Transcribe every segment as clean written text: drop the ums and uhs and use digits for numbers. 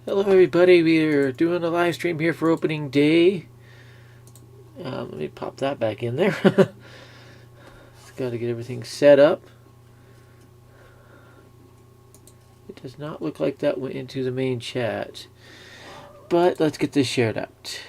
Hello everybody, we're doing a live stream here for opening day. Let me pop that back in there. Just got to get everything set up. It does not look like that went into the main chat. But let's get this shared out.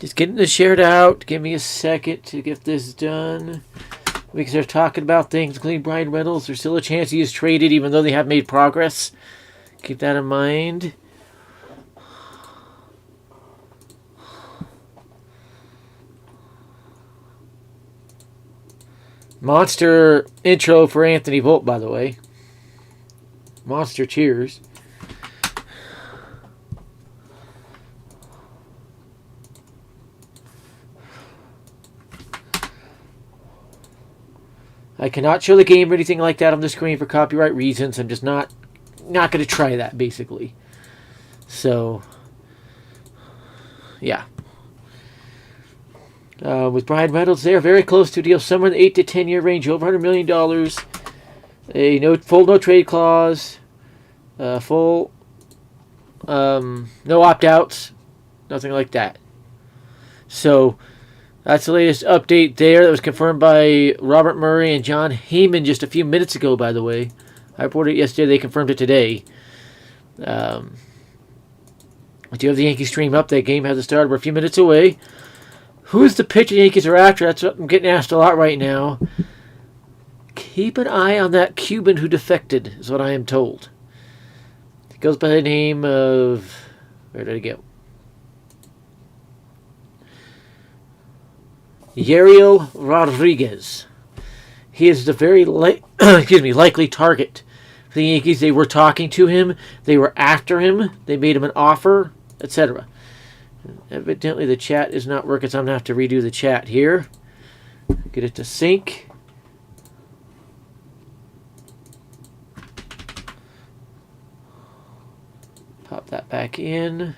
Just getting this shared out. Give me a second to get this done. Because they're talking about things, including Brian Reynolds. There's still a chance he is traded, even though they have made progress. Keep that in mind. Monster intro for Anthony Volt, by the way. Monster cheers. I cannot show the game or anything like that on the screen for copyright reasons. I'm just not going to try that, basically. So, yeah. With Brian Reynolds there, very close to a deal, somewhere in the 8 to 10 year range, over $100 million. A full no trade clause, full no opt outs, nothing like that. So that's the latest update there. That was confirmed by Robert Murray and John Heyman just a few minutes ago, by the way. I reported it yesterday. They confirmed it today. Do you have the Yankees stream up? That game hasn't started. We're a few minutes away. Who's the pitcher the Yankees are after? That's what I'm getting asked a lot right now. Keep an eye on that Cuban who defected, is what I am told. It goes by the name of... Where did it go? Yariel Rodriguez. He is the very likely target for the Yankees. They were talking to him. They were after him. They made him an offer, etc. Evidently the chat is not working, so I'm going to have to redo the chat here. Get it to sync. Pop that back in.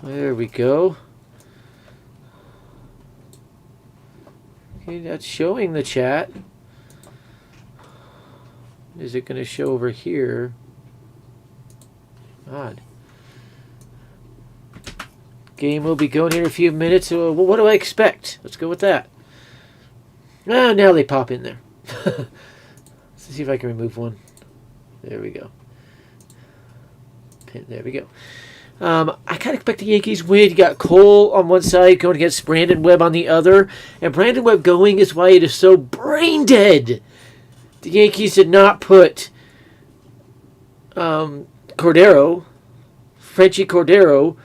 There we go. Okay, that's showing the chat. Is it going to show over here? Odd. Game will be going here in a few minutes. So, well, what do I expect? Let's go with that. Ah, now they pop in there. Let's see if I can remove one. There we go. There we go. I kind of expect the Yankees win. You got Cole on one side going against Brandon Webb on the other. And Brandon Webb going is why it is so brain dead. The Yankees did not put Cordero, Frenchie Cordero,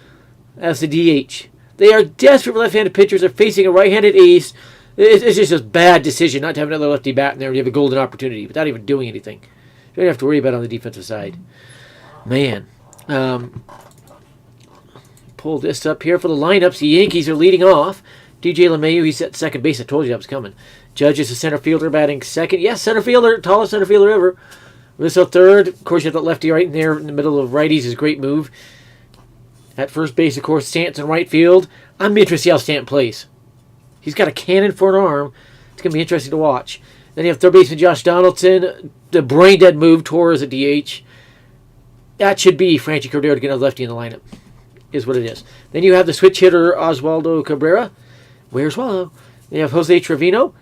as the DH. They are desperate for left-handed pitchers. They're facing a right-handed ace. It's just a bad decision not to have another lefty bat in there. You have a golden opportunity without even doing anything. You don't have to worry about it on the defensive side. Man. Pull this up here for the lineups. The Yankees are leading off. DJ LeMahieu, he's at second base. I told you that was coming. Judge is a center fielder batting second. Yes, center fielder, tallest center fielder ever. Rizzo third. Of course, you have that lefty right in there in the middle of righties is a great move. At first base, of course, Stanton right field. I'm interested to see how Stanton plays. He's got a cannon for an arm. It's going to be interesting to watch. Then you have third baseman Josh Donaldson. The brain dead move, Torres at DH. That should be Franchi Cordero to get a lefty in the lineup. Is what it is. Then you have the switch hitter Oswaldo Cabrera. Where's Wallow? Then you have Jose Trevino.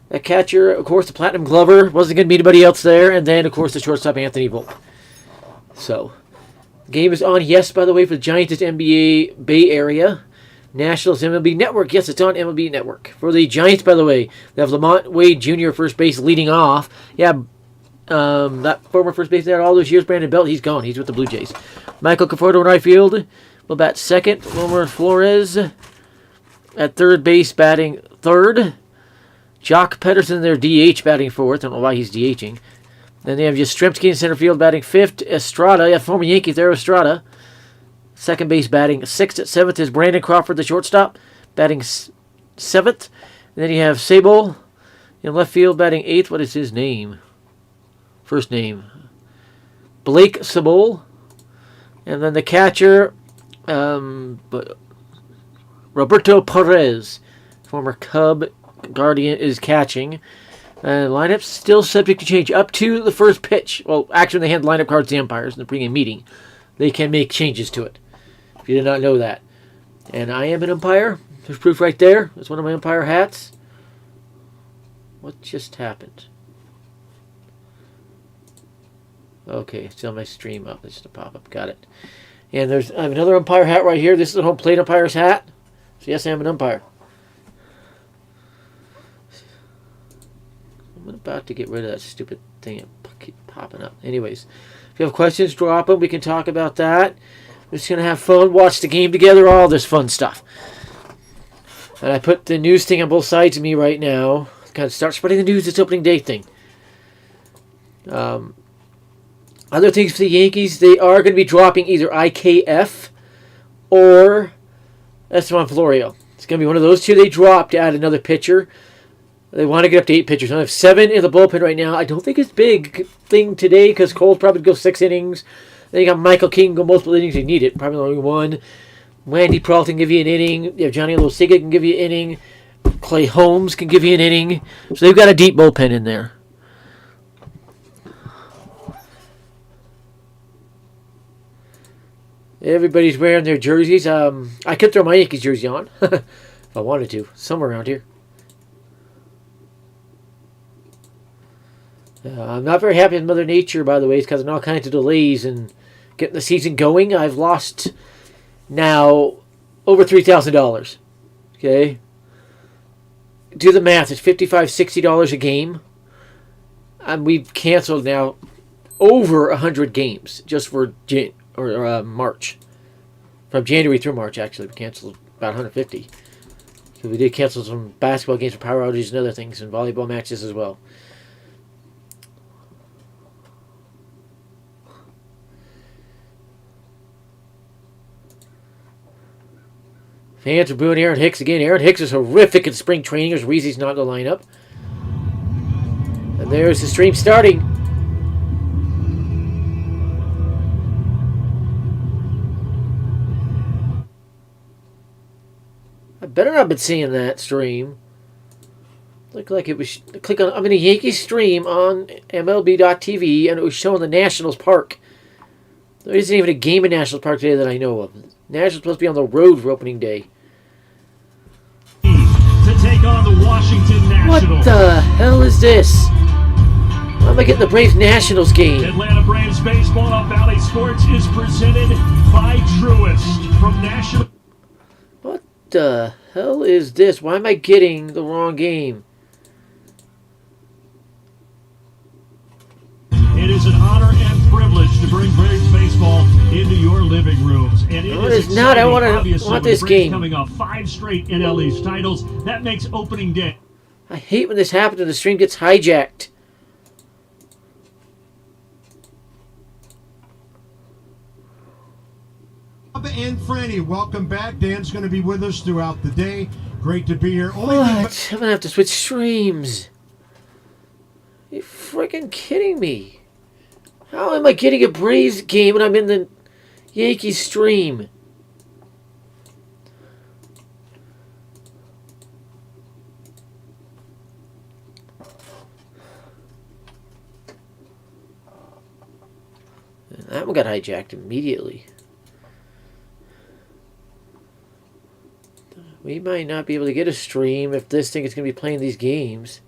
That catcher, of course, the Platinum Glover. Wasn't going to be anybody else there. And then, of course, the shortstop Anthony Volpe. So, game is on, yes, by the way, for the Giants. It's NBA Bay Area. Nationals MLB Network. Yes, it's on MLB Network. For the Giants, by the way, they have Lamont Wade Jr. first base leading off. Yeah, That former first baseman had all those years, Brandon Belt, he's gone. He's with the Blue Jays. Michael Conforto in right field will bat second. Wilmer Flores at third base batting third. Jock Pedersen, their DH, batting fourth. I don't know why he's DHing. Then they have Yastrzemski in center field batting fifth. Estrada, former Yankee there, Estrada. Second base batting sixth. At seventh is Brandon Crawford, the shortstop, batting seventh. And then you have Sable in left field batting eighth. What is his name? First name. Blake Sabol. And then the catcher, Roberto Perez, former Cub Guardian, is catching. Lineup's still subject to change up to the first pitch. Well, actually, they hand lineup cards to the umpires in the pregame meeting. They can make changes to it, if you did not know that. And I am an umpire. There's proof right there. That's one of my umpire hats. What just happened? Okay, still my stream up. It's just a pop-up. Got it. And I have another umpire hat right here. This is the home plate umpire's hat. So yes, I am an umpire. I'm about to get rid of that stupid thing that keeps popping up. Anyways, if you have questions, drop them. We can talk about that. We're just going to have fun, watch the game together, all this fun stuff. And I put the news thing on both sides of me right now. Kind of start spreading the news. It's opening day thing. Other things for the Yankees, they are going to be dropping either IKF or Esteban Florio. It's going to be one of those two they drop to add another pitcher. They want to get up to 8 pitchers. I have 7 in the bullpen right now. I don't think it's big thing today because Cole's probably go 6 innings. Then you got Michael King go multiple innings. You need it. Probably only 1. Wendy Peralta can give you an inning. You have Johnny Losiga can give you an inning. Clay Holmes can give you an inning. So they've got a deep bullpen in there. Everybody's wearing their jerseys. I could throw my Yankees jersey on if I wanted to. Somewhere around here. I'm not very happy with Mother Nature, by the way. It's because of all kinds of delays in getting the season going. I've lost now over $3,000. Okay? Do the math. It's $55, $60 a game. And we've canceled now over 100 games just for March. From January through March, actually. We canceled about 150. So we did cancel some basketball games for power outages and other things, and volleyball matches as well. Fans are booing Aaron Hicks again. Aaron Hicks is horrific in spring training as Reese's not in the lineup. And there's the stream starting. I better not have been seeing that stream. Looked like it was. I'm in a Yankees stream on MLB.TV, and it was showing the Nationals Park. There isn't even a game in Nationals Park today that I know of. Nationals supposed to be on the road for opening day. To take on the Washington Nationals. What the hell is this? Why am I getting the Braves Nationals game? Atlanta Braves Baseball on Valley Sports is presented by Truist from National. What the hell is this? Why am I getting the wrong game? It is an honor and privilege to bring Braves baseball into your living rooms. And it is not. I want this game. Coming off 5 straight NL East titles. That makes opening day. I hate when this happens and the stream gets hijacked. And Franny, welcome back. Dan's going to be with us throughout the day. Great to be here. What? I'm going to have to switch streams. Are you freaking kidding me? How am I getting a Braves game when I'm in the Yankees stream? And that one got hijacked immediately. We might not be able to get a stream if this thing is going to be playing these games.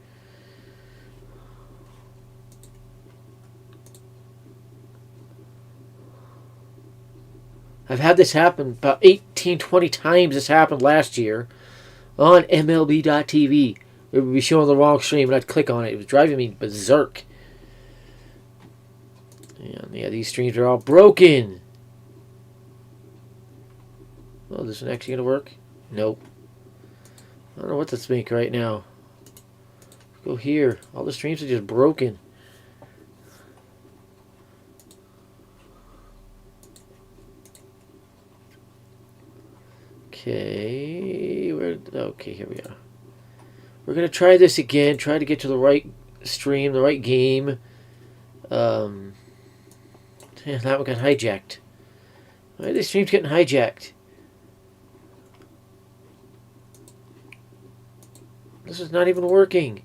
I've had this happen about 18, 20 times. This happened last year on MLB.TV. It would be showing the wrong stream and I'd click on it. It was driving me berserk. And yeah, these streams are all broken. Oh, this one actually gonna work? Nope. I don't know what to think right now. Go here. All the streams are just broken. Okay, okay, here we are. We're gonna try this again. Try to get to the right stream, the right game. That one got hijacked. Why are these streams getting hijacked? This is not even working.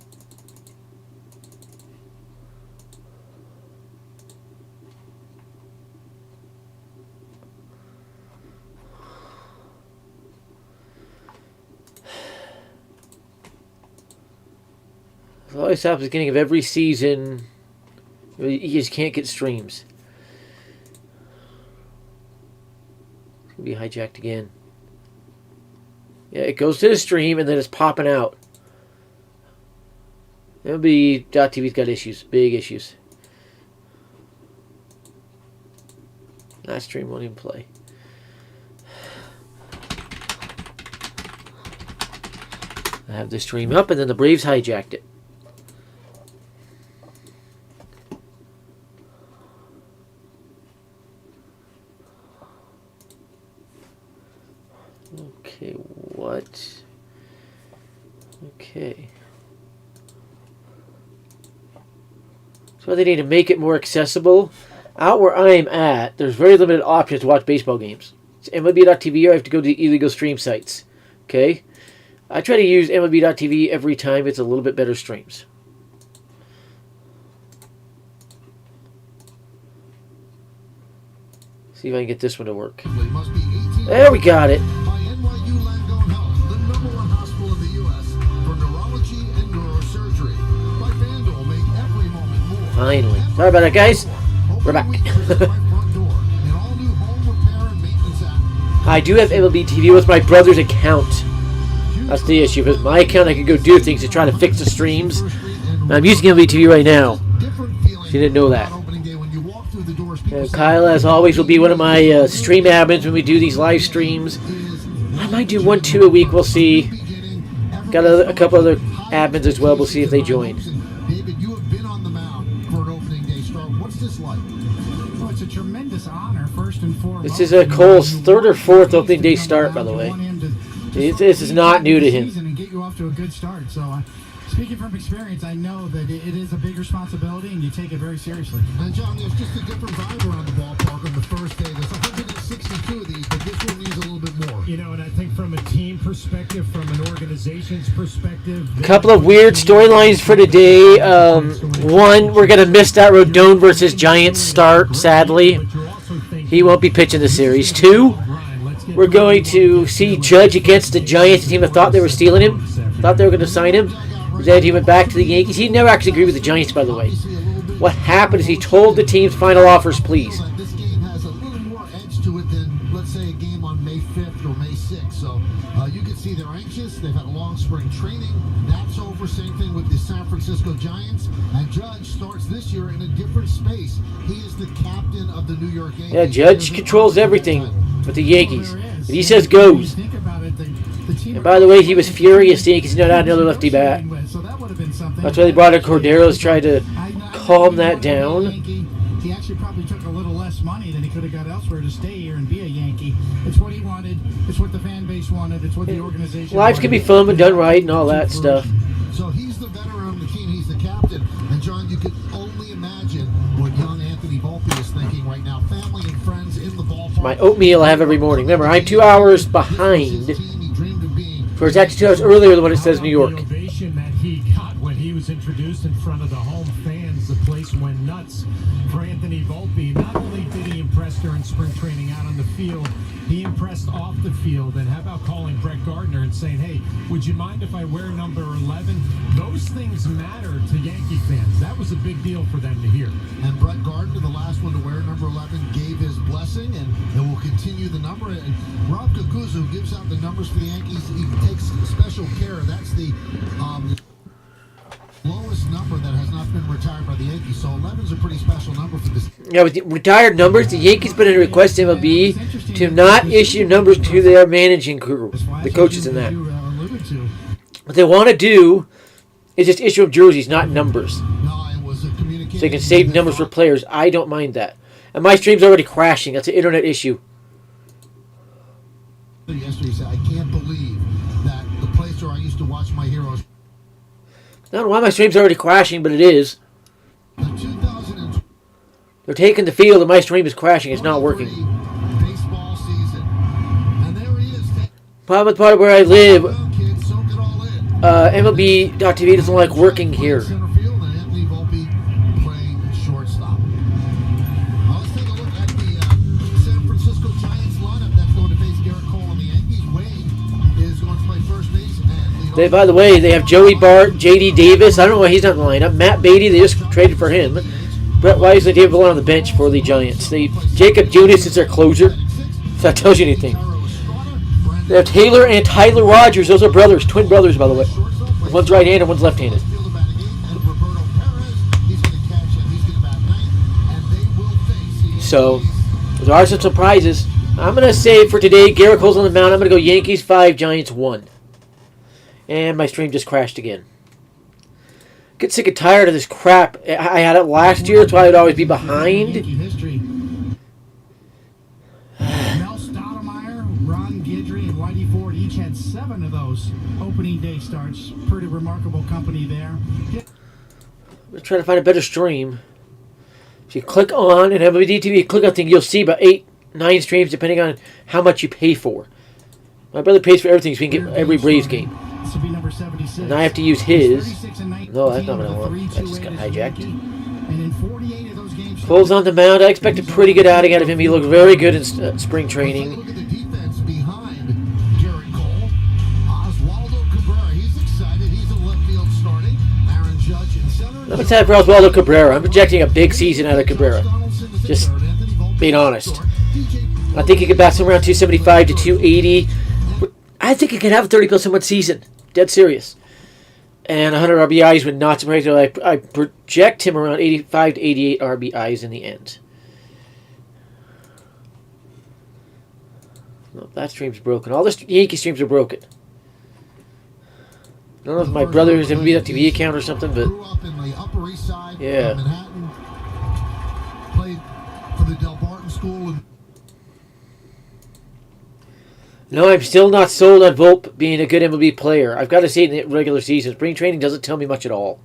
It always happens at the beginning of every season. You just can't get streams. It's going to be hijacked again. Yeah, it goes to the stream and then it's popping out. MLB.tv's got issues. Big issues. That stream won't even play. I have the stream up and then the Braves hijacked it. Okay, what? Okay. So they need to make it more accessible. Out where I'm at, there's very limited options to watch baseball games. It's MLB.tv or I have to go to the illegal stream sites. Okay? I try to use MLB.tv every time it's a little bit better streams. See if I can get this one to work. There, we got it. Finally. Sorry about that, guys. We're back. I do have MLB TV with my brother's account. That's the issue. With my account, I can go do things to try to fix the streams. I'm using MLB TV right now. She didn't know that. Kyle, as always, will be one of my stream admins when we do these live streams. I might do 1-2 a week. We'll see. Got a couple other admins as well. We'll see if they join. David, you have been on the mound for an opening day start. What's this like? Well, it's a tremendous honor, first and foremost. This is Cole's third or fourth opening day start, by the way. This is not new to him. And get you off to a good start. So, speaking from experience, I know that it is a big responsibility, and you take it very seriously. And John, there's just a different vibe around the ballpark on the first day. There's 162 of these, but this one needs a little bit more. You know, and I think from a team perspective, from an organization's perspective, a couple of weird storylines for today. One, we're going to miss that Rodon versus Giants start, sadly. He won't be pitching the series. Two, we're going to see Judge against the Giants, a team that thought they were stealing him, thought they were going to sign him. Then he went back to the Yankees. He never actually agreed with the Giants, by the way. What happened is he told the team's final offers, please. This game has a little more edge to it than, let's say, a game on May 5th or May 6th. So you can see they're anxious. They've had a long spring training. That's over. Same thing with the San Francisco Giants. And Judge starts this year in a different space. He is the captain of the New York Yankees. Yeah, Judge controls everything with the Yankees. When he says goes. And by the way, he was furious the Yankees not had another lefty bat. That's why they brought in Cordero to try to calm that down. He actually probably took a little less money than he could have got elsewhere to stay here and be a Yankee. It's what he wanted. It's what the fan base wanted. It's what the organization Lives can be fun and done right and all that stuff. So he's the veteran of the team. He's the captain. And John, you can only imagine what young Anthony Volpe is thinking right now. Family and friends in the ballpark. My oatmeal I have every morning. Remember, I'm 2 hours behind. For it's actually 2 hours earlier than what it says New York. The ovation that he got when he was introduced in front of the home fans, the place went nuts for Anthony Volpe. Not only did he impress during spring training out on the field, he impressed off the field. And how about calling Brett Gardner and saying, hey, would you mind if I wear number 11? Those things matter to Yankee fans. That was a big deal for them to hear. And Brett Gardner, the last one to wear number 11, gave his blessing and will continue the number. And Rob Kakuzu, who gives out the numbers for the Yankees, he takes special care. That's the lowest number that has not left and retired by the Yankees, so 11's a pretty special number for this. Yeah, with the retired numbers, the Yankees put in a request to MLB to not issue numbers to their managing crew, the coaches in that. What they want to do is just issue them jerseys, not numbers. So they can save numbers for players. I don't mind that. And my stream's already crashing. That's an internet issue. Yesterday, he said, I can't believe that the place where I used to watch my heroes. I don't know why my stream's already crashing, but it is. They're taking the field and my stream is crashing. It's not working. Baseball season. And there he is. Problem with the part where I live, MLB.TV doesn't like working here. Center field and Anthony Volpe playing shortstop. Let's take a look at the San Francisco Giants lineup that's going to face Garrett Cole and the Yankees. Wade is going to play first base. And By the way, they have Joey Bart, J.D. Davis. I don't know why he's not in the lineup. Matt Beatty, they just traded for him. Brett Wisely, David Vaughn on the bench for the Giants. Jacob Junis is their closer. If that tells you anything. They have Taylor and Tyler Rogers. Those are brothers, twin brothers, by the way. One's right-handed, one's left-handed. So, there are some surprises. I'm going to say for today, Garrett Cole's on the mound. I'm going to go Yankees 5, Giants 1. And my stream just crashed again. Get sick and tired of this crap. I had it last year. That's why I'd always be behind. Mel Stoudemire, Ron Guidry, and Whitey Ford each had 7 of those opening day starts. Pretty remarkable company there. Let's try to find a better stream. If you click on an MLB TV, click on thing, you'll see about 8, 9 streams depending on how much you pay for. My brother pays for everything so we can get every Braves game. This will be number 76. And I have to use his. No, that's not what I want. That just got hijacked. And in 48 of those games, Cole's on the mound. I expect a pretty good outing out of him. He looked very good in spring training. look at the defense behind Garrett Cole. Oswaldo Cabrera, he's excited. He's in left field starting. Aaron Judge in center. I'm excited for Oswaldo Cabrera. I'm projecting a big season out of Cabrera. Just being honest. I think he could bat somewhere around 275 to 280. I think he could have a 30+ win season. Dead serious. And 100 RBIs with not some regular. I project him around 85 to 88 RBIs in the end. No, that stream's broken. All the Yankee streams are broken. I don't know if my brother is going to be that TV account or something, but Grew up in the Upper East Side yeah. of Manhattan. Played for the Del Barton School. And no, I'm still not sold on Volpe being a good MLB player. I've got to see it in the regular season. Spring training doesn't tell me much at all.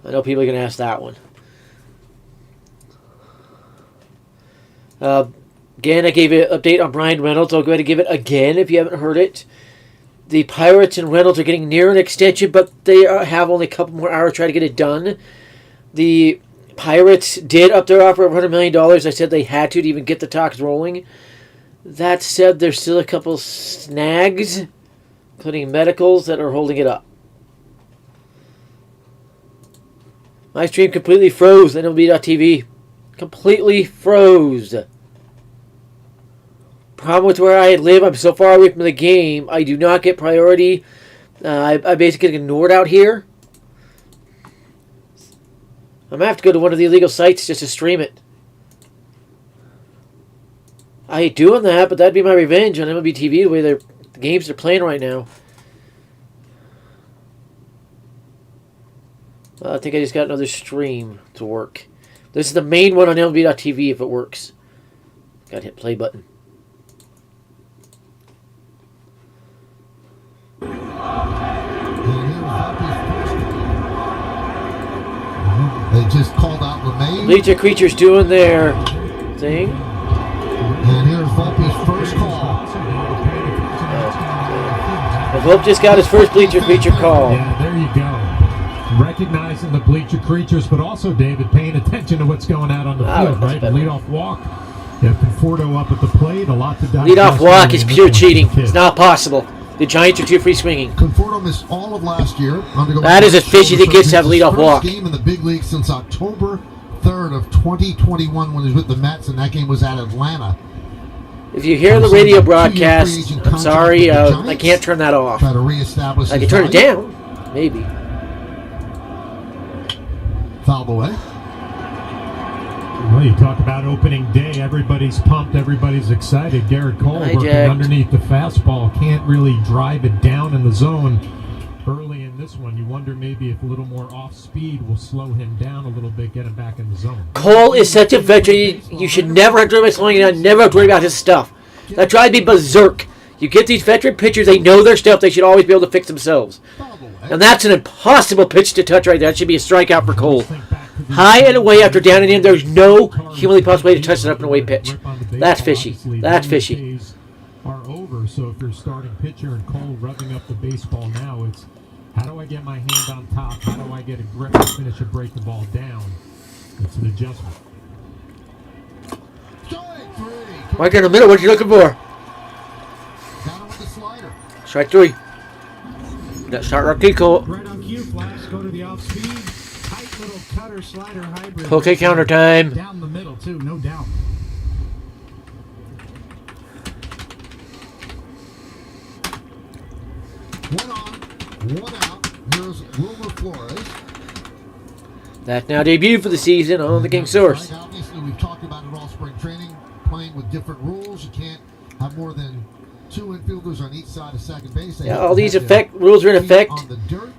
I know people are going to ask that one. Again, I gave an update on Brian Reynolds. I'll go ahead and give it again if you haven't heard it. The Pirates and Reynolds are getting near an extension, but they have only a couple more hours to try to get it done. The Pirates did up their offer of $100 million. I said they had to even get the talks rolling. That said, there's still a couple snags, including medicals, that are holding it up. My stream completely froze. MLB.TV completely froze. Problem with where I live, I'm so far away from the game, I do not get priority. I basically get ignored out here. I'm going to have to go to one of the illegal sites just to stream it. I hate doing that, but that'd be my revenge on MLB TV, the way the games they're playing right now. I think I just got another stream to work. This is the main one on MLB.TV if it works. Got to hit play button. They just called out LeMay. Bleacher Creatures doing their thing. And here's Volpe's first call. Volpe just got his first Bleacher Creature call. Yeah, there you go. Recognizing the Bleacher Creatures, but also, David, paying attention to what's going out on the field, right? Leadoff walk. You have Conforto up at the plate. A lot to digest. Leadoff walk is pure cheating. It's not possible. The Giants are too free swinging. Conforto missed all of last year. That is as fishy that gets to have leadoff walk. Game in the big league since October 3rd of 2021 when he was with the Mets, and that game was at Atlanta. If you hear the radio broadcast, I'm sorry, I can't turn that off. Try to reestablish. I can turn it down, maybe. Fouled away. Well, you talk about opening day. Everybody's pumped. Everybody's excited. Garrett Cole working Hijacked. underneath the fastball. Can't really drive it down in the zone early in this one. You wonder maybe if a little more off speed will slow him down a little bit, get him back in the zone. Cole is such a veteran. You should never have to worry about slowing it down. Never have to worry about his stuff. That drives me berserk. You get these veteran pitchers, they know their stuff. They should always be able to fix themselves. And that's an impossible pitch to touch right there. That should be a strikeout for Cole. High and away after down and in. There's no humanly possible way to touch an up and away pitch. That's fishy. That's fishy. Are over. So if you're starting pitcher and Cole rubbing up the baseball now, it's how do I get my hand on top? How do I get a grip to finish and break the ball down? It's an adjustment. Right there in the middle. What are you looking for? Strike three. That start right there, Cole. Right on cue, Flash. Go to the off speed. Tight little cutter slider hybrid. Okay, counter time. Down the middle too, no doubt. One on, one out. Here's Wilmer Flores. That now debuted for the season on the King Source. Obviously, we've talked about it all spring training, playing with different rules. You can't have more than 2 infielders on each side of second base. Yeah, all these rules are in effect.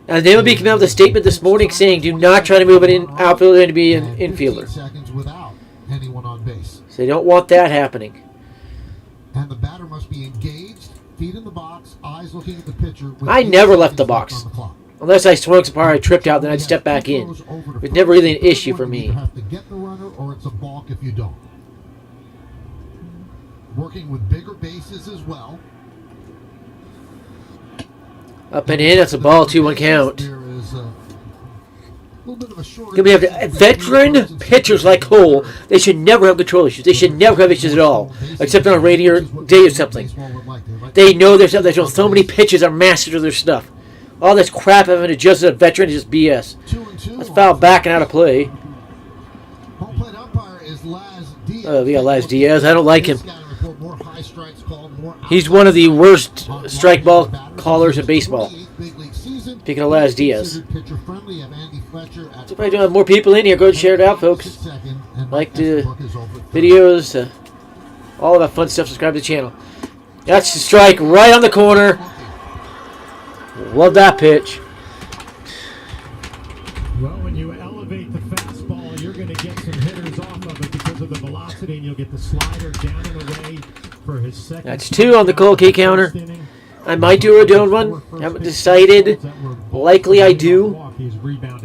And the MLB came out with a statement this morning saying, do not try to move an outfielder in to be an infielder. Seconds without anyone on base. So they don't want that happening. And the batter must be engaged, feet in the box, eyes looking at the pitcher. I never left the box. Unless I swung so far I tripped out, then I'd step back in. It's never really an issue for me. You have to get the runner or it's a balk if you don't. Working with bigger bases as well. Up and in, that's a ball, 2-1 count. There is a little bit of a shorter. We have veteran pitchers like Cole. They should never have control issues. They should never have issues at all, except on a rainy day or something. They know their stuff. They know so many pitches are masters of their stuff. All this crap having adjusted a veteran is just BS. That's foul back and out of play. Home plate umpire is Laz Diaz. Oh, we got Laz Diaz. I don't like him. He's one of the worst strike ball callers in baseball. Speaking of Laz Diaz. So if I do have more people in here, go and share it out, folks. Like the videos, all of that fun stuff. Subscribe to the channel. That's the strike right on the corner. Love that pitch. Well, when you elevate the fastball, you're going to get some hitters off of it because of the velocity, and you'll get the slider down and away for his second. That's 2 on the Cole K counter. I might do a Rodon one. Haven't decided. Likely I do.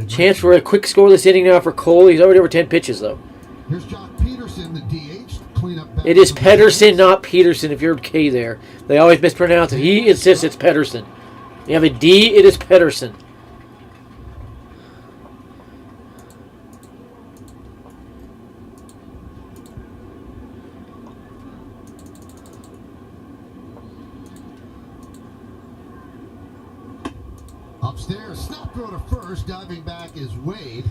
Chance for a quick scoreless inning now for Cole. He's already over 10 pitches, though. Here's Jock Peterson, the DH. It is Pedersen, not Peterson, if you're K there. They always mispronounce it. He insists it's Pedersen. You have a D, it is Pedersen. Upstairs, snap throw to first. Diving back is Wade.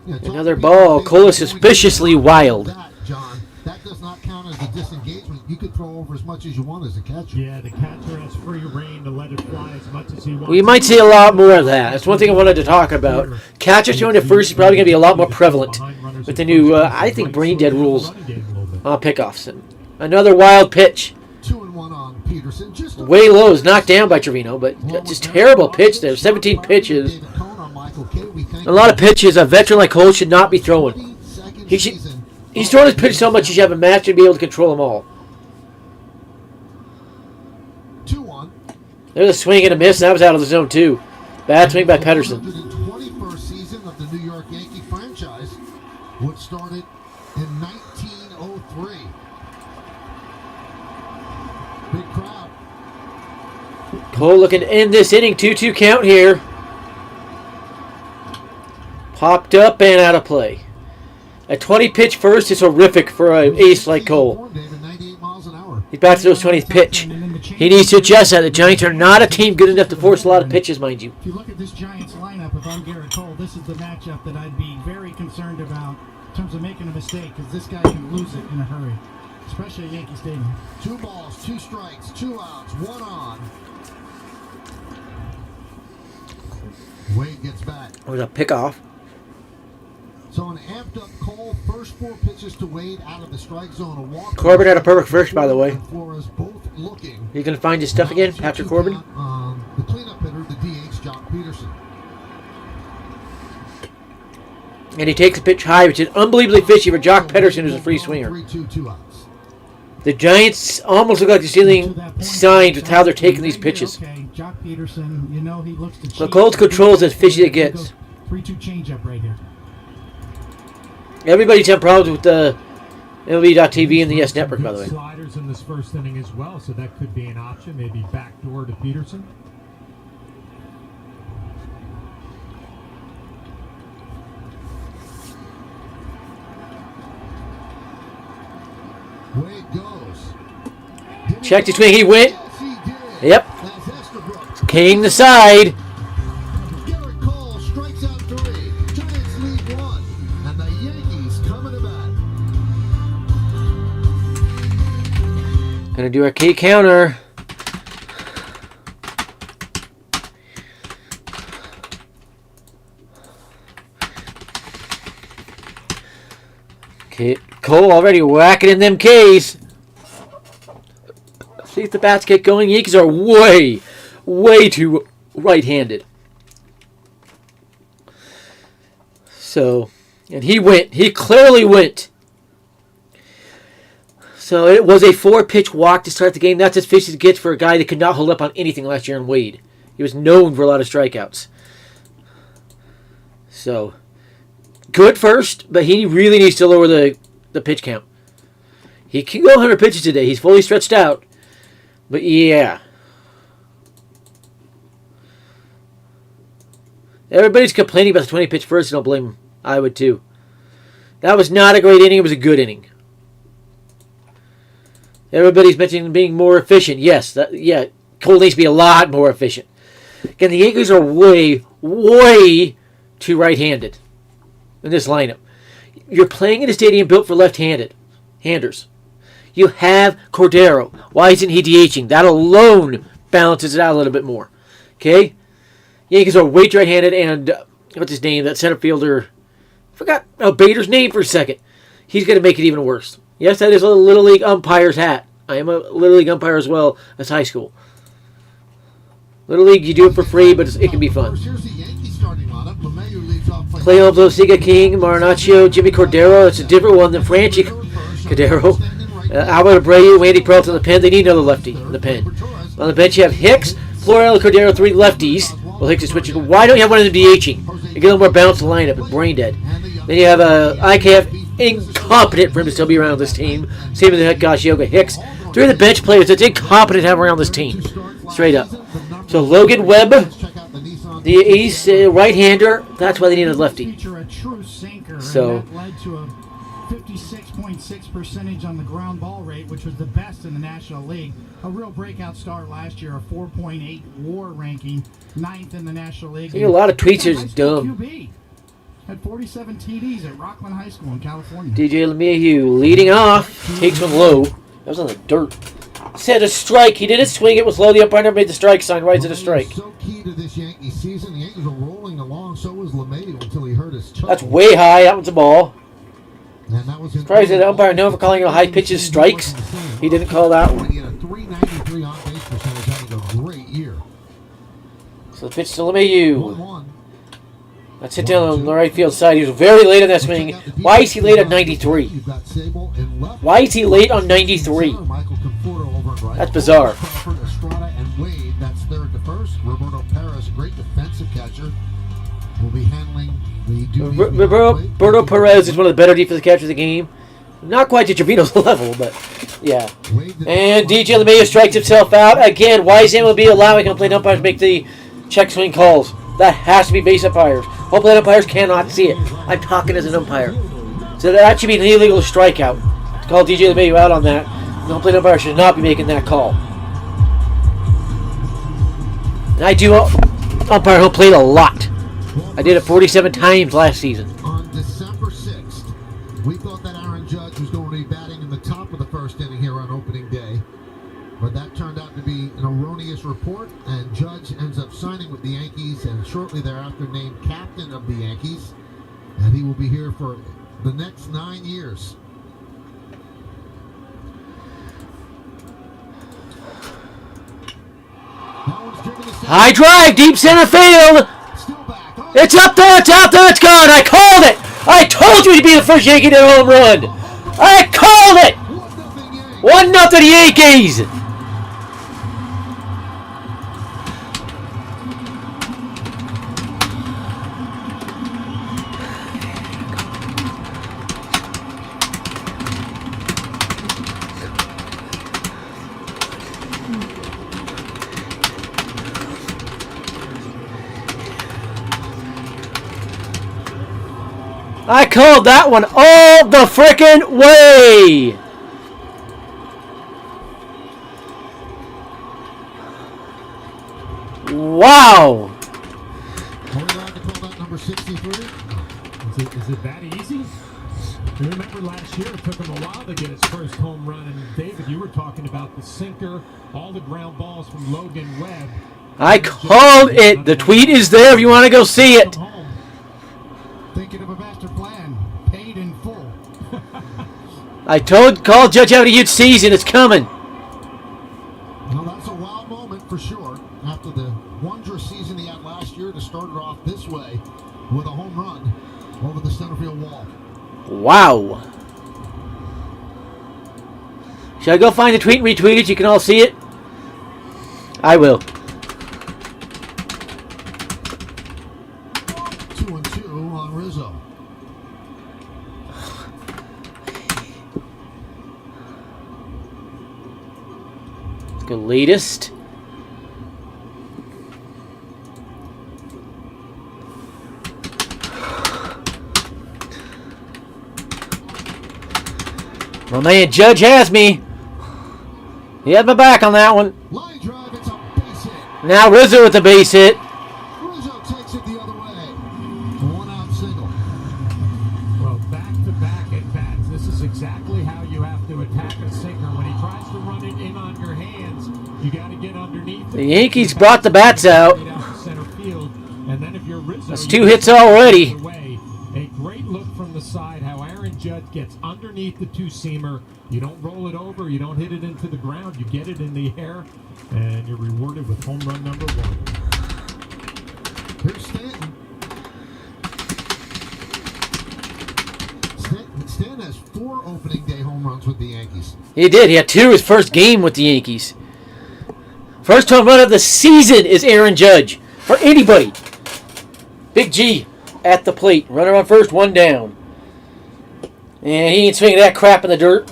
Another ball. Cole is suspiciously wild. John, that does not count as a disengagement. You could throw over as much as you want as a catcher. Yeah, the catcher has free reign to let it fly as much as he wants. We might see a lot more of that. That's one thing I wanted to talk about. Catcher throwing at first is probably going to be a lot more prevalent with the new, I think, brain dead rules on pickoffs. And another wild pitch. 2-1 on Peterson. Way low, is knocked down by Trevino, but just terrible pitch there. 17 pitches. A lot of pitches a veteran like Cole should not be throwing. He's throwing his pitch so much he should have a master to be able to control them all. 2-1. There's a swing and a miss. That was out of the zone, too. Bad swing by Pedersen. 121st season of the New York Yankee franchise, which started in 1903. Big crowd. Cole looking to end this inning. 2-2 count here. Popped up and out of play. A 20-pitch first is horrific for an ace like Cole. He's back to those 20th pitch. He needs to adjust that. The Giants are not a team good enough to force a lot of pitches, mind you. If you look at this Giants lineup, if I'm Garrett Cole, this is the matchup that I'd be very concerned about in terms of making a mistake, because this guy can lose it in a hurry, especially at Yankee Stadium. 2 balls, 2 strikes, 2 outs, 1 on. Wade gets back. It was a pickoff. So an amped up Cole, first 4 pitches to Wade out of the strike zone. A walk. Corbin had a perfect first, by the way. Flores both looking. You gonna find his stuff again, Patrick Corbin? The cleanup hitter, the DH, Jock Peterson. And he takes a pitch high, which is unbelievably fishy for Jock Pedersen, who's a free swinger. 3-2, 2 outs. The Giants almost look like they're stealing signs with how they're taking these pitches. Okay, Jock Peterson, you know he looks to So Colts controls as fishy as it gets. 3-2 changeup right here. Everybody's had problems with the MLB.TV and the Yes Network, by the way. Sliders in this first inning as well, so that could be an option. Maybe backdoor to Peterson. Wade goes. Checked his swing, he went. Yes, he did. Yep. That's Estabrook. King the side. Garrett Cole strikes out 3. Giants lead 1. And the Yankees coming to bat. Gonna do our key counter. Okay, Cole already whacking in them K's. See if the bats get going. Yankees are way too right-handed. So, and he went. He clearly went. So it was a 4-pitch walk to start the game. That's as fishy as it gets for a guy that could not hold up on anything last year in Wade. He was known for a lot of strikeouts. So, good first, but he really needs to lower the pitch count. He can go 100 pitches today. He's fully stretched out. But yeah. Everybody's complaining about the 20-pitch first, and I'll blame him. I would too. That was not a great inning. It was a good inning. Everybody's mentioning being more efficient. Yes, Cole needs to be a lot more efficient. Again, the Yankees are way too right-handed in this lineup. You're playing in a stadium built for left-handers. You have Cordero. Why isn't he DHing? That alone balances it out a little bit more. Okay? Yankees are way too right-handed, and what's his name? That center fielder. I forgot Bader's name for a second. He's going to make it even worse. Yes, that is a Little League umpire's hat. I am a Little League umpire as well as high school. Little League, you do it for free, but it can be fun. Here's the Yankees starting lineup. LeMahieu leads off. Playoffs, Osiga King, Marinaccio, Jimmy Cordero. It's a different one than Franchi Cordero. Albert Abreu, Andy Peralta in the pen. They need another lefty in the pen. On the bench, you have Hicks, Florial, Cordero, 3 lefties. Well, Hicks is switching. Why don't you have one of them DHing? You get a little more balance in the lineup. It's brain dead. Then you have IKF, incompetent for him to still be around this team. Same with the head coach, Yoga Hicks. 3 of the bench players that's incompetent to have around this team. Straight up. So Logan Webb, the ace right-hander. That's why they need a lefty. So. That led to a 56.6 percentage on the ground ball rate, which was the best in the National League. A real breakout start last year, a 4.8 WAR ranking, 9th in the National League. A lot of tweets is dumb. QB. Had 47 TDs at Rockland High School in California. DJ LeMahieu leading off. Takes one low. That was on the dirt. Said a strike. He didn't swing. It was low. The umpire never made the strike sign. Why is it a strike? So key to this Yankee season. The Yankees were rolling along. So was LeMahieu until he hurt his toe. That's way high. That one's a ball. And that was Surprised that the umpire known for calling high pitches strikes. He didn't call that one. He had a 393 on base percentage, having a great year. So the pitch to LeMahieu. 1-1. That's hit down on the right field side. He was very late on that swing. Why is he late on 93? You've got Sable in left. Why is he late on 93? Michael Conforto over in right. That's bizarre. Crawford, Estrada, and Wade. That's third to first. Roberto Perez, a great defensive catcher, will be handling the duties. Roberto Perez is one of the better defensive catchers of the game. Not quite to Trevino's level, but yeah. And DJ LeMahieu strikes himself out. Again, why is MLB allowing home plate umpires to make the check swing calls? That has to be base umpires. Home plate umpires cannot see it. I'm talking as an umpire. So that should be an illegal strikeout. To call DJ LeMahieu out on that, the home plate umpire should not be making that call. And I do umpire home plate a lot. I did it 47 times last season. On December 6th, we thought that Aaron Judge was going to be batting in the top of the first inning here on opening day. But that turned out to be an erroneous report, and Judge ends up signing with the Yankees and shortly thereafter named captain of the Yankees. And he he will be here for the next 9 years. High drive, deep center field. It's up there, it's out there, it's gone. I called it. I told you to be the first Yankee to home run. I called it. 1-0 Yankees. I called that one all the frickin' way! Wow! Number 63. Is it that easy? You remember last year it took him a while to get his first home run, and David, you were talking about the sinker, all the ground balls from Logan Webb. I called it. The tweet is there if you want to go see it. Thinking of a master plan, paid in full. I called Judge having a huge season. It's coming. Well, that's a wow moment for sure. After the wondrous season he had last year, to start it off this way with a home run over the center field wall. Wow. Should I go find the tweet and retweet it? You can all see it. I will. 2-2 on Rizzo. Let's go latest. My man Judge has me. He had my back on that one. Line drive, it's a base hit. Now Rizzo with the base hit. Rizzo takes it the other way. One out single. Well, back-to-back at bats. This is exactly how you have to attack a sinker. When he tries to run it in on your hands, you got to get underneath it. The Yankees brought the bats out. Center field, and then if you're Rizzo, That's 2 hits already. A great look from the side, how Aaron Judge gets underneath the two-seamer. You don't roll it over, you don't hit it into the ground, you get it in the air, and you're rewarded with home run number 1. Here's Stanton. Stanton has 4 opening day home runs with the Yankees. He did. He had 2 his first game with the Yankees. First home run of the season is Aaron Judge. For anybody. Big G at the plate. Runner on first, 1 down. And he ain't swinging that crap in the dirt.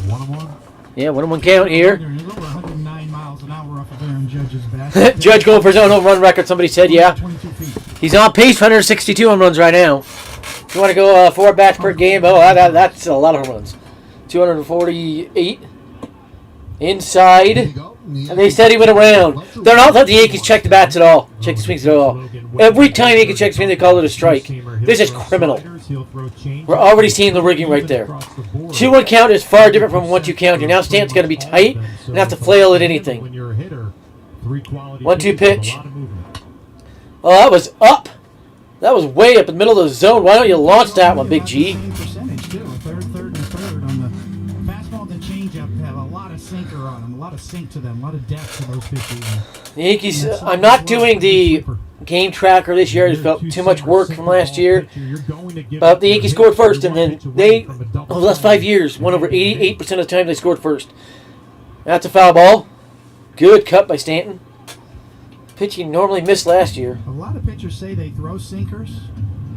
1-1. Yeah, 1-1 count here. He's over 109 miles an hour off of Aaron Judge's bat. Judge going for his own home run record. Somebody said, yeah. 22 feet. He's on pace for 162 home runs right now. If you want to go 4 bats per game, that's a lot of home runs. 248 inside. There you go. And they said he went around. They're not letting the Yankees check the bats at all. Check the swings at all. Every time Yankees check the swing, they call it a strike. This is criminal. We're already seeing the rigging right there. 2-1 count is far different from 1-2 count. Now Stanton's going to be tight and have to flail at anything. 1-2 pitch. Oh, that was up. That was way up in the middle of the zone. Why don't you launch that one, Big G? Percentage too. A third, and third on the fastball and the changeup have a lot of sinker on them, a lot of sink to them, a lot of depth to those pitches. The Yankees, I'm not doing the game tracker this year. It felt too much work from last year. But the Yankees scored first, and then they, over the last 5 years, won over 88% of the time they scored first. That's a foul ball. Good cut by Stanton. Pitching normally missed last year. A lot of pitchers say they throw sinkers,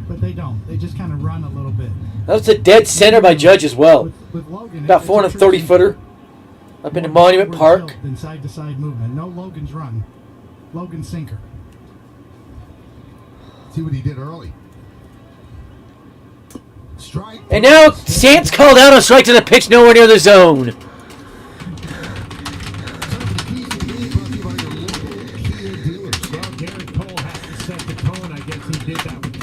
but they don't. They just kind of run a little bit. That was a dead center by Judge as well. With Logan, About 430-footer up into Monument Park. Than side-to-side movement. No Logan's run. Logan's sinker. See what he did early. Strike. And now Stant's called out on strike to the pitch nowhere near the zone.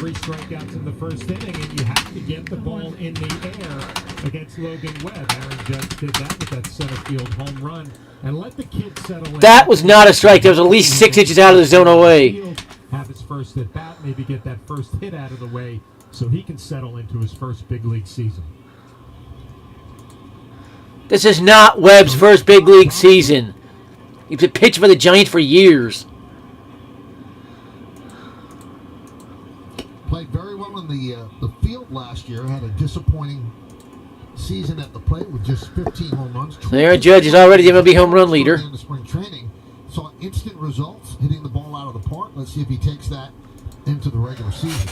Strikeouts in the first inning, and you have to get the ball in the air against Logan Webb. Aaron Judge did that with that center field home run, and let the kid settle in. That was not a strike. That was at least 6 inches out of the zone away. Have his first at bat, maybe get that first hit out of the way so he can settle into his first big league season. This is not Webb's first big league season. He's been pitching for the Giants for years. Played very well in the field last year. Had a disappointing season at the plate with just 15 home runs. Aaron Judge is already the MLB home run leader. In the spring training, saw instant results, hitting the ball out of the park. Let's see if he takes that into the regular season.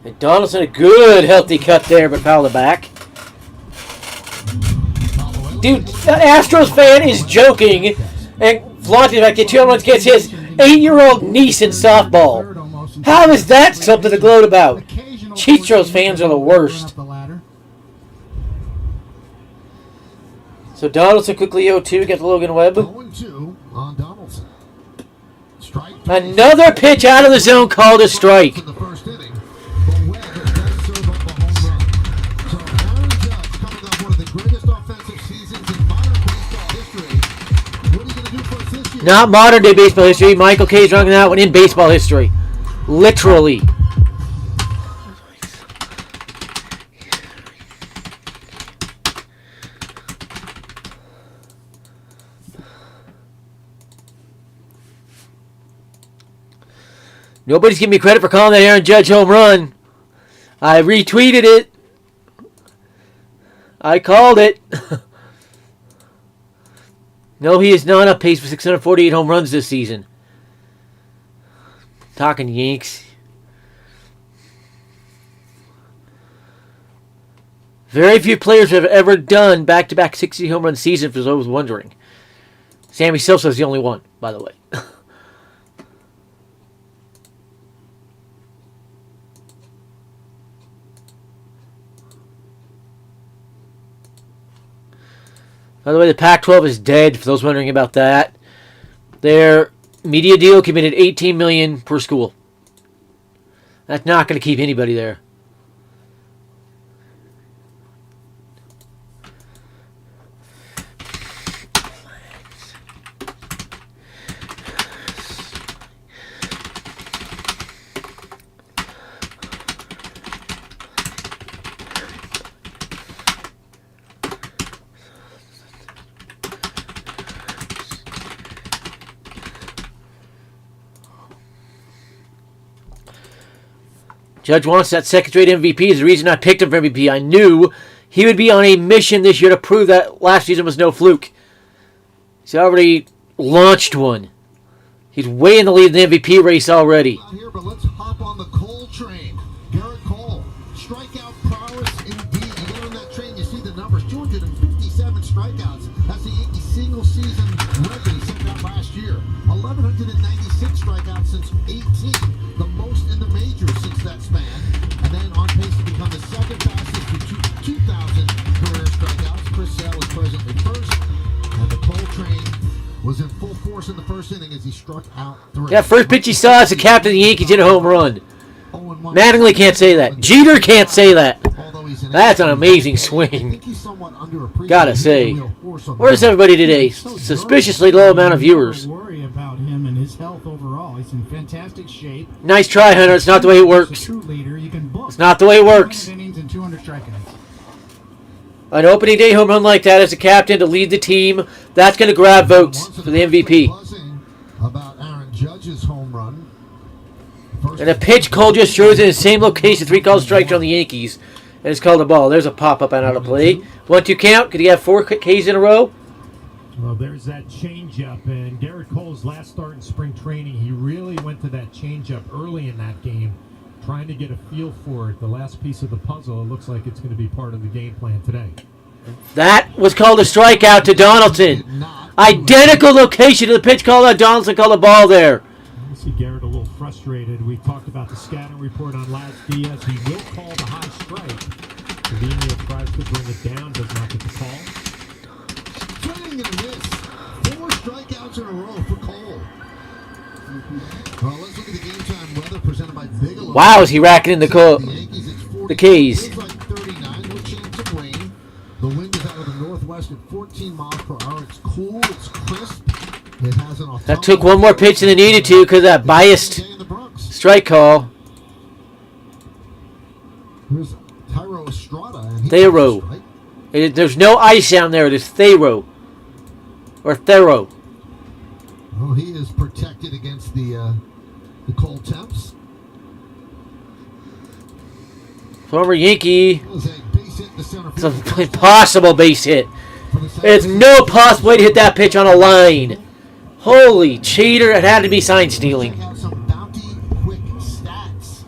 And Donaldson, a good healthy cut there, but fouled it back. Dude, that Astros fan is joking and flaunting like the 2 home runs gets his 8-year-old niece in softball. How is that something to gloat about? Astros fans are the worst. So Donaldson quickly 0-2, get Logan Webb. 0-2 on Donaldson. Another pitch out of the zone called a strike. In the first inning, but Webb does serve up a home run. So Aaron Judge coming off one of the greatest offensive seasons in modern baseball history. What are you going to do for us this year? Not modern day baseball history. Michael K's running that one in baseball history. Literally. Nobody's giving me credit for calling that Aaron Judge home run. I retweeted it. I called it. No, he is not on pace for 648 home runs this season. Talking Yanks. Very few players have ever done back-to-back 60 home run season, for those wondering. Sammy Sosa is the only one, by the way. By the way, the Pac-12 is dead, for those wondering about that. Their media deal committed $18 million per school. That's not going to keep anybody there. Judge wants that second-straight MVP. Is the reason I picked him for MVP. I knew he would be on a mission this year to prove that last season was no fluke. He's already launched one. He's way in the lead in the MVP race already. Not here, but let's hop on the Cole train. Garrett Cole, strikeout prowess indeed. You get on that train, you see the numbers. 257 strikeouts. That's the Yankees single-season record he set out last year. 1,196 strikeouts since 18, the most in the majors since that span. And then on pace to become the second fastest with 2,000 career strikeouts. Chris Sale is presently first. And the Cole train was in full force in the first inning as he struck out 3. Yeah, first pitch he saw as the captain of the Yankees hit a home run. Mattingly can't say that. Jeter can't say that. That's an amazing swing. Gotta say. Where's everybody today? Suspiciously low amount of viewers. Worry about him and his health overall. He's in fantastic shape. Nice try, Hunter. It's not the way it works. It's not the way it works. Innings and 200 strikeouts. An opening day home run like that as a captain to lead the team, that's going to grab votes for the MVP. About Aaron Judge's home run. And a pitch Cole just shows in the same location, 3 called strikes on the Yankees, and it's called a ball. There's a pop-up and out of play. 1-2 count. Could he have 4 Ks in a row? Well, there's that changeup, and Garrett Cole's last start in spring training, he really went to that changeup early in that game, trying to get a feel for it. The last piece of the puzzle, it looks like it's going to be part of the game plan today. That was called a strikeout to Donaldson. Identical location to the pitch called out. Donaldson called a ball there. I see Garrett a little frustrated. We talked about the scouting report on Laz Diaz. He will call the high strike. Trevino tries to bring it down, does not get the call. Swing and a miss. 4 strikeouts in a row for Cole. Well, let's look at the game time weather presented by Bigelow. Wow, is he racking in the Yankees, it's 40. the Ks. It's like 39, no chance of rain. The wind is out of the northwest at 14 miles per hour. It's cool, it's crisp. It has an That took one more pitch than it needed to because that biased Strike call. Here's Tyro Estrada. And he Thero. strike. There's no I sound there. It is Thero. Or Thero. Oh, he is protected against the cold temps. Former Yankee. That was a base hit to center It's field. an impossible base hit. There's no possible way to hit that pitch on a line. Holy cheater. It had to be sign stealing. Check out some bounty quick stats.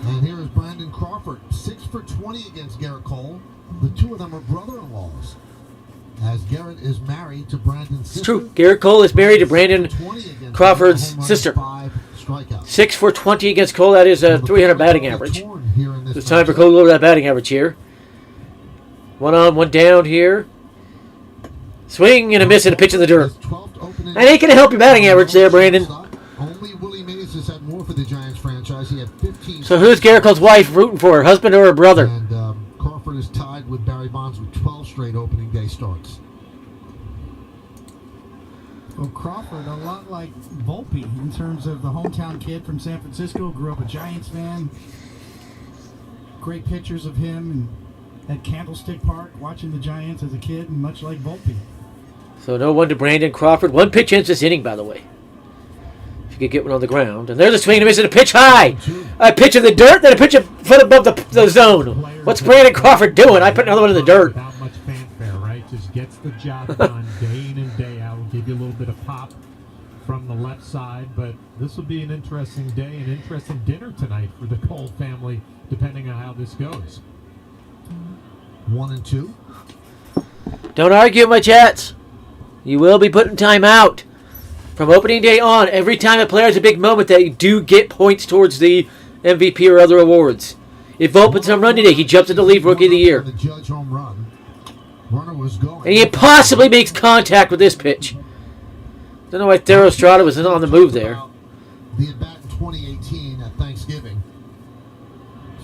And here is Brandon Crawford, 6 for 20 against Garrett Cole. The two of them are brother-in-laws, as Garrett is married to Brandon's sister. It's true. Garrett Cole is married to Brandon Crawford's sister. 6 for 20 against Cole. That is a 300 batting average. It's time for Cole to lower that batting average here. 1 on, 1 down here. Swing and a miss and a pitch in the dirt. That ain't going to help your batting average there, Brandon. Only Willie Mays has had more for the Giants franchise. He had 15. So who's Garrett Cole's wife rooting for? Her husband or her brother? And Crawford is tied with Barry Bonds with 12 straight opening day starts. Well, Crawford, a lot like Volpe in terms of the hometown kid from San Francisco, grew up a Giants fan. Great pictures of him and at Candlestick Park watching the Giants as a kid, and much like Volpe. So no one to Brandon Crawford. 1 pitch ends this inning, by the way. If you could get one on the ground. And there's a swing and a miss and a pitch high. A pitch in the dirt, then a pitch a foot above the zone. What's Brandon Crawford doing? I put another one in the dirt. Without much fanfare, right? Just gets the job done day in and day out. Give you a little bit of pop from the left side, but this will be an interesting day, an interesting dinner tonight for the Cole family, depending on how this goes. 1 and 2. Don't argue, my chats. You will be put in time out. From opening day on, every time a player has a big moment, they do get points towards the MVP or other awards. If Volpe's home run today, he jumps into the lead Rookie of the Year. The Judge home run. Runner was going. And he possibly makes contact with this pitch. Don't know why Thero Estrada was on the move there. The at-bat in 2018 at Thanksgiving.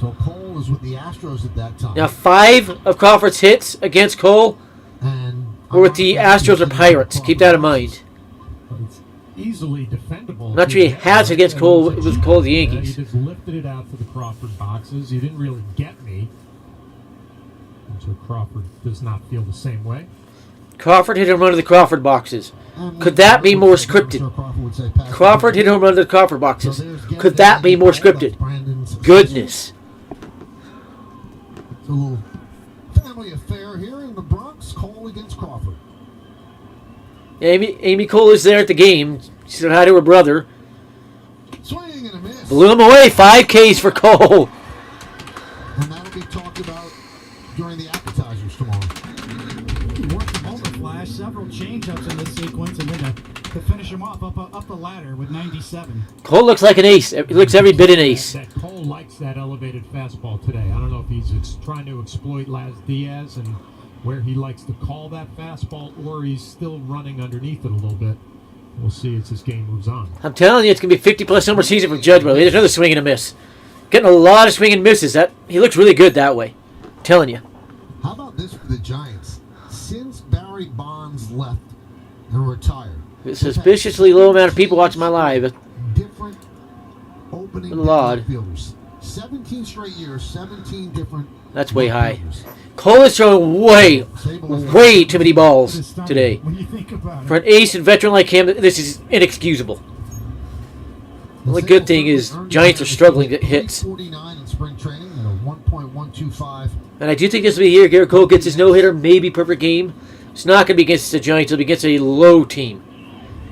So Cole was with the Astros at that time. Now, 5 of Crawford's hits against Cole And were with the Astros or Pirates. Keep that in mind. It's easily defendable. I'm not sure he has against Cole with Cole the Yankees. You just lifted it out for the Crawford boxes. You didn't really get me. And so Crawford does not feel the same way. Crawford hit home run to the Crawford boxes. Could that be more scripted? Crawford hit home run to the Crawford boxes. Could that be more scripted? Goodness. It's a little family affair here in the Bronx. Cole against Crawford. Amy Cole is there at the game. She said hi to her brother. Swing and a miss. Blew him away. 5 Ks for Cole. And that'll be talked about during the appetizers tomorrow. He worked the moment flash, several change-ups in this sequence, and then to finish him off up the ladder with 97. Cole looks like an ace. He looks every bit an ace. That Cole likes that elevated fastball today. I don't know if he's trying to exploit Laz Diaz and where he likes to call that fastball, or he's still running underneath it a little bit. We'll see as this game moves on. I'm telling you, it's going to be 50-plus number season from Judge. There's another swing and a miss. Getting a lot of swing and misses. He looks really good that way. I'm telling you. How about this for the Giants? Since Barry Bonds left and retired, Suspiciously low amount of people watching my live. different opening A lot. outfielders. 17 straight years, 17 different. That's way high. outfielders. Cole is throwing way too many balls today. When you think about For it. an ace and veteran like him, this is inexcusable. The only good thing is Giants are struggling to get hits. 49 in spring training and a 1.125. And I do think this will be a year Garrett Cole gets his no-hitter, maybe perfect game. It's not going to be against the Giants. It'll be against a low team.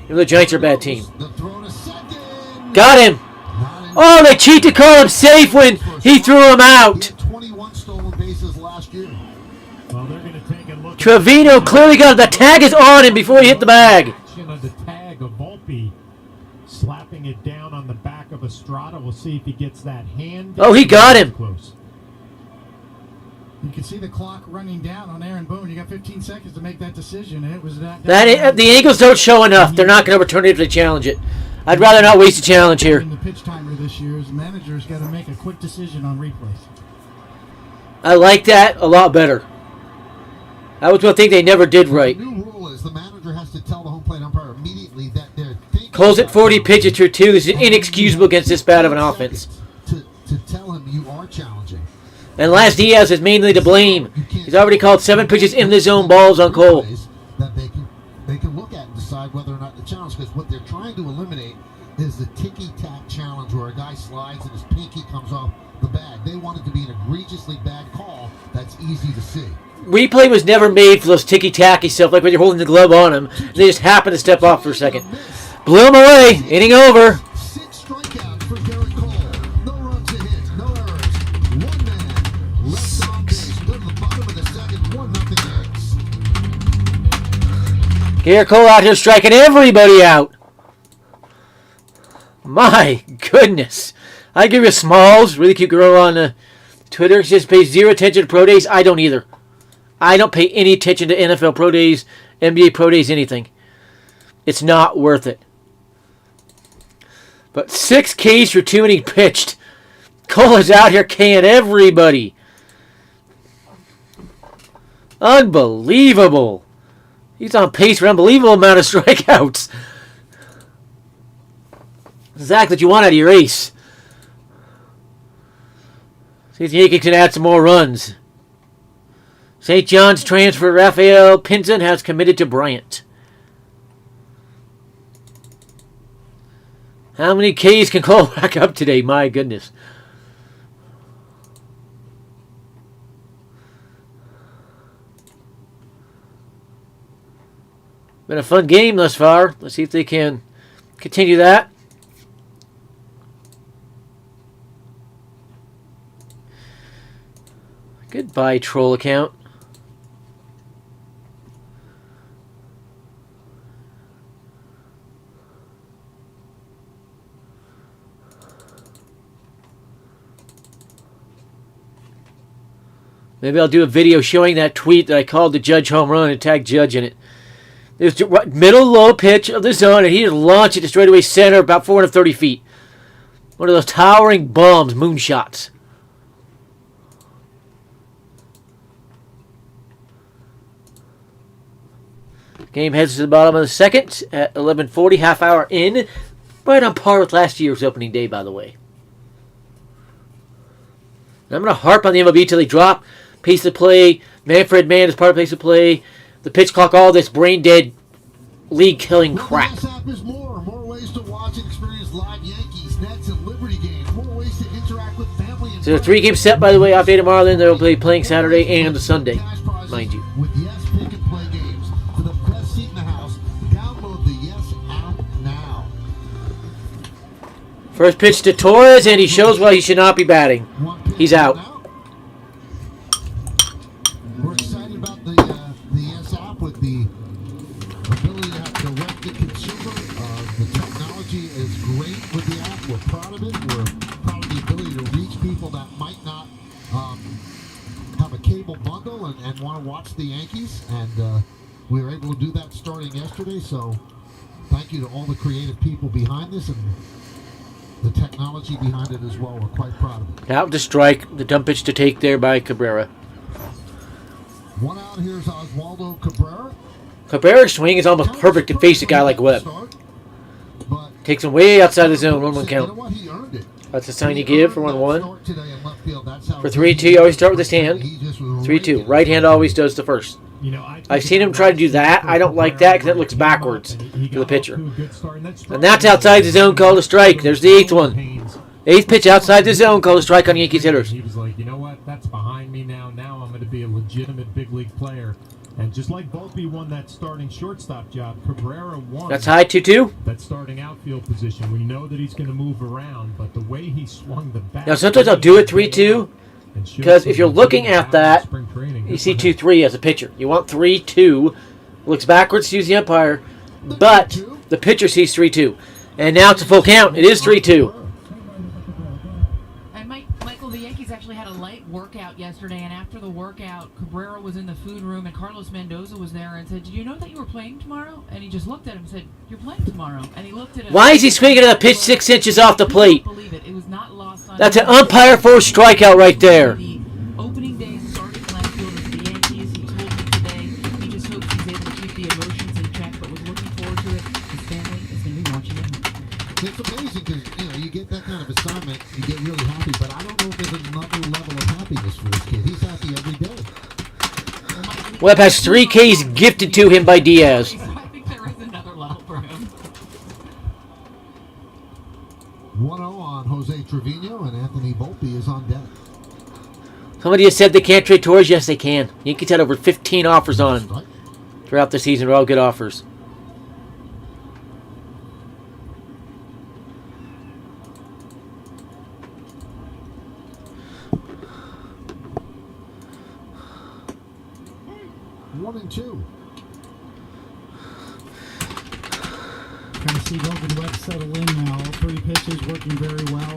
Even though the Giants are a bad team. The throw to second. Got him! Oh, they cheat to call him safe when he threw him He out. had 21 stolen bases last year. Well, they're going to take a look. Trevino clearly got him. The tag is on him before he hit the bag. Action of the tag of Volpe slapping it down on the back of Estrada. We'll see if he gets that hand. Oh, he got him. Close. You can see the clock running down on Aaron Boone. You got 15 seconds to make that decision, and it was that. The angles don't show enough. They're not going to overturn it if they challenge it. I'd rather not waste a challenge here. In the pitch timer this year, his manager's got to make a quick decision on replays. I like that a lot better. That was one thing they never did right. The new rule is the manager has to tell the home plate umpire immediately that they're thinking Cole's at 40 pitches through 2. This is inexcusable against this bad of an offense. To tell him you are challenging. And Laz Diaz is mainly to blame. He's already called 7 pitches in the zone balls on Cole. That they can look at and decide whether or not to challenge, because what they're trying to eliminate is the ticky-tack challenge where a guy slides and his pinky comes off the bag. They want it to be an egregiously bad call that's easy to see. Replay was never made for those ticky-tacky stuff, like when you're holding the glove on him. They just happen to step off for a second. Blew him away. Inning over. 6 strikeouts for Garrett Cole. No runs to hit, no errors. 1 man left on base. Go to the bottom of the second. 1-0 Yanks. Garrett Cole out here striking everybody out. My goodness. I give you Smalls. Really cute girl on Twitter. She just pays 0 attention to pro days. I don't either. I don't pay any attention to NFL pro days, NBA pro days, anything. It's not worth it. But 6 Ks for 2 innings pitched. Cole is out here K'ing everybody. Unbelievable. He's on pace for an unbelievable amount of strikeouts. Exactly what you want out of your ace. See if the Yankees can add some more runs. St. John's transfer Rafael Pinzon has committed to Bryant. How many Ks can Cole rack up today? My goodness. Been a fun game thus far. Let's see if they can continue that. Goodbye, troll account. Maybe I'll do a video showing that tweet that I called the Judge home run and tag Judge in it. There's the middle low pitch of the zone, and he just launched it to straightaway center about 430 feet. One of those towering bombs, moonshots. Game heads to the bottom of the second at 11:40, half hour in. Right on par with last year's opening day, by the way. And I'm going to harp on the MLB till they drop pace of play. Manfred Mann is part of pace of play. The pitch clock, all this brain-dead, league-killing crap. CASHAPP is more ways to watch and experience live Yankees, Nets, and Liberty games. More ways to interact with family and So a 3-game set, by the way, off day tomorrow. Then they'll be playing Saturday and Sunday, mind you. With Yes Pick and Play games. For the best seat in the house, download the Yes app now. First pitch to Torres, and he shows why he should not be batting. He's out. We're excited about the Yes app with the ability to have direct to consumer. The technology is great with the app. We're proud of it. We're proud of the ability to reach people that might not have a cable bundle and want to watch the Yankees. And we were able to do that starting yesterday. So thank you to all the creative people behind this and the technology behind it as well. We're quite proud of it. Out to strike. The dump pitch to take there by Cabrera. One out. Here's Oswaldo Cabrera. Cabrera's swing is almost perfect to face a guy like Webb. Takes him way outside the zone, 1-1 count. That's a sign you give for 1-1. For 3-2, you always start with his hand. 3-2. Right hand always does the first. I've seen him try to do that. I don't like that because it looks backwards to the pitcher. And that's outside the zone, called a strike. There's the 8th one. 8th pitch outside the zone, called a strike on Yankees hitters. He was like, you know what? That's behind me now. Now I'm going to be a legitimate big league player. And just like Volpe won that starting shortstop job, Cabrera won. That's high, 2-2. That starting outfield position. We know that he's going to move around, but the way he swung the bat. Now sometimes I'll do it 3-2 because if you're looking at that, you see 2-3 as a pitcher. You want 3-2. Looks backwards, sees the umpire, but the pitcher sees 3-2. And now it's a full count. It is 3-2. Michael, the Yankees actually had a light workout yesterday, and after the workout, Cabrera was in the food room, and Carlos Mendoza was there and said, "Did you know that you were playing tomorrow?" And he just looked at him and said, "You're playing tomorrow." And he looked at him. Why is he swinging at a pitch 6 inches off the plate? Believe it. It was not lost on That's an umpire forced strikeout right there. The opening day starting left field of the Yankees. He told me today he just hopes he's able to keep the emotions in check, but was looking forward to it. His family is going to be watching at home. environment, you get really happy. But I don't know if there's another level of happiness for this kid. He's happy every day. Webb has 3 Ks gifted to him by Diaz. I think there is another level for him. 1-0 on Jose Trevino, and Anthony Volpe is on deck. Somebody has said they can't trade Torres. Yes, they can. Yankees had over 15 offers on him Strike. throughout the season. They're all good offers. One and two. Kind of see Logan Webb settle in now. All 3 pitches working very well.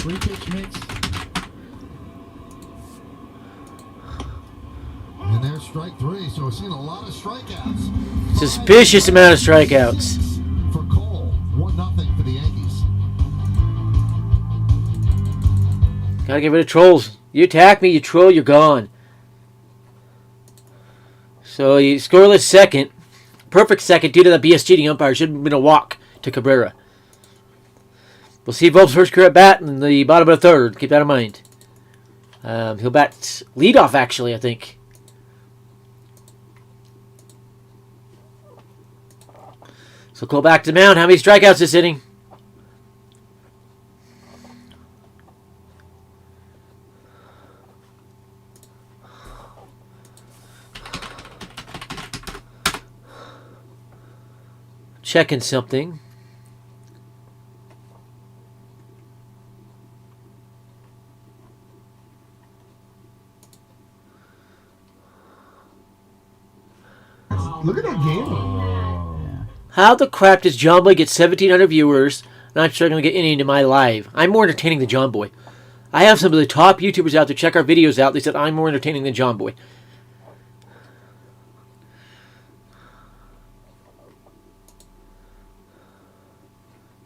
3-pitch mix. And there's strike 3, so we're seeing a lot of strikeouts. Suspicious amount of strikeouts. For Cole, 1-0 for the Yankees. Gotta get rid of trolls. You attack me, you troll, you're gone. So you scoreless second. Perfect second due to the BS cheating umpire. Should have been a walk to Cabrera. We'll see Volpe's first career at bat in the bottom of the 3rd. Keep that in mind. He'll bat leadoff, actually, I think. So Cole back to the mound. How many strikeouts this inning? Checking something. Look at that game. How the crap does John Boy get 1,700 viewers and I'm struggling to get any into my live? I'm more entertaining than John Boy. I have some of the top YouTubers out there check our videos out. They said I'm more entertaining than John Boy.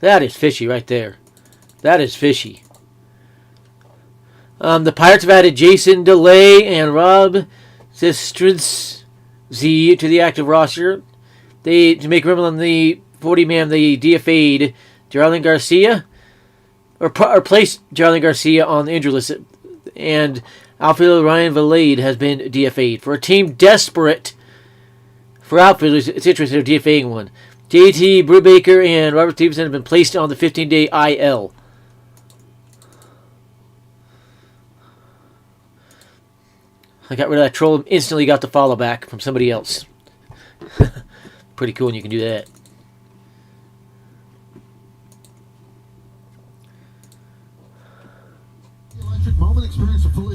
That is fishy right there. That is fishy. The Pirates have added Jason DeLay and Rob Zestridze to the active roster. To make room on the 40-man, they DFA'd Jarlin Garcia, or placed Jarlin Garcia on the injury list, and outfielder Ryan Valade has been DFA'd. For a team desperate for outfielders, it's interesting they're DFA'ing one. JT Brubaker and Robert Stevenson have been placed on the 15-day IL. I got rid of that troll and instantly got the follow back from somebody else. Pretty cool when you can do that.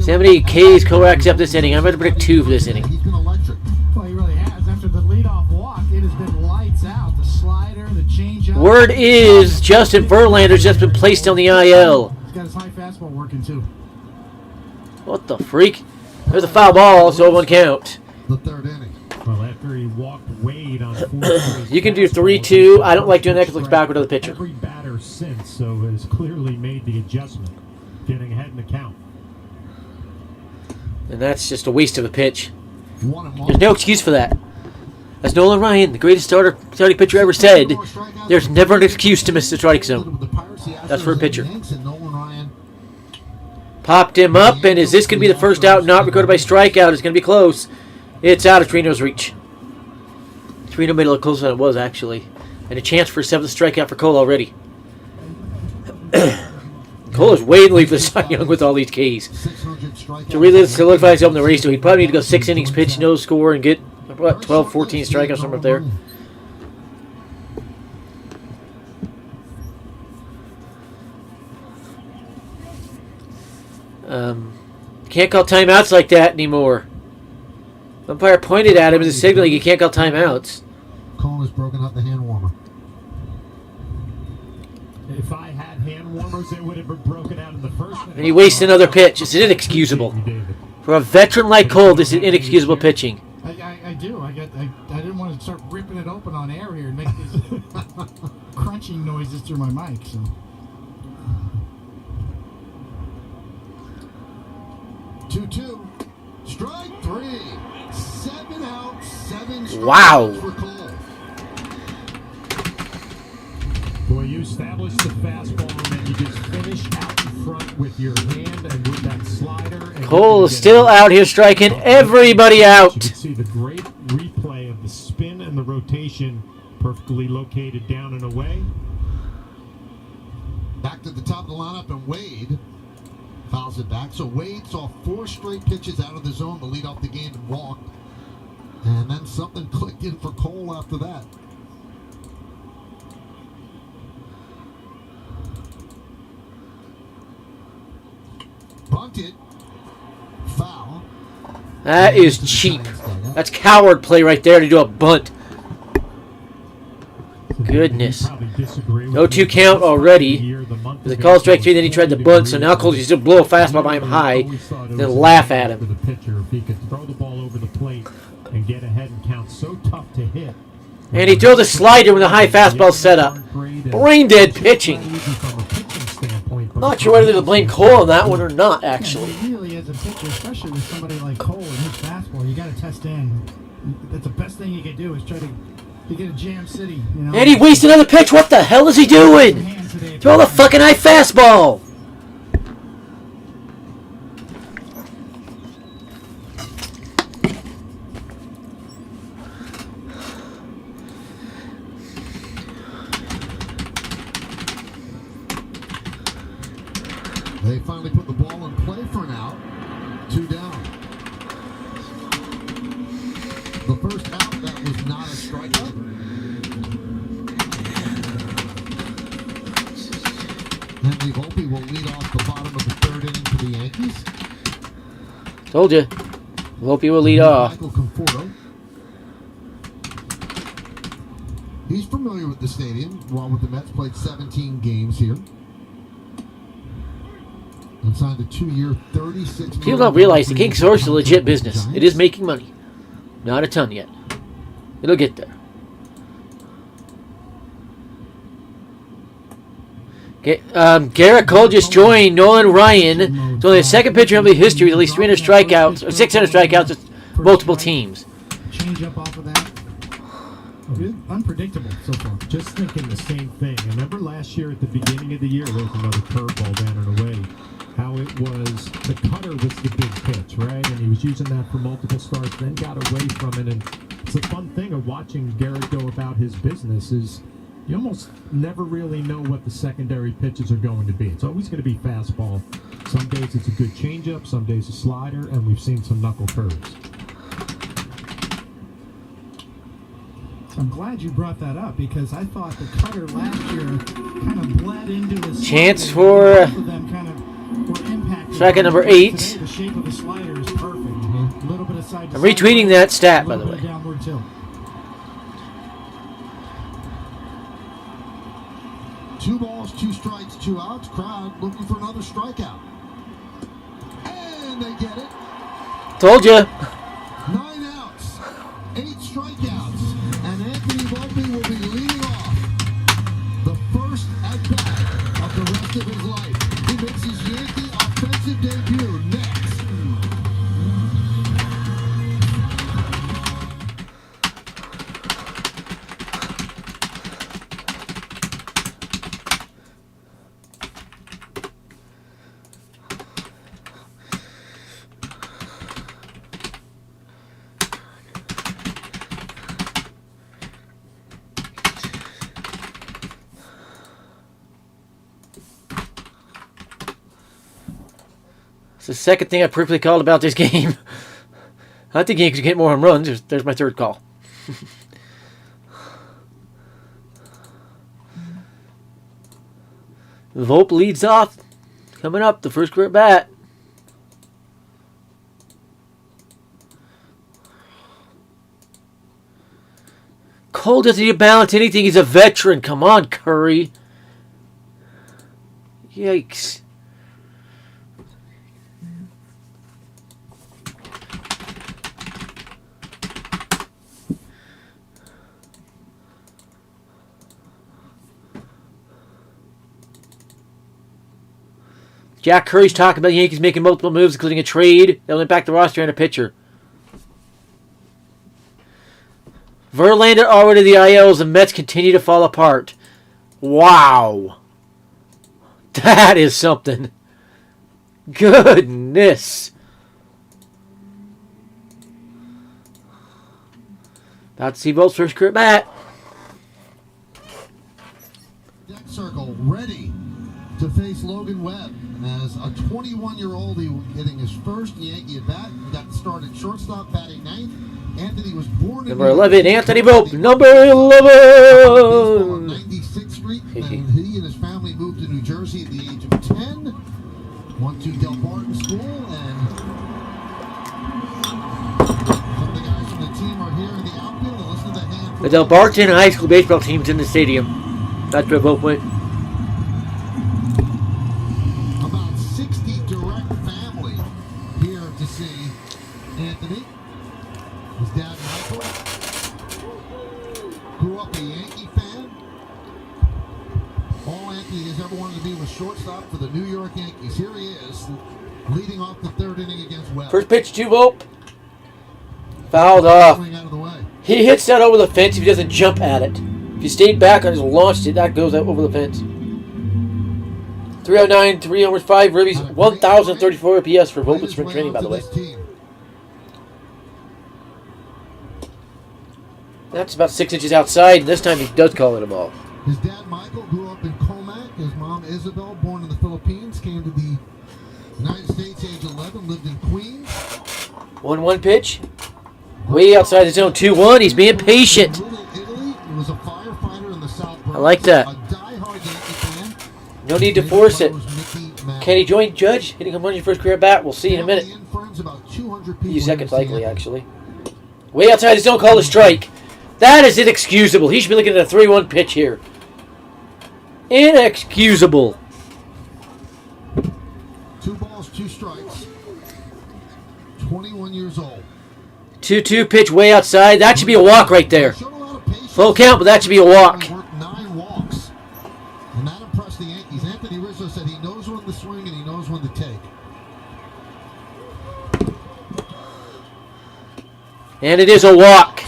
How many Ks Cole racks up this inning? I'm going to predict 2 for this inning. He's been electric. Well, he really has. After the leadoff walk, it has been lights out. The slider, the changeup. Word is Justin Verlander's just been placed on the IL. He's got his high fastball working too. What the freak? There's a foul ball, so 1 count. The 3rd inning. Well, after he walked Wade on 4 You can do 3-2. I don't like doing that because it looks backward to the pitcher. Every batter since, so has clearly made the adjustment, getting ahead in the count. And that's just a waste of a pitch. 1-1. There's no excuse for that. As Nolan Ryan, the greatest starting pitcher ever said, there's never an excuse to miss the strike zone. That's for a pitcher. Popped him up, and is this going to be the first out not recorded by strikeout? It's going to be close. It's out of Trino's reach. Trino made it look closer than it was, actually. And a chance for a 7th strikeout for Cole already. Cole is way in the lead for Cy Young with all these Ks. To really solidify himself in the race, so he'd probably need to go 6 innings, pitch, no score, and get, what, 12, 14 strikeouts from up there. Can't call timeouts like that anymore. The umpire pointed at him and signaling you can't call timeouts. Cole has broken up the hand warmer. If I had hand warmers, they would have been broken out in the first inning. And he wastes another pitch. It's inexcusable. For a veteran like Cole, this is inexcusable pitching. I do. I didn't want to start ripping it open on air here and make these crunching noises through my mic. So. 2-2. Strike 3. 7 out, 7 strikeouts Wow. for Cole. Boy, you establish the fastball and then you just finish out in front with your hand and with that slider. And Cole is still out here striking everybody You out. can see the great replay of the spin and the rotation perfectly located down and away. Back to the top of the lineup, and Wade fouls it back. So Wade saw 4 straight pitches out of the zone to lead off the game and walked. And then something clicked in for Cole after that. Bunted. Foul. That is cheap. That's coward play right there to do a bunt. Goodness. No 2 count already. They call strike 3, then he tried to bunt, so now Cole's just to blow a fastball by him high, then laugh at him. The pitcher, if he could throw the ball over the plate and get ahead and count, so tough to hit. And he throws a slider with a high fastball setup. Brain dead pitching. Not sure whether to blame Cole on that one or not, actually. Really, as a pitcher, especially with somebody like Cole and his fastball, you got to test in. That's the best thing you can do is try to get a jam city. You know? And he wasted another pitch. What the hell is he doing? Throw the fucking high fastball. They finally put the ball in play for an out. 2 down. The first out, that was not a strikeout. Henry Volpe will lead off the bottom of the 3rd inning for the Yankees. Told you. Volpe will lead off. Michael Conforto. He's familiar with the stadium. While with the Mets, played 17 games here. And signed a 2-year, $36 People don't realize the TheKingSource is a legit business. It is making money. Not a ton yet. It'll get there. Okay, Garrett Cole just joined Nolan Ryan. It's only the 2nd pitcher in MLB history with at least 300 strikeouts, or 600 strikeouts with multiple teams. Change up off of that. Unpredictable so far. Just thinking the same thing. Remember last year at the beginning of the year, there was another curveball down and away. How it was, the cutter was the big pitch, right? And he was using that for multiple starts, then got away from it. And it's a fun thing of watching Garrett go about his business is you almost never really know what the secondary pitches are going to be. It's always going to be fastball. Some days it's a good changeup, some days a slider, and we've seen some knuckle curves. I'm glad you brought that up because I thought the cutter last year kind of bled into his Chance slider. for Both of them kind of were impacted. strike at number 8. Today, the shape of the slider is perfect. A little bit of side to I'm side, retweeting that stat, by the a little way. bit of downward tilt. 2 balls, 2 strikes, 2 outs. Crowd looking for another strikeout. And they get it. Told you. 9 outs, 8 strikeouts, and Anthony Volpe will be leading off the first at-bat of the rest of his life. He makes his Yankee offensive debut next. It's the second thing I briefly called about this game. I think Yankees get more home runs. There's my 3rd call. Volpe leads off. Coming up, the first career bat. Cole doesn't need to balance anything. He's a veteran. Come on, Curry. Yikes. Jack Curry's talking about the Yankees making multiple moves, including a trade that will impact the roster and a pitcher. Verlander already the IL as the Mets continue to fall apart. Wow. That is something. Goodness. About to see Volp's first career bat. Deck circle ready to face Logan Webb. As a 21-year-old, he was getting his first Yankee at bat. He got the start at shortstop, batting ninth. Anthony was born Number 11, Anthony Volpe. Number on 11. 96th Street. And he and his family moved to New Jersey at the age of 10. Went to Del Barton School, and some of the guys from the team are here in the outfield. And listen to the hand. The Del Barton High School baseball team's in the stadium. That's where Volpe went. About 60 direct family here to see Anthony. His dad, Michael, grew up a Yankee fan. All Anthony has ever wanted to be was shortstop for the New York Yankees. Here he is, leading off the third inning against Webb. First pitch to Volpe. Fouled off. Swing out of the way. He hits that over the fence if he doesn't jump at it. If he stayed back and just launched it, that goes over the fence. 309, 3 homers, 5 ribbies, 1,034 OPS for Volpe spring training, by the way. That's about 6 inches outside, and this time he does call it a ball. His dad, Michael, grew up in Comac. His mom, Isabel, born in the Philippines, came to the United States age 11, lived in Queens. 1-1 pitch. Way outside the zone, 2-1. He's being patient. Little Italy. He was a firefighter in the South Bronx. I like that. A diehard Yankee fan. No need to force it. Can he join Judge? Hitting him on your first career bat? We'll see in a minute. A few seconds likely, actually. Way outside the zone, call a strike. That is inexcusable. He should be looking at a 3-1 pitch here. Inexcusable. 2 balls, 2 strikes. 21 years old. 2-2 pitch way outside. That should be a walk right there. Full count, but that should be a walk. Worked 9 walks. And that impressed the Yankees. Anthony Rizzo said he knows when to swing and he knows when to take. And it is a walk.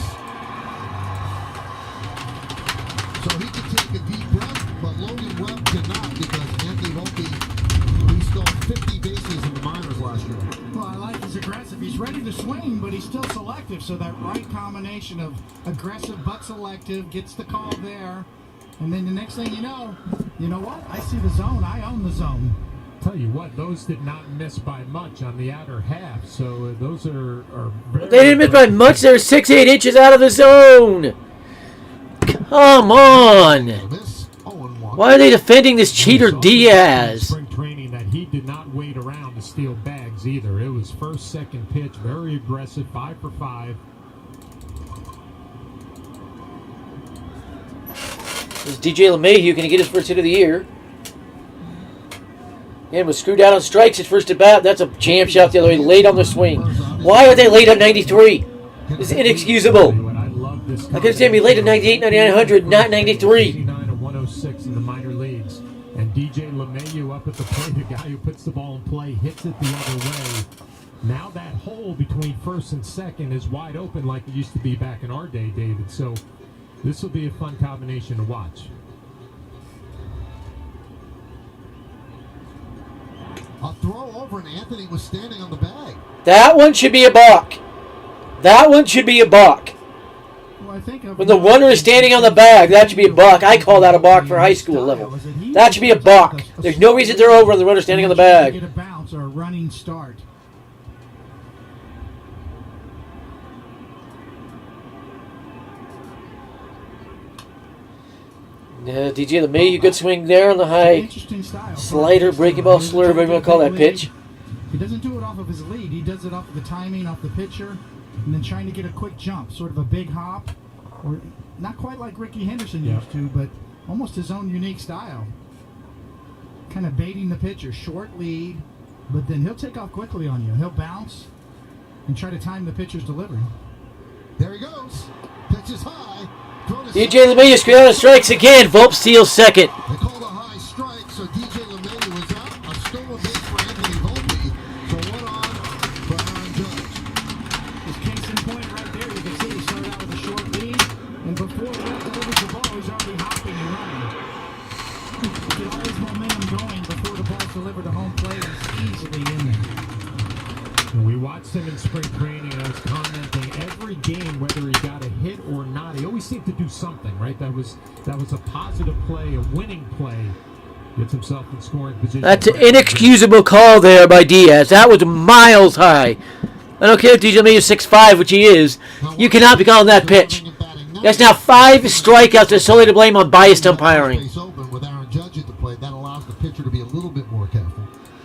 So he could take a deep breath, but Logan Webb cannot because Anthony Volpe, he stole 50 bases in the minors last year. Well, I like his aggressive. He's ready to swing, but he's still selective. So that right combination of aggressive but selective gets the call there. And then the next thing you know what? I see the zone. I own the zone. Tell you what, those did not miss by much on the outer half. So those are very They didn't miss by much. They're 6-8 inches out of the zone. Come on. This 0-1. Why are they defending this cheater Diaz? Spring training that he did not wait around to steal bags either. It was first, second pitch, very aggressive, 5 for 5. Is DJ LeMahieu going to get his first hit of the year? And was screwed out on strikes his first at bat. That's a jam shot the other way, late on the swing. Why are they late on 93? It's inexcusable. I could say be late at 98, 99, 100, not 93. 89 and 106 in the minor leagues. And DJ LeMahieu up at the plate, the guy who puts the ball in play, hits it the other way. Now that hole between first and second is wide open like it used to be back in our day, David. So this will be a fun combination to watch. A throw over and Anthony was standing on the bag. That one should be a balk. That one should be a balk. Well, I think When the runner is standing on the bag, that should be a balk. I call that a balk for high school level. That should be a balk. There's no reason to throw over on the runner standing on the bag. Get a bounce or a running start. DJ LeMahieu, good swing there on the high Interesting style. slider, breaking ball, slur, whatever you want to call that pitch. He doesn't do it off of his lead. He does it off of the timing, off the pitcher, and then trying to get a quick jump, sort of a big hop, or not quite like Ricky Henderson used to, but almost his own unique style. Kind of baiting the pitcher, short lead, but then he'll take off quickly on you. He'll bounce and try to time the pitcher's delivery. There he goes. Pitch is high. DJ LeMahieu screwed out of strikes again. Volpe steals second. They called a high strike, so DJ LeMahieu was out. A stolen base for Anthony Volpe. So one on for Aaron Judge. His Kingston point right there. You can see he started out with a short lead, and before Webb delivers the ball, he's already hopping and running. the home plate is easily in there. We watched him in spring training, and I was commenting every game, whether he got a hit or not, he always seemed to do something, right? That was a positive play, a winning play. Gets himself in scoring position. That's an inexcusable call there by Diaz. That was miles high. I don't care if DJ LeMahieu's 6'5", which he is. You cannot be calling that pitch. That's now 5 strikeouts. They're solely to blame on biased umpiring. Space open with Aaron Judge at the plate. That allows the pitcher to be a little bit more careful.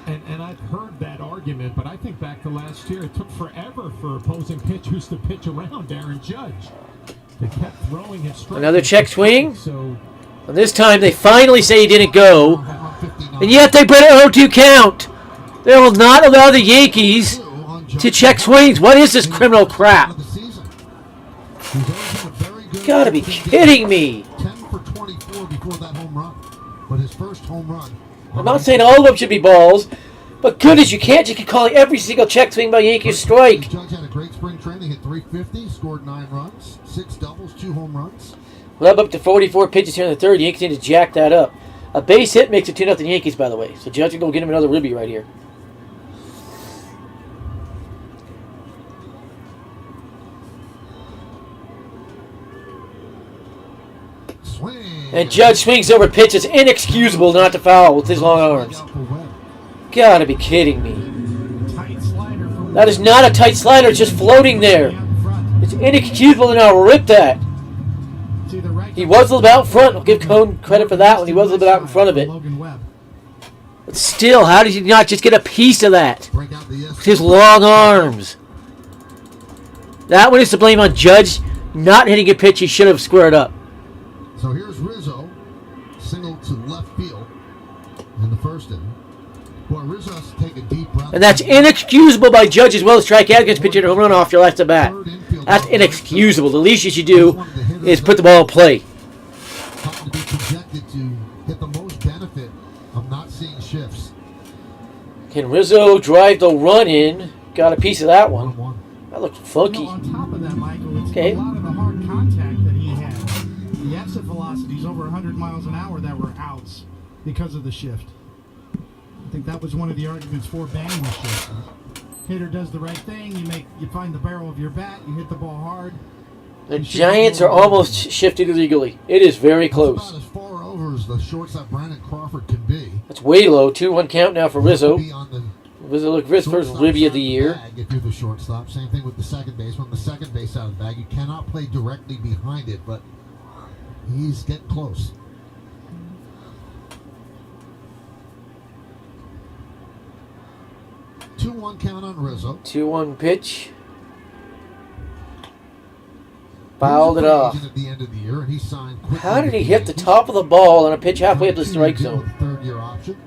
And I've heard that argument, but I think back to last year, it took forever for opposing pitchers to pitch around Aaron Judge. They kept throwing him straight. Another check swing. So, And this time they finally say he didn't go. And yet they put an 0-2 count. They will not allow the Yankees to check swings. What is this criminal crap? Gotta be kidding me. 10 for 24 before that home run. But his first home run. I'm not saying all of them should be balls, but goodness, you can't just keep calling every single check swing by Yankees strike. Judge had a great spring training, hit 350, scored 9 runs, 6 doubles, 2 home runs. Well, up to 44 pitches here in the third. The Yankees need to jack that up. A base hit makes it 2-0 Yankees, by the way. So Judge will get him another ribby right here. Swing. And Judge swings over pitches. Inexcusable not to foul with his long arms. Gotta be kidding me. Tight slider from That is not a tight slider. It's just floating there. It's inexcusable to not rip that. to the right. He was a little bit out in front. I'll give Cone credit for that one. He was a little bit out in front of it. Logan Webb. But still, how did he not just get a piece of that? Break out the yes. With his long arms. That one is to blame on Judge not hitting a pitch he should have squared up. So here's Rizzo, single to left field in the first inning. Boy, Rizzo has to take a deep breath. And that's inexcusable by Judge as well as strike out against pitcher to home run off your last at bat. That's inexcusable. The least you should do is put the ball in play. Having to be projected to get the most benefit of not seeing shifts. Can Rizzo drive the run in? Got a piece of that one. 1-1. That looked You funky. know, on top of that, Michael, it's Okay. a lot of the hard contact that he had. The exit velocities over 100 miles an hour that were outs because of the shift. I think that was one of the arguments for banning the shift. Hitter does the right thing. You find the barrel of your bat. You hit the ball hard. The Giants are almost shifted illegally. It is very That's close. about as far over as the shortstop Brandon Crawford can be. That's way low. 2-1 count now for Rizzo. Be on the Rizzo looked first shortstop ribby of side the year. bag if you're the shortstop. Same thing with the second baseman. The second base out of the bag. You cannot play directly behind it, but he's getting close. Two-one count on Rizzo. 2-1 pitch. Fouled it off. At the end of the year, and he signed quickly How did with he hit the Yankees. top of the ball on a pitch halfway up the strike Deal zone? with the third-year option.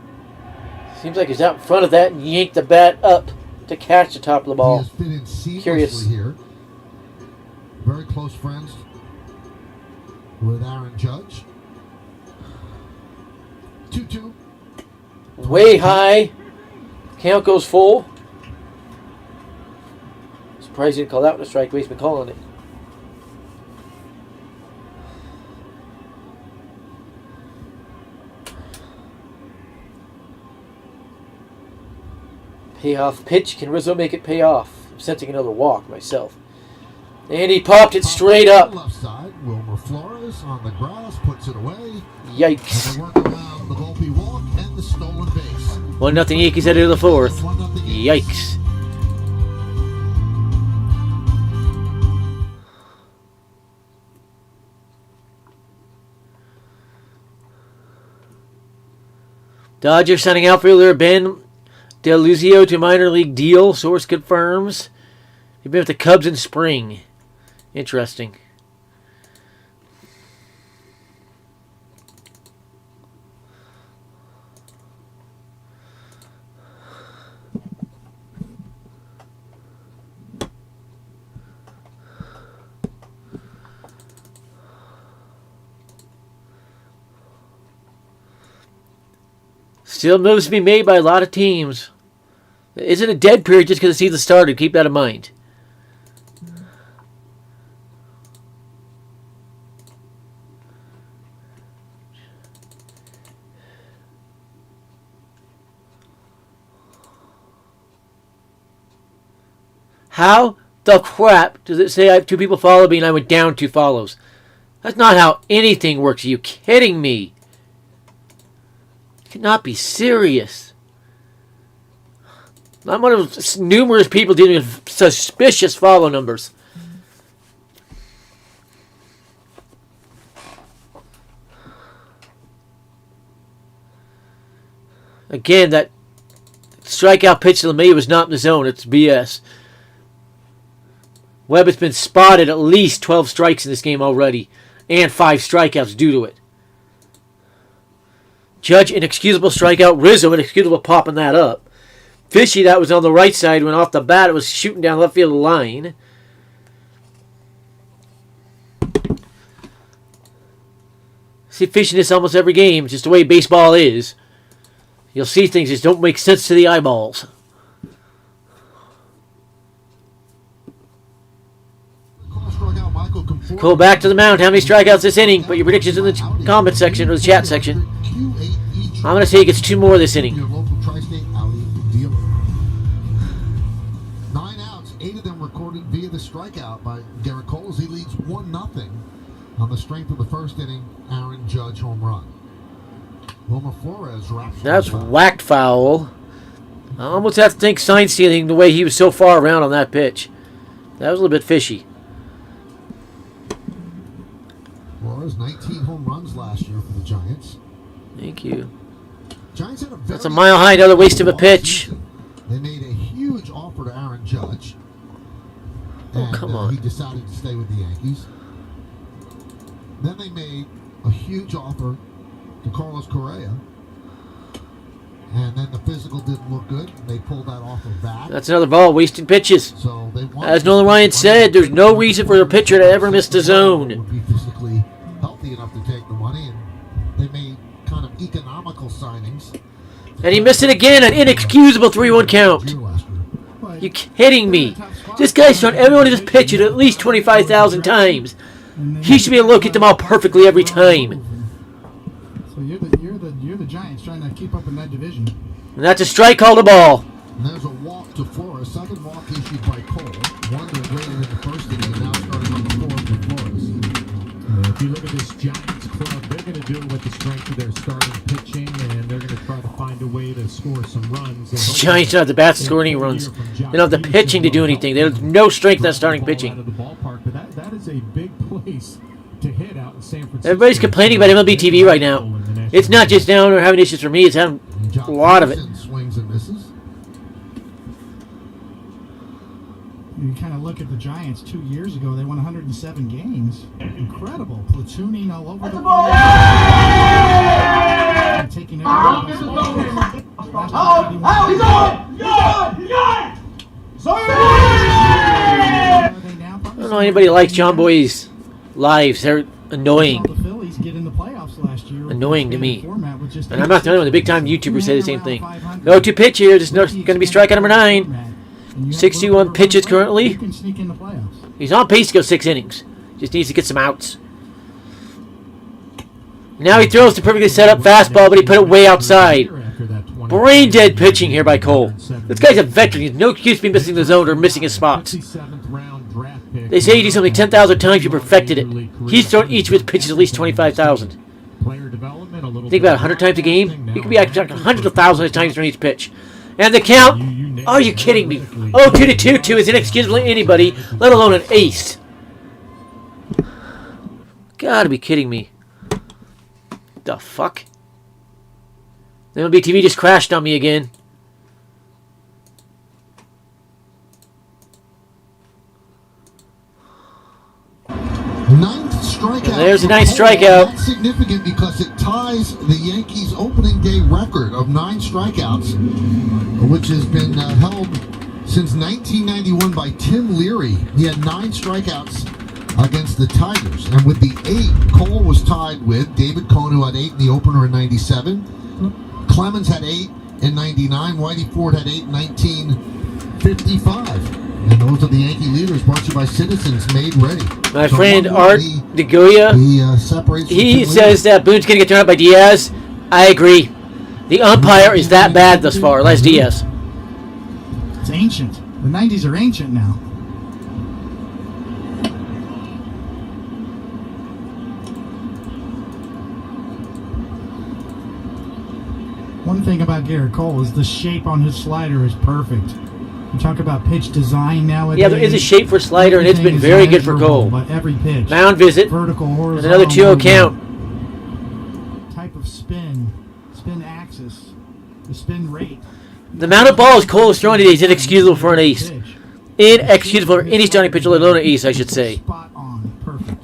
Seems like he's out in front of that and yanked the bat up to catch the top of the He ball. has fit in seamlessly Curious. here. Very close friends with Aaron Judge. 2-2. Way high. Count goes full. Surprised he didn't call that one a strike. He's been calling it. Payoff pitch. Can Rizzo make it pay off? I'm sensing another walk myself. And he popped it straight up. Left side, Wilmer Flores on the grass puts it away. Yikes. And they work around the Volpe walk and the stolen base. 1-0 Yankees headed to the fourth. 1-0 Yankees. Yikes. Dodgers signing outfielder Ben DeLuzio to minor league deal. Source confirms. He's been with the Cubs in spring. Interesting. Still moves to be made by a lot of teams. It isn't a dead period just because the season started. Keep that in mind. How the crap does it say I have 2 people follow me and I went down 2 follows? That's not how anything works. Are you kidding me? You cannot be serious. I'm one of numerous people dealing with suspicious follow numbers. Again, that strikeout pitch to LeMahieu was not in the zone. It's BS. Webb has been spotted at least 12 strikes in this game already, and 5 strikeouts due to it. Judge, inexcusable strikeout. Rizzo, inexcusable popping that up. Fishy, that was on the right side. When off the bat, it was shooting down left field line. See fishiness almost every game. It's just the way baseball is. You'll see things that don't make sense to the eyeballs. Go back to the mound. How many strikeouts this inning? Put your predictions in the comment section or the chat section. I'm going to say he gets 2 more this inning. 9 outs, 8 of them recorded via the strikeout by Garrett Cole as he leads 1-0 on the strength of the first inning Aaron Judge home run. Wilmer Flores wraps. That's whacked foul. I almost have to think sign stealing the way he was so far around on that pitch. That was a little bit fishy. Flores, 19 home runs last year for the Giants. Thank you. Giants had That's a mile high, another waste of a pitch. They made a huge offer to Aaron Judge. Oh, come on. He decided to stay with the Yankees. Then they made a huge offer to Carlos Correa. And then the physical didn't look good. They pulled that offer back. That's another ball, wasting pitches. So they As Nolan Ryan said, there's no reason for a pitcher to ever miss the zone. Would be physically healthy enough to take the money, and they made kind of economical signings. And he missed it again, an inexcusable 3-1 count. You kidding me? This guy's thrown everyone in his pitch at least 25,000 times. He should be able to locate them all perfectly every time. So you're the Giants trying to keep up in that division. And that's a strike called a ball. And there's a walk to Flores. Second walk issued by Cole. One that waited in the first inning, and now starting on the fourth for Flores. If you look at this Giants club, they're going to do it with the strength of their starting pitching, and they're going to try to find a way to score some runs. The Giants don't have the bats to score any runs. They don't have the pitching to do anything. There's no strength in that starting pitching. Out of the ballpark, but that is a big place to hit out in San Francisco. Everybody's complaining about MLB TV right now. It's not just down or having issues for me. It's having a lot of it. Swings and misses. You kind of look at the Giants 2 years ago, they won 107 games. Incredible. Platooning all over the place. And taking everybody by storm. He's on! I don't know anybody likes John Boy's lives. They're annoying. The Phillies get in the playoffs last year. Annoying to me. And And I'm not the only one. The big-time YouTubers say the same thing. No 2 pitch here. There's going to be strikeout number 9. 61 pitches currently. You can sneak in the playoffs. He's on pace to go 6 innings. Just needs to get some outs. Now he throws the perfectly set up fastball, but he put it way outside. Brain dead pitching here by Cole. This guy's a veteran. He has no excuse to be missing the zone or missing his spots. They say you do something 10,000 times, you perfected it. He's thrown each of his pitches at least 25,000. Think about 100 times a game. You could be actually hundreds of thousands of times during each pitch. And the count? Are you kidding me? 0-2 to 2-2 is inexcusable to anybody, let alone an ace. Gotta be kidding me. The fuck? The MLB TV just crashed on me again. Ninth strikeout. And there's a ninth strikeout. That's significant because it ties the Yankees' opening day record of 9 strikeouts, which has been held since 1991 by Tim Leary. He had 9 strikeouts against the Tigers, and with the 8, Cole was tied with David Cohn, who had 8 in the opener in 97. Clemens had 8 in 99. Whitey Ford had 8 in 1955. And those are the Yankee leaders, brought to you by Citizens Made Ready. My friend Art DeGoya, he says that Boone's going to get turned out by Diaz. I agree. The umpire is that bad thus far. Les Diaz. It's ancient. The 90s are ancient now. One thing about Garrett Cole is the shape on his slider is perfect. You talk about pitch design nowadays. Yeah, there is a shape for slider, and it's been Everything very is good for measurable, Cole. But every pitch, Mound visit, vertical, and horizontal, another 2-0 count. type of spin axis, the spin rate. The amount of balls Cole is throwing today is inexcusable for an ace. Pitch. Inexcusable for any starting pitcher, let alone an ace, I should say. Spot on, perfect.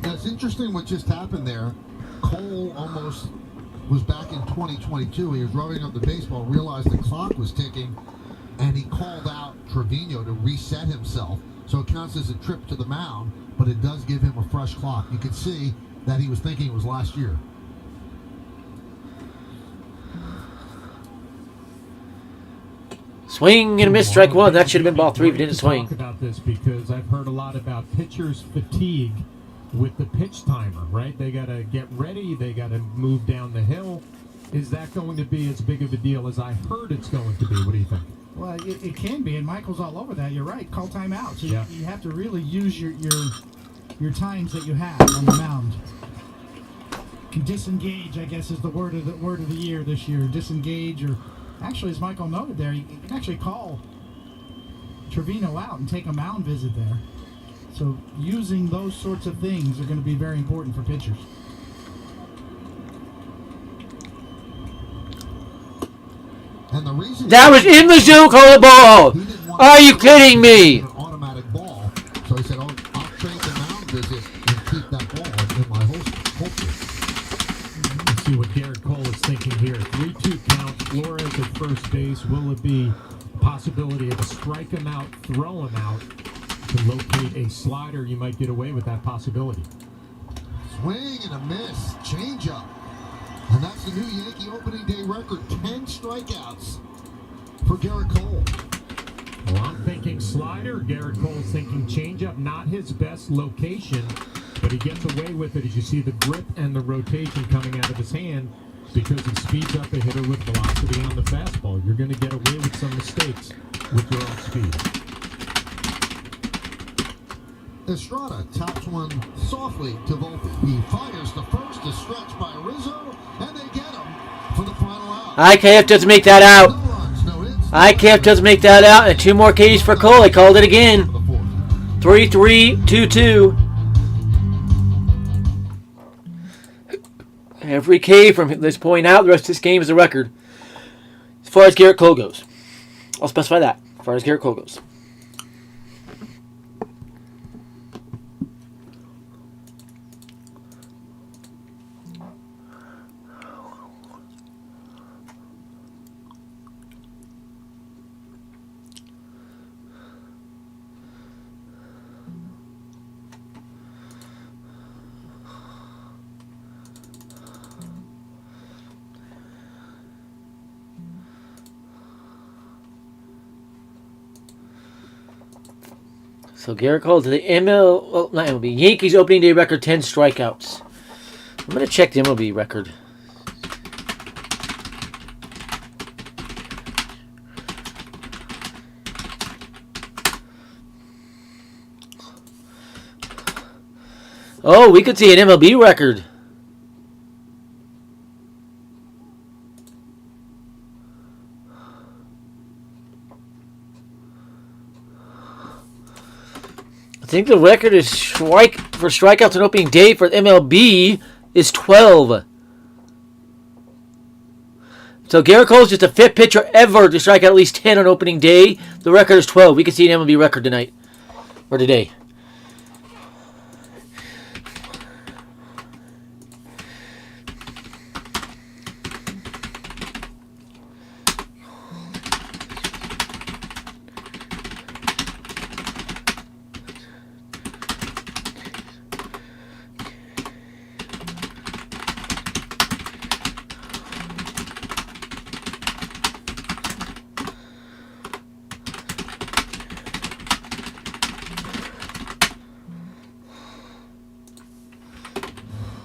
That's interesting what just happened there. Cole almost was back in 2022. He was rubbing up the baseball, realized the clock was ticking, and he called out Trevino to reset himself. So it counts as a trip to the mound, but it does give him a fresh clock. You could see that he was thinking it was last year. Swing and a miss, strike one. That should have been ball 3 if it didn't swing. Talk about this because I've heard a lot about pitchers' fatigue with the pitch timer, right? They got to get ready. They got to move down the hill. Is that going to be as big of a deal as I heard it's going to be? What do you think? Well, it can be, and Michael's all over that. You're right. Call timeout. So Yeah. you have to really use your times that you have on the mound. Can disengage, I guess, is the word of the year this year. Disengage, or actually, as Michael noted there, you can actually call Trevino out and take a mound visit there. So using those sorts of things are going to be very important for pitchers. And the reason That was in the zone, call the ball. he didn't want Are you to kidding me? an automatic ball. So he said, I'll trade the mound visit and keep that ball in my holster. Let's see what Garrett Cole is thinking here. 3-2 count. Flores at first base. Will it be a possibility of a strike him out, throw him out to locate a slider? You might get away with that possibility. Swing and a miss. Change up. And that's the new Yankee opening day record. 10 strikeouts for Garrett Cole. Well, I'm thinking slider. Garrett Cole's thinking changeup. Not his best location, but he gets away with it as you see the grip and the rotation coming out of his hand because he speeds up a hitter with velocity on the fastball. You're going to get away with some mistakes with your off speed. Estrada taps one softly to Volpe. He fires the first, a stretch by Rizzo, and they get him for the final out. IKF doesn't make that out. No runs, no hits. IKF doesn't make that out, and 2 more Ks for Cole. They called it again. 3-3, 2-2. Every K from this point out, the rest of this game is a record. As far as Garrett Cole goes. I'll specify that. As far as Garrett Cole goes. So Garrett Cole to the not MLB. Yankees opening day record 10 strikeouts. I'm going to check the MLB record. Oh, we could see an MLB record. I think the record is for strikeouts on opening day for MLB is 12. So Garrett Cole's just the 5th pitcher ever to strike out at least 10 on opening day. The record is 12. We can see an MLB record tonight. Or today.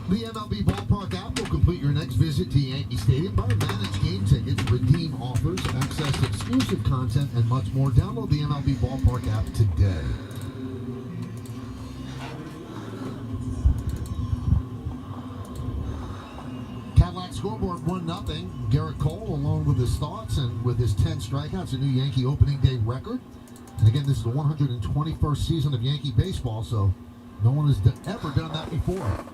The MLB Ballpark app will complete your next visit to Yankee Stadium. Buy managed game tickets, redeem offers, access exclusive content, and much more. Download the MLB Ballpark app today. Cadillac scoreboard 1-0. Garrett Cole along with his thoughts and with his 10 strikeouts, a new Yankee opening day record. And again, this is the 121st season of Yankee baseball, so no one has ever done that before.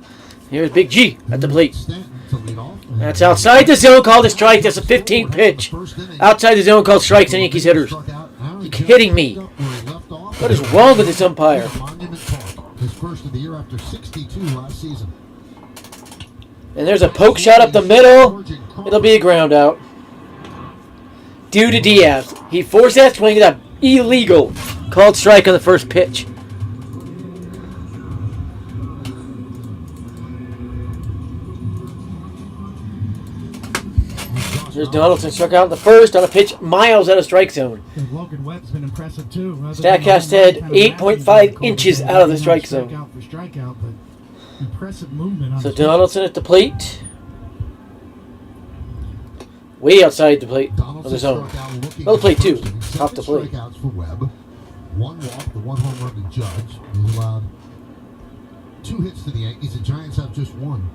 Here's Big G at the plate. Stanton to lead off. That's outside the zone, called a strike. That's a 15th pitch. Outside the zone, called strikes and Yankees hitters. You kidding me? What is wrong with this umpire? Monument Park, his first of the year after 62 last season. And there's a poke shot up the middle. It'll be a ground out. Due to Diaz. He forced that swing. That illegal. Called strike on the first pitch. There's Donaldson, struck out in the first on a pitch miles out of strike zone. And Logan Webb's been impressive too. Statcast said 8.5 inches out of the strike zone. Strikeout, but impressive movement on So Donaldson at the plate. Way outside the plate of the zone. Well, the plate too. Off the plate. Strikeouts for Webb. One walk, the one home run to Judge. He allowed 2 hits to the Yankees. The Giants have just 1.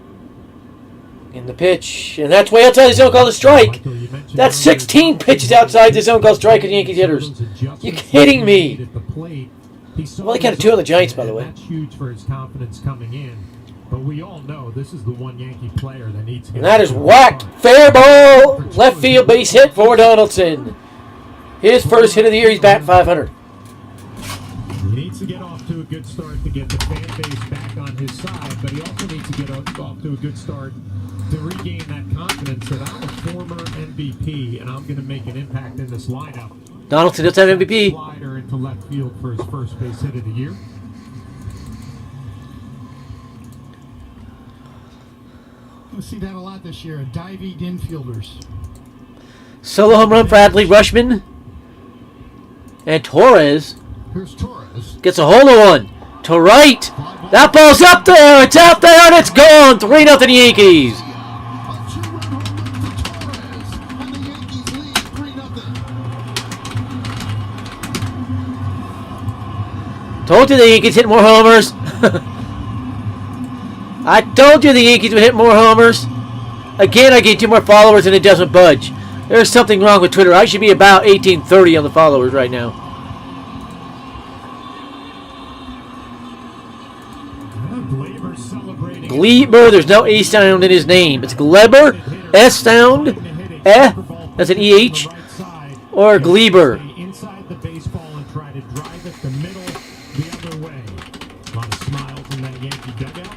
In the pitch. And that's way outside the zone, called a strike. That's 16 pitches outside the zone, called strike of the Yankees hitters. You kidding me? Well, he counted 2 on the Giants, by the way. That's huge for his confidence coming in. But we all know this is the one Yankee player that needs to get. And that is whacked. Fair ball. Left field base hit for Donaldson. His first hit of the year. He's batting 500. He needs to get off to a good start to get the fan base back on his side, but he also needs to get off to a good start to regain that confidence that I'm a former MVP and I'm going to make an impact in this lineup. Donaldson does have MVP. Slider into left field for his first base hit of the year. We'll see that a lot this year. Diving infielders. Solo home run for Adley Rushman. And Torres Here's Torres. gets a hold of one. To right. That ball's up there. It's out there and it's gone. 3-0 Yankees. A 2-run home run for Torres. And the Yankees lead 3-0. Told you the Yankees hit more homers. I told you the Yankees would hit more homers. Again, I get 2 more followers and it doesn't budge. There's something wrong with Twitter. I should be about 1830 on the followers right now. Gleber, there's no A sound in his name. It's Gleber, S sound, that's an EH, or Gleber. Inside the baseball and try to drive it the middle the other way. A lot of smiles in that Yankee dugout.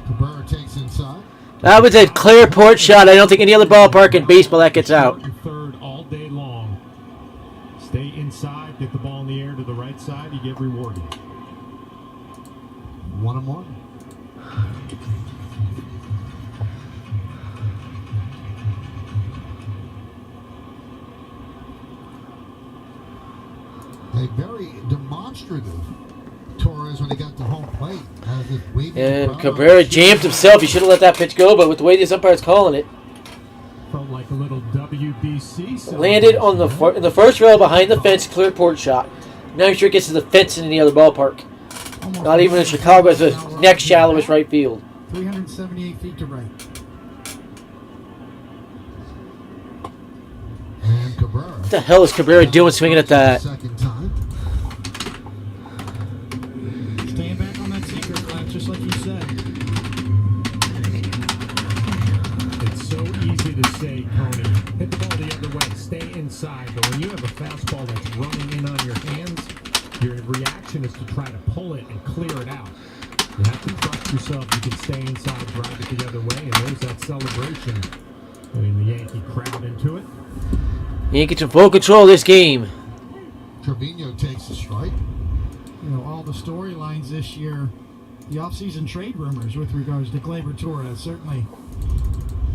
Cabrera takes inside. That was a clear port shot. I don't think any other ballpark in baseball that gets out. Third all day long. Stay inside, get the ball in the air to the right side, you get rewarded. 1-1. A very demonstrative Torres when he got to home plate. And Cabrera jammed himself. He should have let that pitch go, but with the way this umpire's calling it, Felt like a little WBC. landed on in the first row behind the fence, clear port shot. Now I'm sure it gets to the fence in any other ballpark. Not even in Chicago as the next shallowest right field. 378 feet to right. And Cabrera. What the hell is Cabrera doing swinging at that? Second time. Staying back on that sinker, Clark, just like you said. It's so easy to say, Coney, hit the ball the other way, stay inside. But when you have a fastball that's running in on your hands, your reaction is to try to pull it and clear it out. You have to trust yourself. You can stay inside, drive it the other way, and there's that celebration. I mean, the Yankee crowd into it. Yankees in full control of this game. Trevino takes the strike. You know, all the storylines this year, the offseason trade rumors with regards to Gleyber Torres certainly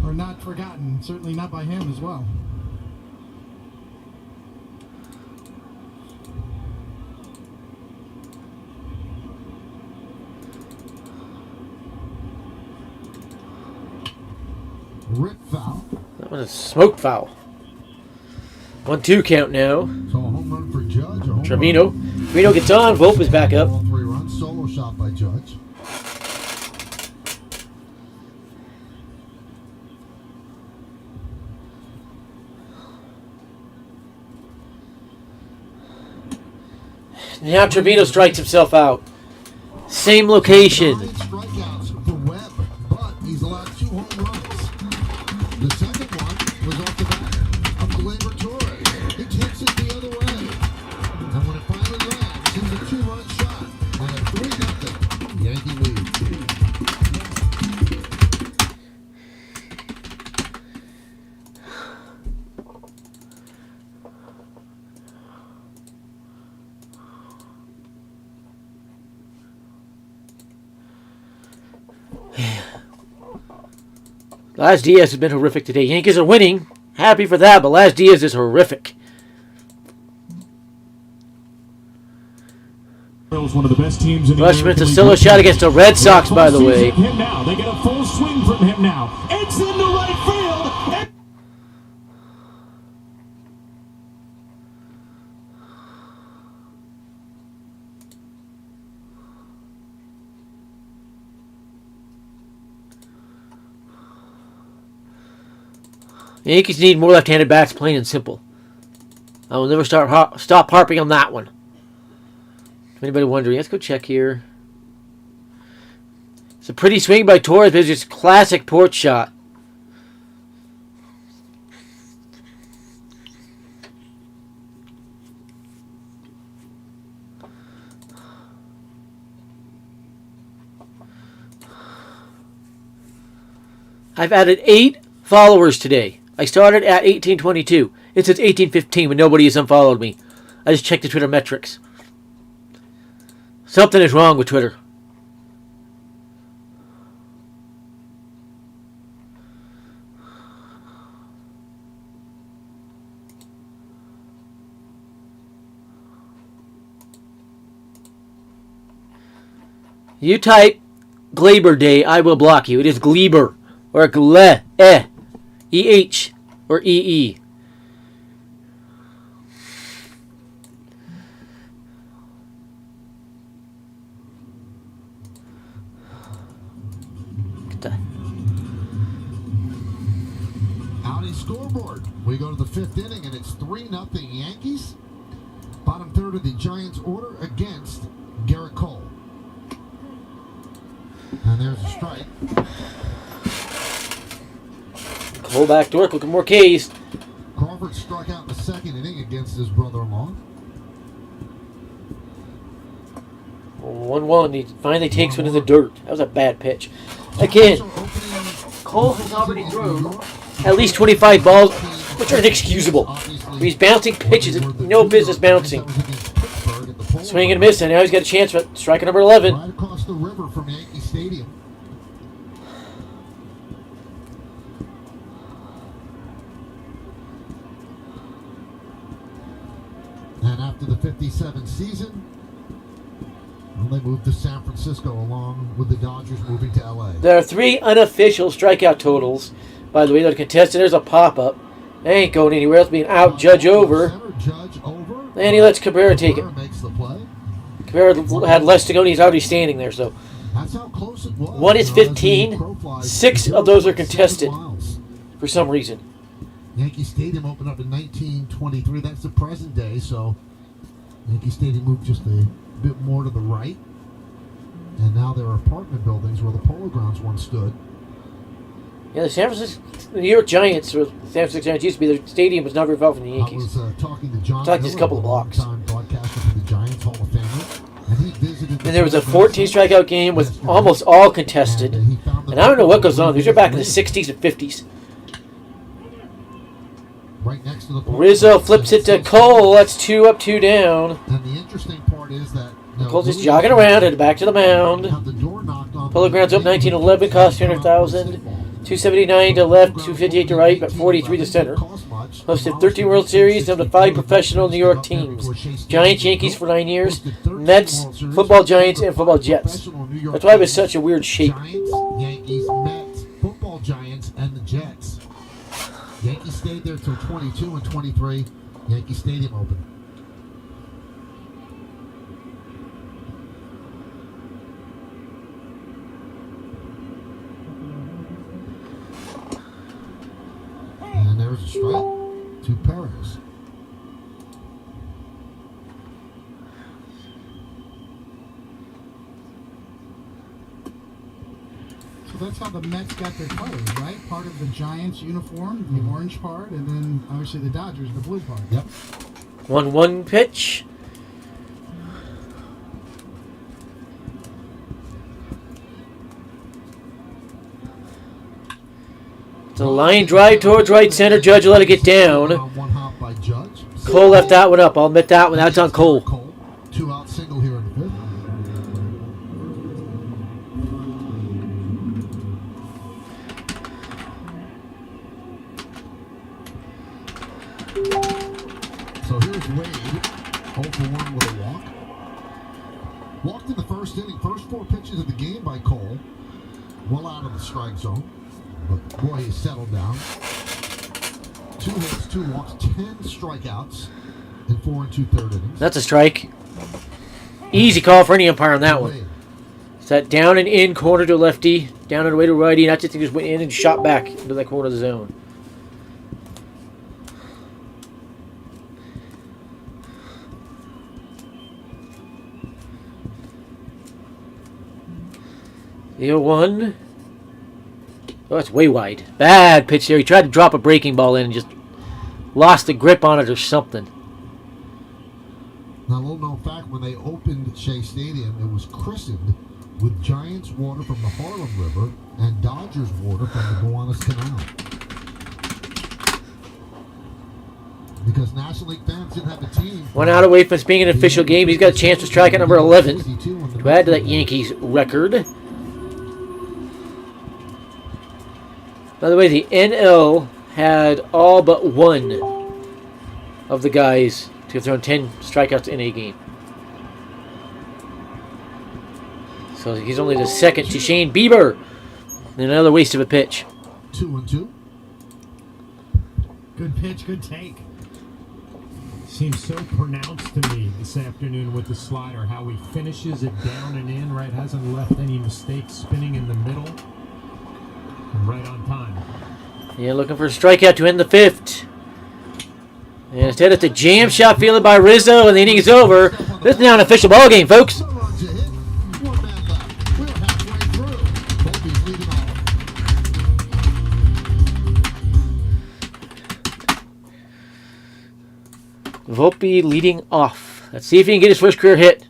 are not forgotten. Certainly not by him as well. Rip foul. That was a smoke foul. 1-2 count now. So a home run for Judge. A home Trevino. run. Trevino gets on. Volpe is back up. All 3 runs. Solo shot by Judge. Now Trevino strikes himself out. Same location. 9 strikeouts for Webb, but he's allowed 2 home runs. The second one was off the bat of Gleyber Torres. He takes it the other way. And when it finally lands, it's a 2-run shot and a 3-0 Yankee lead. Laz Diaz has been horrific today. Yankees are winning. Happy for that, but Laz Diaz is horrific. One of the best teams in the Rushman American to League. solo shot against the Red Sox, by the way. Him now. They get a full swing from him now. It's into right field. The Yankees need more left-handed bats, plain and simple. I will never stop harping on that one. If anybody wondering, let's go check here. It's a pretty swing by Torres, but it's just classic porch shot. I've added 8 followers today. I started at 1822. It says 1815 when nobody has unfollowed me. I just checked the Twitter metrics. Something is wrong with Twitter. You type Gleyber Day, I will block you. It is Gleyber or Gle, E-H or E-E. Audi scoreboard. We go to the 5th inning, and it's 3-0 Yankees. Bottom third of the Giants' order against Garrett Cole. And there's a strike. Cole back to work, looking more K's. Crawford struck out in the 2nd inning against his brother-in-law. 1-1. He finally takes one in the dirt. That was a bad pitch. Again, Cole has already thrown at least 25 balls, which are inexcusable. He's bouncing pitches, no business bouncing. Swing and miss, and now he's got a chance for striker number 11. Right across the river from Yankee Stadium. And after the 57 season, well, they moved to San Francisco along with the Dodgers moving to LA. There are 3 unofficial strikeout totals. By the way, they're contested. There's a pop-up. They ain't going anywhere. It's being out, Judge over. And he lets Cabrera take it. Makes the play. Cabrera had less to go, and he's already standing there. So That's how close it was. 1 is 15. 6 of those are contested for some reason. Yankee Stadium opened up in 1923. That's the present day, so Yankee Stadium moved just a bit more to the right. And now there are apartment buildings where the Polo Grounds once stood. Yeah, the New York Giants, or the San Francisco Giants used to be, their stadium was not very far from the Yankees. I was talking to John Talked just a couple of blocks. time broadcaster for the Giants Hall of Famer, and he visited. And there was a 14 strikeout game with almost all contested. And I don't know what goes on. These are back in the 60s and 50s. Right next to the Rizzo flips it to Cole. That's 2 up, 2 down. And the interesting part is that Cole's just jogging around and back to the mound. Polo Grounds up 1911, cost 200,000. 279 to left, 258 to right, but 43 to center. Hosted 13 World Series, down to 5 professional New York teams. Giants, Yankees for 9 years, Mets, Football Giants, and Football Jets. That's why it was such a weird shape. Giants, Yankees, Mets, Football Giants, and the Jets. Yankees stayed there till 22 and 23. Yankee Stadium opened. And there's a strike to Perez. That's how the Mets got their colors, right? Part of the Giants uniform, the orange part, and then obviously the Dodgers, the blue part. Yep. 1-1 pitch. It's a line drive towards right center. Judge will let it get down. One hop by Judge. Cole left that one up. I'll admit that one. That's on Cole. Cole. 2-out single here in the fifth. So here's Wade, 0 for 1 with a walk. Walked in the first inning, first 4 pitches of the game by Cole. Well out of the strike zone. But boy, he's settled down. 2 hits, 2 walks, 10 strikeouts in 4 2/3 innings. That's a strike. Easy call for any umpire on that one. Wade. It's that down and in corner to lefty, down and away to righty, and that just went in and shot back into that corner of the zone. The 0-1. Oh, it's way wide. Bad pitch there. He tried to drop a breaking ball in and just lost the grip on it or something. Now, a little known fact, when they opened Shea Stadium, it was christened with Giants water from the Harlem River and Dodgers water from the Gowanus Canal. Because National League fans didn't have a team. 1 out away from this being an official game. He's got a chance to strike at number 11 to add to that Yankees record. By the way, the NL had all but one of the guys to have thrown 10 strikeouts in a game. So he's only the second to Shane Bieber. And another waste of a pitch. 2-2. Good pitch, good take. Seems so pronounced to me this afternoon with the slider, how he finishes it down and in, right? Hasn't left any mistakes spinning in the middle. And right on time. Yeah, looking for a strikeout to end the 5th. And instead it's a jam shot fielded by Rizzo, and the inning is over. This is now an official ball game, folks. 2 runs a hit, 1 man left. We're halfway through. Volpe's leading off. Volpe leading off. Let's see if he can get his first career hit.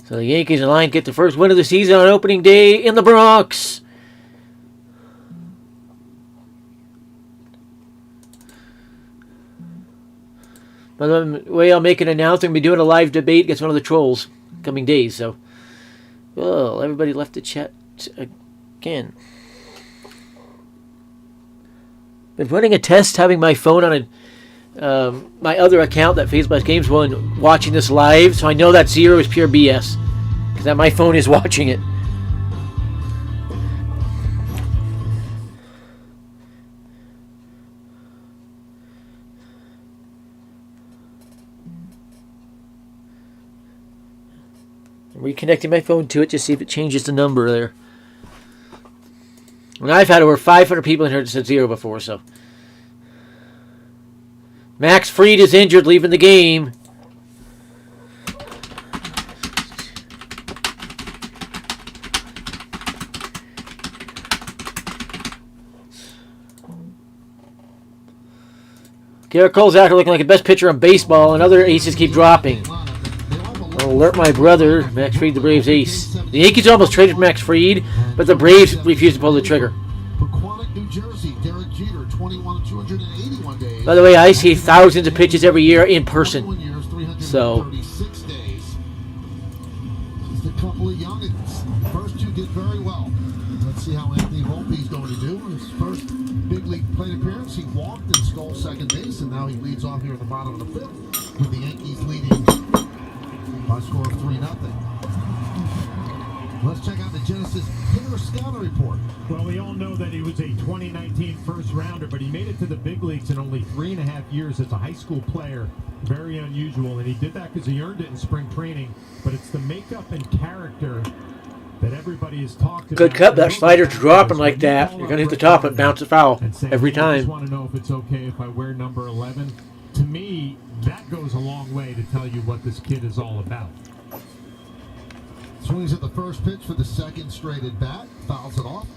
So the Yankees and Lions get the first win of the season on opening day in the Bronx. By the way, I'll make an announcement. I'll be doing a live debate against one of the trolls coming days. So, well, everybody left the chat again. Been running a test, having my phone on my other account that Facebook Games One watching this live, so I know that 0 is pure BS because that my phone is watching it. I'm reconnecting my phone to it to see if it changes the number there. And I've had over 500 people in here that said 0 before, so. Max Fried is injured, leaving the game. Garrett Cole's out here looking like the best pitcher in baseball, and other aces keep dropping. I'll alert my brother, Max Fried, the Braves ace. The Yankees almost traded for Max Fried, but the Braves refused to pull the trigger. New Jersey, Derek Jeter, 21 281 days. By the way, I see thousands of pitches every year in person. So, 336 days. Just a couple of youngins. The first 2 did very well. Let's see how Anthony Volpe's going to do. His first big league plate appearance, he walked and stole second base, and now he leads off here at the bottom of the 5th, with the Yankees leading by a score of 3-0. Let's check out the Genesis hitter scouting report. Well, we all know that he was a 2019 first rounder, but he made it to the big leagues in only 3.5 years as a high school player. Very unusual, and he did that because he earned it in spring training. But it's the makeup and character that everybody has talked about. Good cut. That slider's dropping like that. You're going to hit the top and bounce a foul every I time. just want to know if it's okay if I wear number 11. To me, that goes a long way to tell you what this kid is all about. Swings at the first pitch for the second straight at bat. Fouls it off.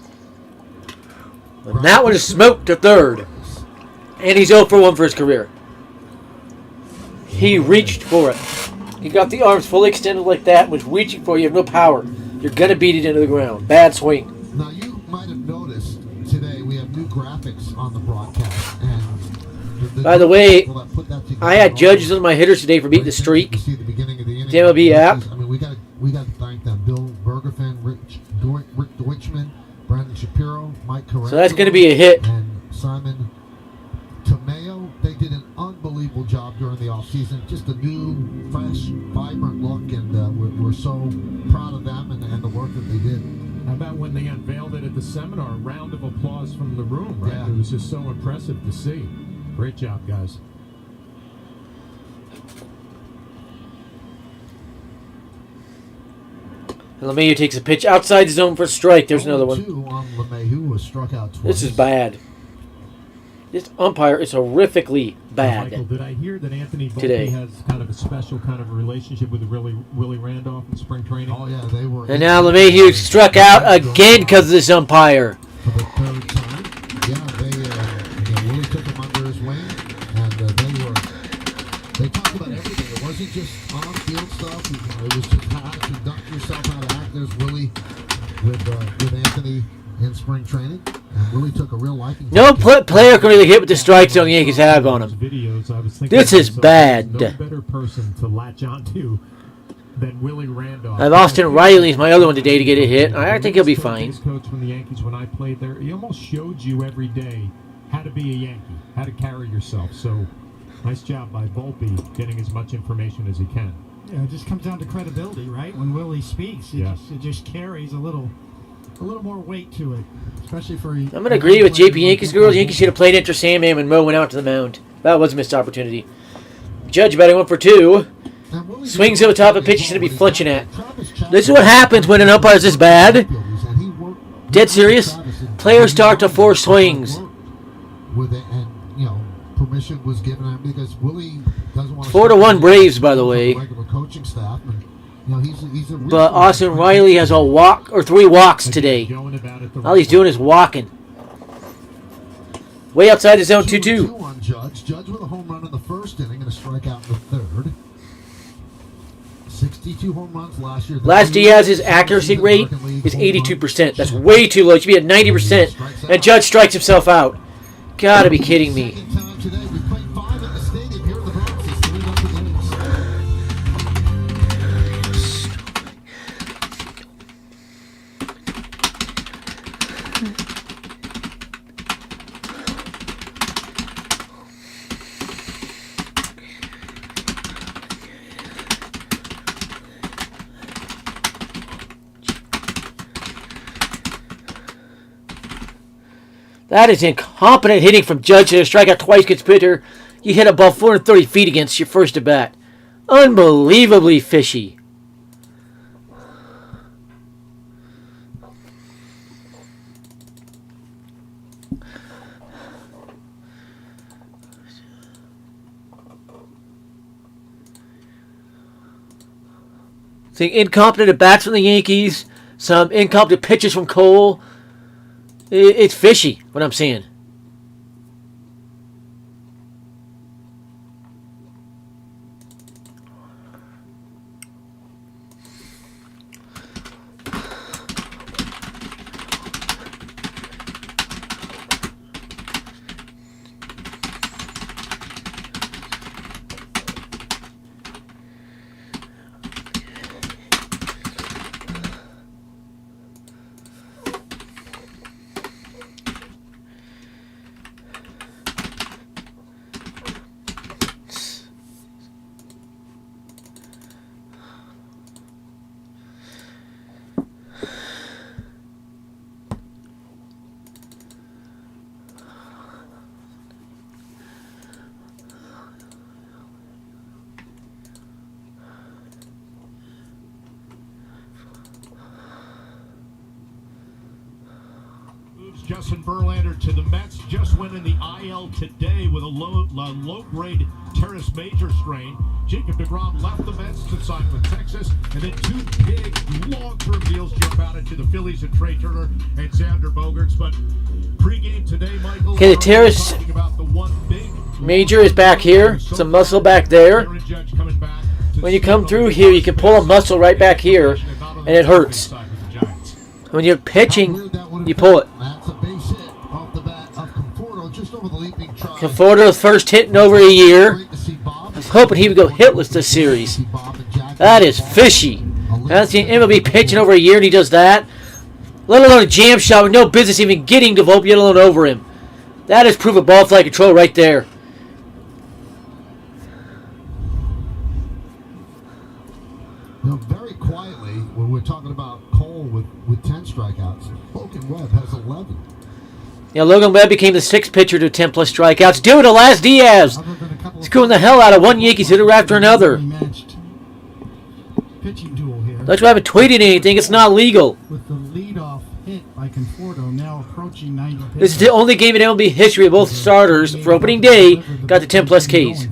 And that one is smoked to third. And he's 0 for 1 for his career. He reached for it. He got the arms fully extended like that, was reaching for it. You have no power. You're going to beat it into the ground. Bad swing. Now, you might have noticed today we have new graphics on the broadcast. And By the way, put that together, I had judges on my hitters today for beating the streak. You see the beginning of the inning. The MLB app. I mean, we got to thank them. Bill Bergerfin, Rick Deutschman, Brandon Shapiro, Mike Correa. So that's going to be a hit. And Simon Tomeo. They did an unbelievable job during the offseason. Just a new, fresh, vibrant look, and we're so proud of them and the work that they did. How about when they unveiled it at the seminar? A round of applause from the room, right? Yeah. It was just so impressive to see. Great job, guys. LeMahieu takes a pitch outside the zone for a strike. There's another one. 2 on LeMahieu, who was struck out twice. This is bad. This umpire is horrifically bad. Michael, did I hear that Anthony Volpe Today. has kind of a special kind of relationship with Willie Randolph in spring training? Oh, yeah, they were. And now LeMahieu struck out again because of this umpire. For the third time. Yeah, they Willie took him under his wing, and they talked about everything. It wasn't just on-field stuff. It was just how to conduct yourself, how to act. There's Willie with Anthony in spring training, and Willie took a real liking. No player can really hit with the strike zone the Yankees have on him. Videos, I was thinking This to is myself, bad. there's no better person to latch onto than Willie Randolph. Austin Riley is my other one today to get a hit. I think he'll be fine. Coach from the Yankees when I played there, he almost showed you every day how to be a Yankee, how to carry yourself. So, nice job by Volpe getting as much information as he can. Yeah, it just comes down to credibility, right? When Willie speaks, it just carries a little more weight to it, especially for. I'm going to agree with JP Yankees girls. Yankees should have played Enter Sandman when Mo went out to the mound. That was a missed opportunity. Judge batting 1 for 2. Swings over the top of pitch he's going to be flinching at. This is what happens when an umpire is this bad. Dead serious. Players start to force swings. With it, and permission was given him because Willie doesn't want 4-1 Braves, by the way. Regular coaching staff, and he's a. But Austin Riley has a walk or 3 walks today. All he's doing is walking. Way outside the zone, 2-2. 2-2 on Judge. Judge with a home run in the first inning and a strikeout in the third. 62 home runs last year. Last Diaz's accuracy rate is 82%. That's way too low. It should be at 90%. And Judge strikes himself out. Gotta be kidding me. Second time today. We played 5 at the stadium here in the Bronx. It's 3-0 innings. That is incompetent hitting from Judge to strike out twice against pitcher. You hit a ball 430 feet against your first at bat. Unbelievably fishy. Some incompetent at bats from the Yankees. Some incompetent pitches from Cole. It's fishy, what I'm seeing. Justin Verlander to the Mets. Just went in the IL today with a low-grade teres major strain. Jacob deGrom left the Mets to sign with Texas. And then two big long-term deals jump out into the Phillies and Trey Turner and Xander Bogaerts. But pregame today, Michael. Okay, the teres major is back here. Some muscle back there. When you come through here, you can pull a muscle right back here, and it hurts. When you're pitching, you pull it. That's a base hit off the bat of Conforto just over the leaping try. Conforto's first hit in over a year. I was hoping he would go hitless this series. That is fishy. I haven't seen MLB pitching over a year and he does that. Let alone a jam shot with no business even getting to Volpe, let alone over him. That is proof of ball flight control right there. Now, very quietly, when we're talking about Cole with 10 strikeouts, Logan Webb has 11. Yeah, Logan Webb became the sixth pitcher to 10-plus strikeouts. Doing to last Diaz. Screwing the hell out of one Yankees hitter after another. Pitching duel here. That's why I haven't tweeted anything. It's not legal. With the leadoff hit by Conforto now approaching 90 pitches. This is the only game in MLB history of both starters for opening day got the 10-plus Ks.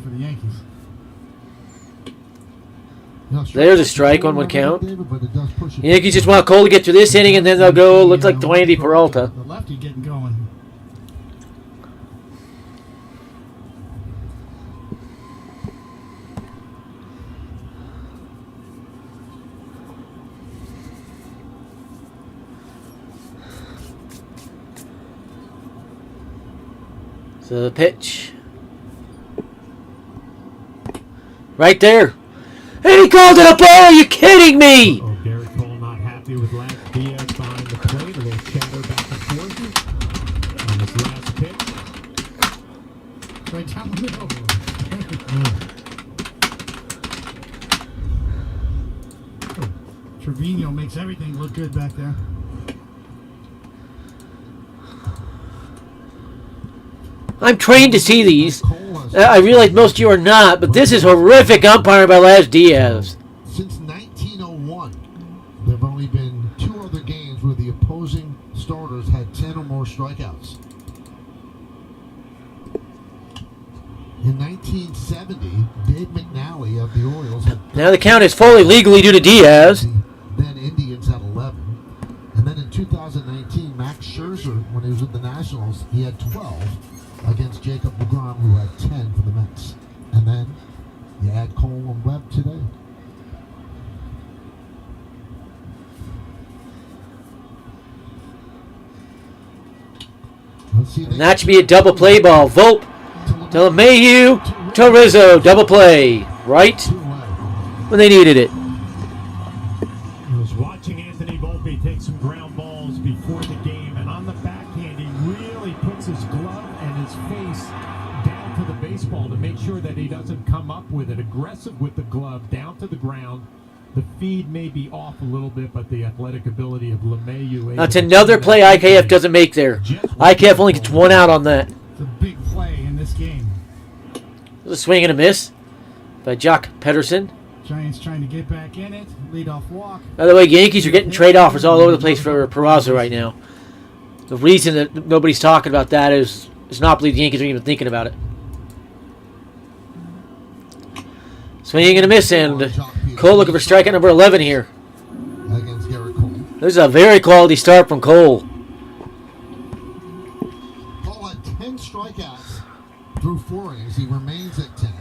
There's a strike on one count. The Yankees just want Cole to get through this inning, and then they'll go look like Dwayne Peralta. The lefty getting going. So the pitch. Right there. And he called it a ball! Are you kidding me? Oh, Garrett Cole not happy with last Diaz behind the plate. A little chatter back and forth on this last pitch. Right down the middle. Trevino makes everything look good back there. I'm trained to see these. I realize most of you are not, but this is horrific umpiring by Laz Diaz. Since 1901, there have only been 2 other games where the opposing starters had 10 or more strikeouts. In 1970, Dave McNally of the Orioles had... Now the count is fully legally due to Diaz. Then Indians had 11. And then in 2019, Max Scherzer, when he was with the Nationals, he had 12 against Jacob deGrom, who had 10 for the Mets. And then you add Cole and Webb today. Let's see. And that should be a double play ball. Volpe to LeMahieu to Rizzo. Double play. Right when they needed it. I was watching Anthony Volpe take some ground balls before the game, and on the backhand, he really puts his glove and his face down to the baseball to make sure that he doesn't come up with it. Aggressive with the glove, down to the ground. The feed may be off a little bit, but the athletic ability of LeMahieu... That's another play IKF doesn't make there. IKF only gets one out on that. It's a big play in this game. A swing and a miss by Jock Pedersen. Giants trying to get back in it. Leadoff walk. By the way, Yankees are getting trade offers all over the place for Peraza right now. The reason that nobody's talking about that is not believe the Yankees are even thinking about it. Swinging and a miss, and Cole looking for strikeout number 11 here. Against Garrett Cole. This is a very quality start from Cole. Cole had 10 strikeouts through 4 innings. He remains at 10.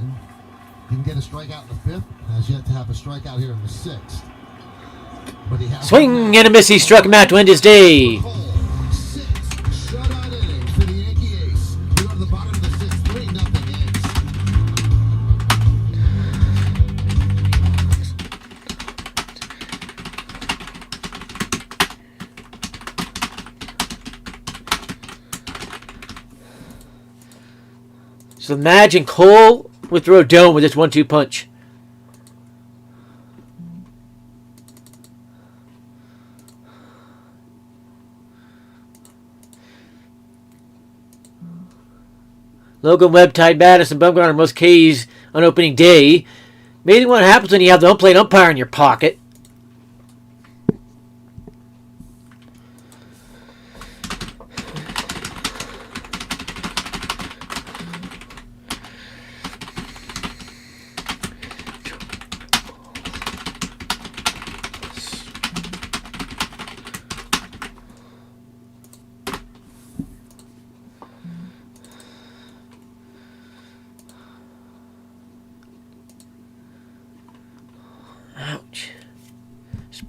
He can get a strikeout in the 5th. Has yet to have a strikeout here in the 6th. But he has Swing and a miss. He struck him out to end his day. Cole, 6 shutout innings for the Yankee ace. We go to the bottom of the 6th, 3-0 Yanks. So imagine Cole would throw a dome with this 1-2 punch. Logan Webb tied Madison Bumgarner most Ks on opening day. Amazing what happens when you have the unplayed umpire in your pocket.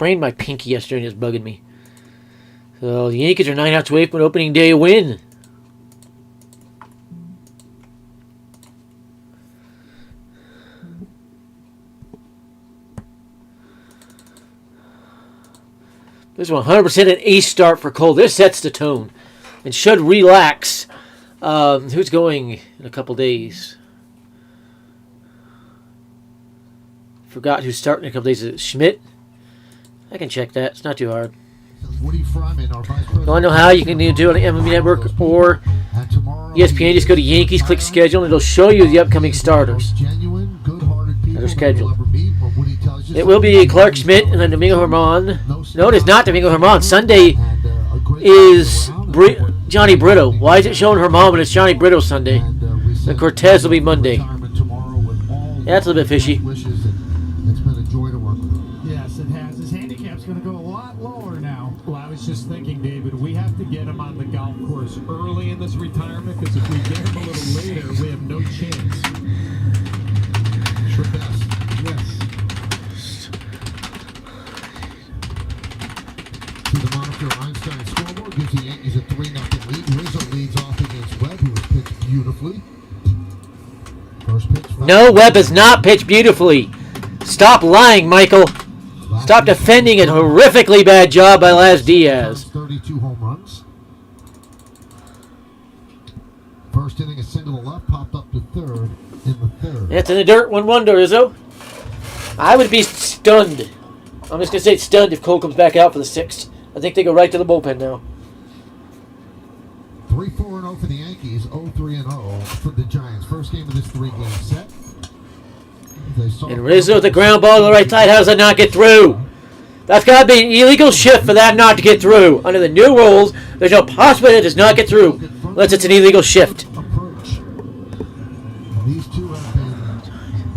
sprained my pinky yesterday and it's bugging me. So the Yankees are 9 outs away from an opening day win. This is 100% an ace start for Cole. This sets the tone and should relax. Who's going in a couple days? Forgot who's starting in a couple days. Is it Schmidt? I can check that. It's not too hard. Woody Fryman, our vice president. You want to know how you can do it on the MLB Network or ESPN? Just go to Yankees, click schedule, and it'll show you the upcoming starters. Their schedule. It will be Clark Schmidt and then Domingo Germán. No, it is not Domingo Germán. Sunday is Johnny Brito. Why is it showing Germán when it's Johnny Brito Sunday? And Cortez will be Monday. Yeah, that's a little bit fishy. It's been a joy to work with him. Yes, it has. His handicap's going to go a lot lower now. Well, I was just thinking, David, we have to get him on the golf course early in this retirement because if we get him a little later, we have no chance. Sure best. Yes. See the monitor Einstein scoreboard gives the Yankees a 3-0 lead. Rizzo leads off against Webb, who has pitched beautifully. First pitch. No, Webb has not pitched beautifully. Stop lying, Michael. Stop defending a horrifically bad job by Laz Diaz. 32 home runs. First inning, a single to left, popped up to third in the third. That's in the dirt, 1-1 to Rizzo. I would be stunned. I'm just going to say stunned if Cole comes back out for the 6th. I think they go right to the bullpen now. 3-4-0 for the Yankees, 0-3-0 for the Giants. First game of this 3-game set. And Rizzo with the ground ball to the right side. How does that not get through? That's got to be an illegal shift for that not to get through. Under the new rules, there's no possibility it does not get through unless it's an illegal shift. These two have been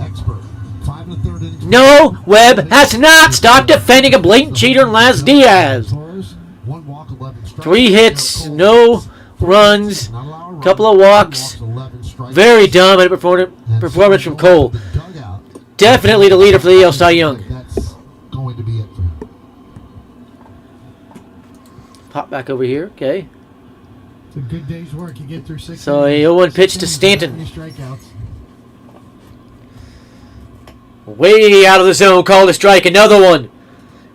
expert. 5 1/3 innings. No, Webb has not stopped defending a blatant cheater in Laz Diaz. 1 walk, 11 strikes. 3 hits, no runs, couple of walks. Very dominant performance from Cole. Definitely the leader for the AL Cy Young. That's going to be it for him. Pop back over here. Okay. It's a good day's work. You get through 6. So a 0-1 pitch to Stanton. Strikeouts. Way out of the zone. Called a strike. Another one.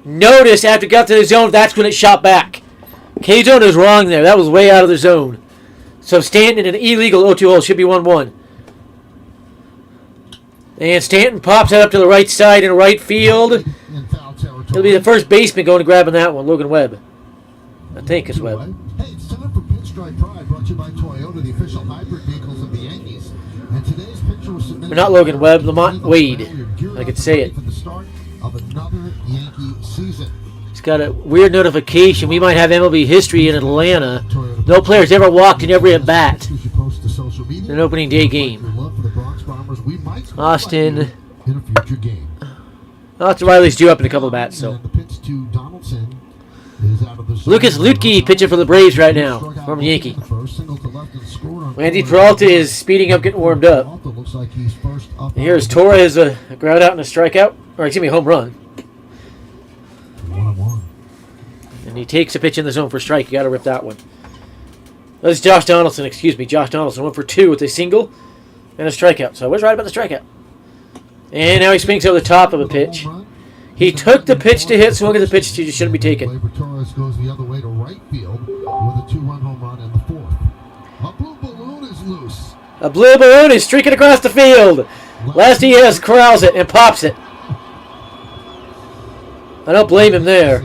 Notice after it got to the zone, that's when it shot back. K-zone is wrong there. That was way out of the zone. So Stanton in an illegal 0-2 should be 1-1. And Stanton pops it up to the right side in right field. It'll be the first baseman going to grabbing that one, Logan Webb. I think it's Webb. Hey, it's time for Pinstripe Pride, brought to you by Toyota, the official hybrid vehicles of the Yankees. And today's picture was submitted. Not Logan Webb, Lamont Wade. I could say it. For the start of another Yankee season. He's got a weird notification. We might have MLB history in Atlanta. No players ever walked in every at bat in an opening day game. Austin. In a future game. Austin Riley's due up in a couple of bats. So And the pitch to Donaldson is out of the zone. Lucas Lutke pitching for the Braves right now, former Yankee. First single to left and scored on Randy Peralta is speeding up, getting warmed up. Peralta looks like he's first up. And here's Torres, a ground out and a strikeout, or excuse me, home run. 1-1. And he takes a pitch in the zone for a strike. You got to rip that one. That's Josh Donaldson, excuse me. Josh Donaldson went for 2 with a single and a strikeout. So I was right about the strikeout. And now he swings over the top of a pitch. He took the pitch to hit, swung at the pitch he just shouldn't be taken. Gleyber Torres goes the other way to right field with a 2-run home run in the 4th. A blue balloon is loose. A blue balloon is streaking across the field. Laz Diaz corrals it and pops it. I don't blame him there.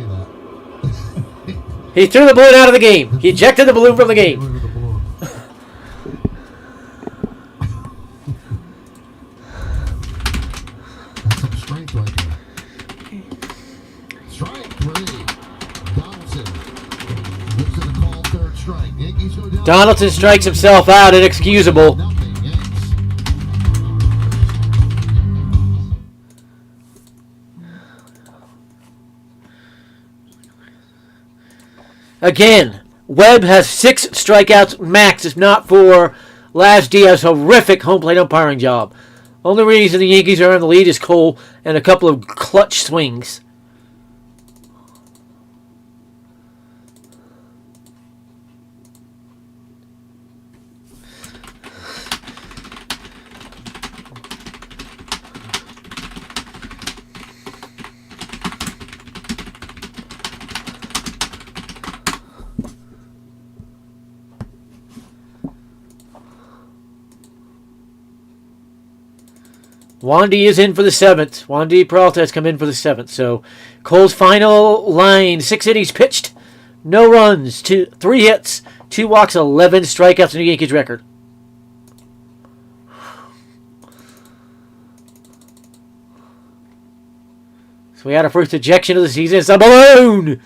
He threw the balloon out of the game. He ejected the balloon from the game. That's some strength right there. Strike 3. Donaldson gives it a call, 3rd strike. Yankees go down. Donaldson strikes himself out, inexcusable. Nothing, Yanks. Again, Webb has 6 strikeouts max, if not for Laz Diaz's horrific home plate umpiring job. Only reason the Yankees are in the lead is Cole and a couple of clutch swings. Wandy is in for the 7th. Wandy Peralta has come in for the 7th. So Cole's final line: 6 innings pitched, no runs, 3 hits, 2 walks, 11 strikeouts, new Yankees record. So we had our first ejection of the season. It's a balloon.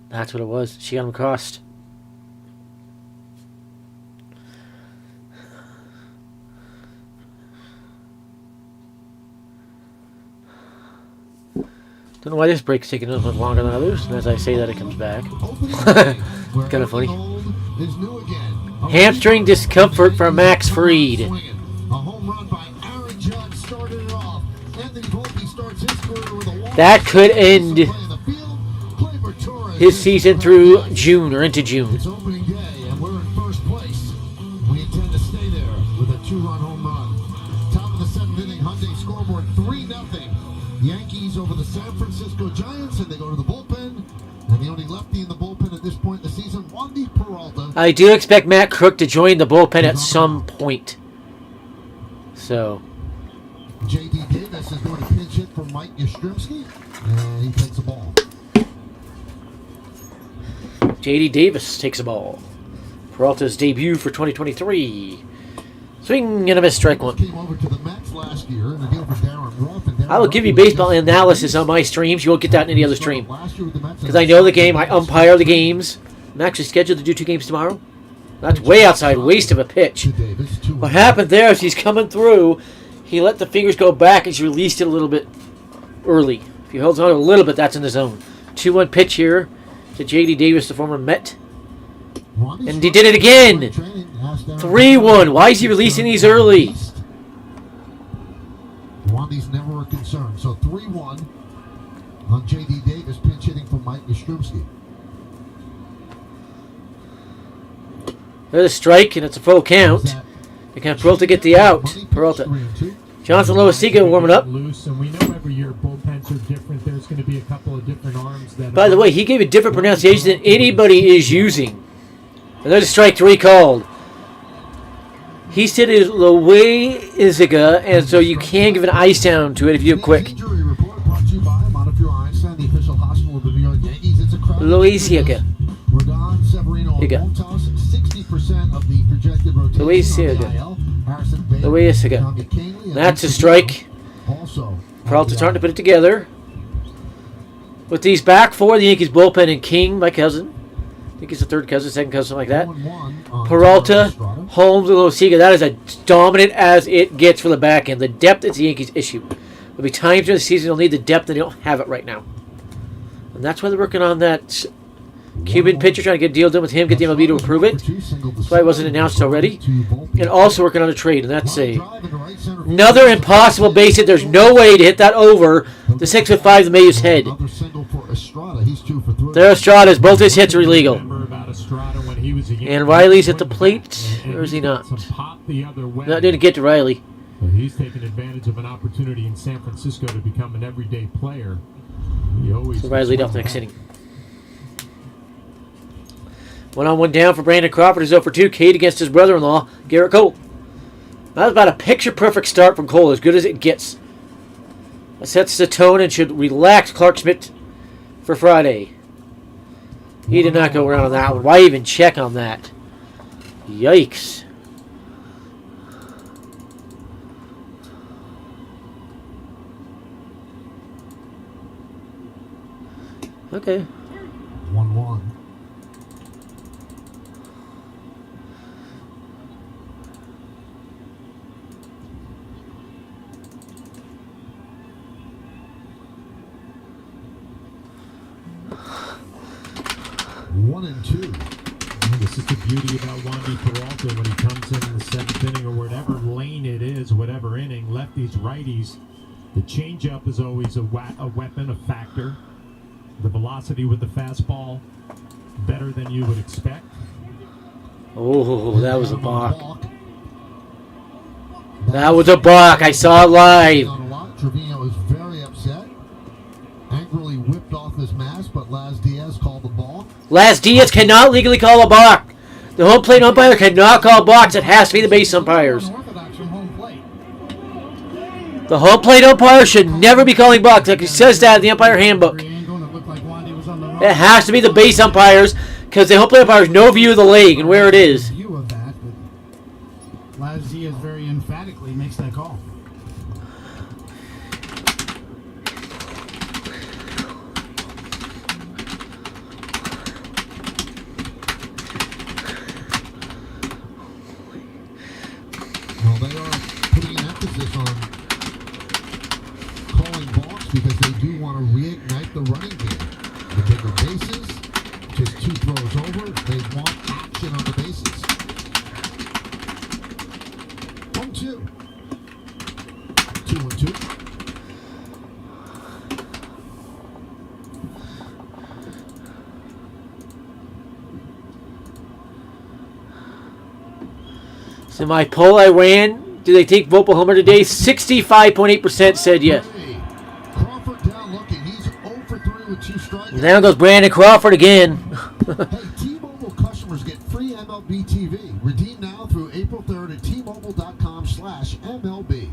That's what it was. She got him crossed. Don't know why this break's taking a little bit longer than others, and as I say that, it comes back. Kind of funny. Hamstring discomfort for Max Fried. A home run by Aaron Judge started it off. Anthony Volpe starts his career with a walk. That could end his season through June or into June. It's opening day, and we're in first place. We intend to stay there with a 2-run home run. Top of the 7th inning, Hyundai scoreboard 3-0. Yankees over the San Francisco Giants, and they go to the bullpen. And the only lefty in the bullpen at this point in the season, Wandy Peralta. I do expect Matt Crook to join the bullpen at some point. So, J.D. Davis is going to pinch hit for Mike Yastrzemski, and he takes the ball. J.D. Davis takes a ball. Peralta's debut for 2023. Swing and a miss, strike one. Came over to the Mets last year in a deal for Darren Ruff, and Darren I will give you Ruff was baseball just- analysis on my streams. You won't get that in any other stream. Last year with the Mets, Because I know the game. I umpire the games. I'm actually scheduled to do 2 games tomorrow. That's way outside. Waste of a pitch. to Davis, 2-1. What happened there is he's coming through. He let the fingers go back and he released it a little bit early. If he holds on a little bit, that's in the zone. 2-1 pitch here to J.D. Davis, the former Met. Wandy And he did it again. 3-1. Why is he releasing these early? Wandy's never a concern. So 3-1 on J.D. Davis, pinch hitting for Mike Yastrzemski. There's a strike, and it's a full count. And can Peralta get the out? Peralta. Johnson Loisiga warming up. Loose, and we know every year bullpens are different. There's going to be a couple of different arms that. By the way, he gave a different pronunciation than anybody is using. And there's a strike 3 called. He said it is Loisiga, and so you can give an ice down to it if you do it quick. Injury report brought to you by Montefiore Einstein, the official hospital of the New York Yankees. It's a crowd. Loisiga. Rodon, Severino, and Higa. Montas, 60% of the projected rotation. Loisiga. on the IL. Harrison Bader, Loisiga. Tommy Kahnle, and That's a Vincent strike. Also, Peralta starting to put it together. With these back 4, the Yankees bullpen and King, my cousin. I think he's the 3rd cousin, 2nd cousin, something like that. 0-1 on Peralta, Estrada. Holmes, and Loisiga. That is as dominant as it gets for the back end. The depth is the Yankees' issue. There'll be times during the season they'll need the depth, and they don't have it right now. And that's why they're working on that Cuban pitcher, trying to get a deal done with him, get the MLB to approve it. That's why it wasn't announced already. And also working on a trade, and that's another impossible base hit. There's no way to hit that over the 6'5" the Mayu's head. Another single for Estrada. He's 2 for 3. There Estrada's. Both his hits are illegal. Remember about Estrada when he was a Yankee. And Riley's at the plate, or is he not? Some pop the other way. Not didn't get to Riley. But he's taken advantage of an opportunity in San Francisco to become an everyday player. He always So Riley off the next inning. 1-on-1 down for Brandon Crawford. He's 0 for 2. Cade against his brother-in-law, Garrett Cole. That was about a picture-perfect start from Cole, as good as it gets. That sets the tone and should relax Clark Schmidt for Friday. He did not go around on that one. Why even check on that? Yikes. Okay. 1-1. 1-2. This is the beauty about Wandy Peralta when he comes in the 7th inning or whatever lane it is, whatever inning, lefties, righties. The changeup is always a weapon, a factor. The velocity with the fastball, better than you would expect. Oh, that was a balk. That was a balk. I saw it live. Trevino is very upset. Angrily whipped off his mask, but Laz Diaz called the balk. Laz Diaz cannot legally call a balk. The home plate umpire cannot call balks. It has to be the base umpires. The home plate umpire should never be calling balks. Like it says that in the umpire handbook. It has to be the base umpires because the home plate umpires no view of the leg and where it is. View of that, but Laz Diaz very emphatically makes that call. Well, they are putting an emphasis on calling balks because they do want to reignite the running game. The bigger bases, just 2 throws over, they want action on the bases. 1-2. 2-1-2. So my poll I ran, do they take Vogelbach Homer today? 65.8% said yes. Crawford down looking. He's 0 for 3 with 2 strikeouts. Down goes Brandon Crawford again. Hey, T-Mobile customers get free MLB TV. Redeem now through April 3rd at T-Mobile.com/MLB.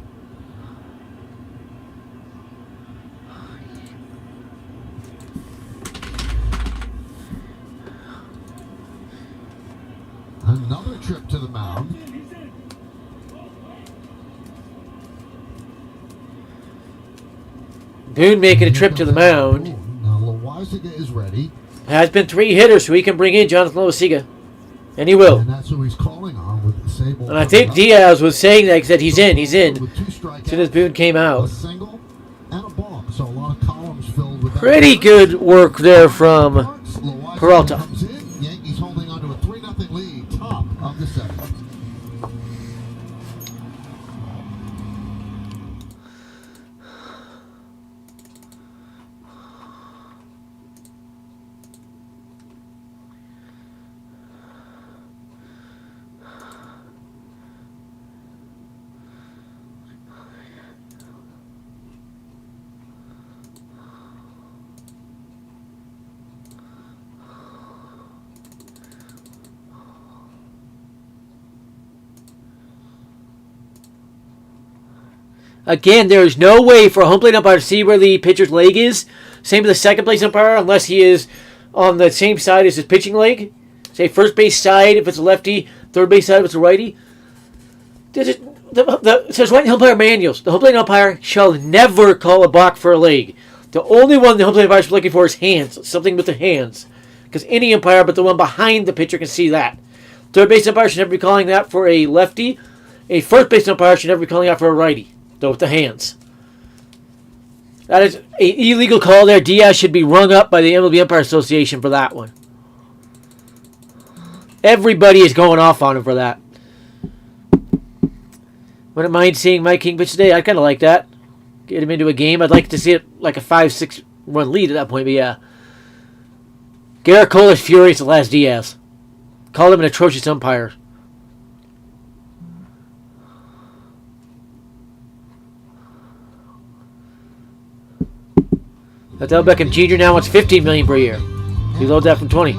Another trip to the mound. Boone making a trip to the mound. Now Loizaga is ready. Has been 3 hitters, so he can bring in Jonathan Loizaga. And he will. And that's who he's calling on with Sable. And I think Diaz was saying that, he said he's in. With 2 strikeouts, As soon as Boone came a out. single and a balk. So a lot of columns filled with that. Pretty good work there from Loizaga Peralta. comes in. Yankees holding on to a 3-0 lead. Top of the 7th. Again, there is no way for a home plate umpire to see where the pitcher's leg is. Same with the second place umpire, unless he is on the same side as his pitching leg. Say first base side if it's a lefty, third base side if it's a righty. It says right in the umpire manuals, the home plate umpire shall never call a balk for a leg. The only one the home plate umpire is looking for is hands, something with the hands. Because any umpire but the one behind the pitcher can see that. Third base umpire should never be calling that for a lefty. A first base umpire should never be calling that for a righty. Though with the hands. That is an illegal call there. Diaz should be rung up by the MLB Umpire Association for that one. Everybody is going off on him for that. Wouldn't mind seeing Mike King pitch today. I kind of like that. Get him into a game. I'd like to see it like a 5-6 run lead at that point, but yeah. Garrett Cole is furious at Laz Diaz. Called him an atrocious umpire. Odell Beckham Jr. now wants $15 million per year. He loads that from 20.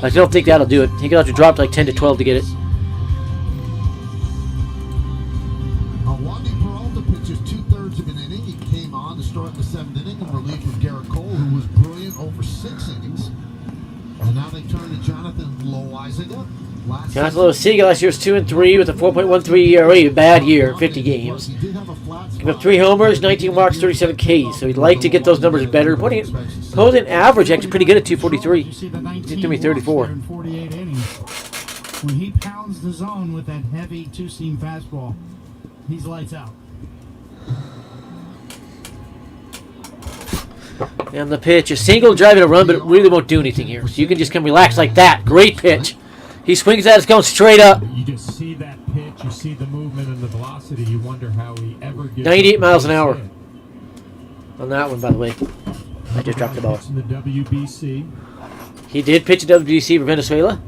I don't think that'll do it. He could have to drop to like 10 to 12 to get it. Wandy Peralta pitches 2/3 of an inning. He came on to start the 7th inning in relief of Garrett Cole, who was brilliant over 6 innings. And now they turn to Jonathan Loizaga. Jonathan Loizaga last year was 2-3 with a 4.13 ERA. A bad year, 50 games. Give up 3 homers, 19 walks, 37 Ks. So he'd like to get those numbers better. Opposing average actually pretty good at 243. You see the 19 Give me 34. walks there in 48 innings. When he pounds the zone with that heavy 2-seam fastball, he's lights out. And the pitch, a single driving a run, but it really won't do anything here. So you can just come relax like that. Great pitch. He swings at it, it's going straight up. You just see that pitch, you see the movement and the velocity. You wonder how he ever gets 98 up miles an to hour. hit. On that one, by the way. I just dropped the ball. In the WBC. He did pitch a WBC for Venezuela.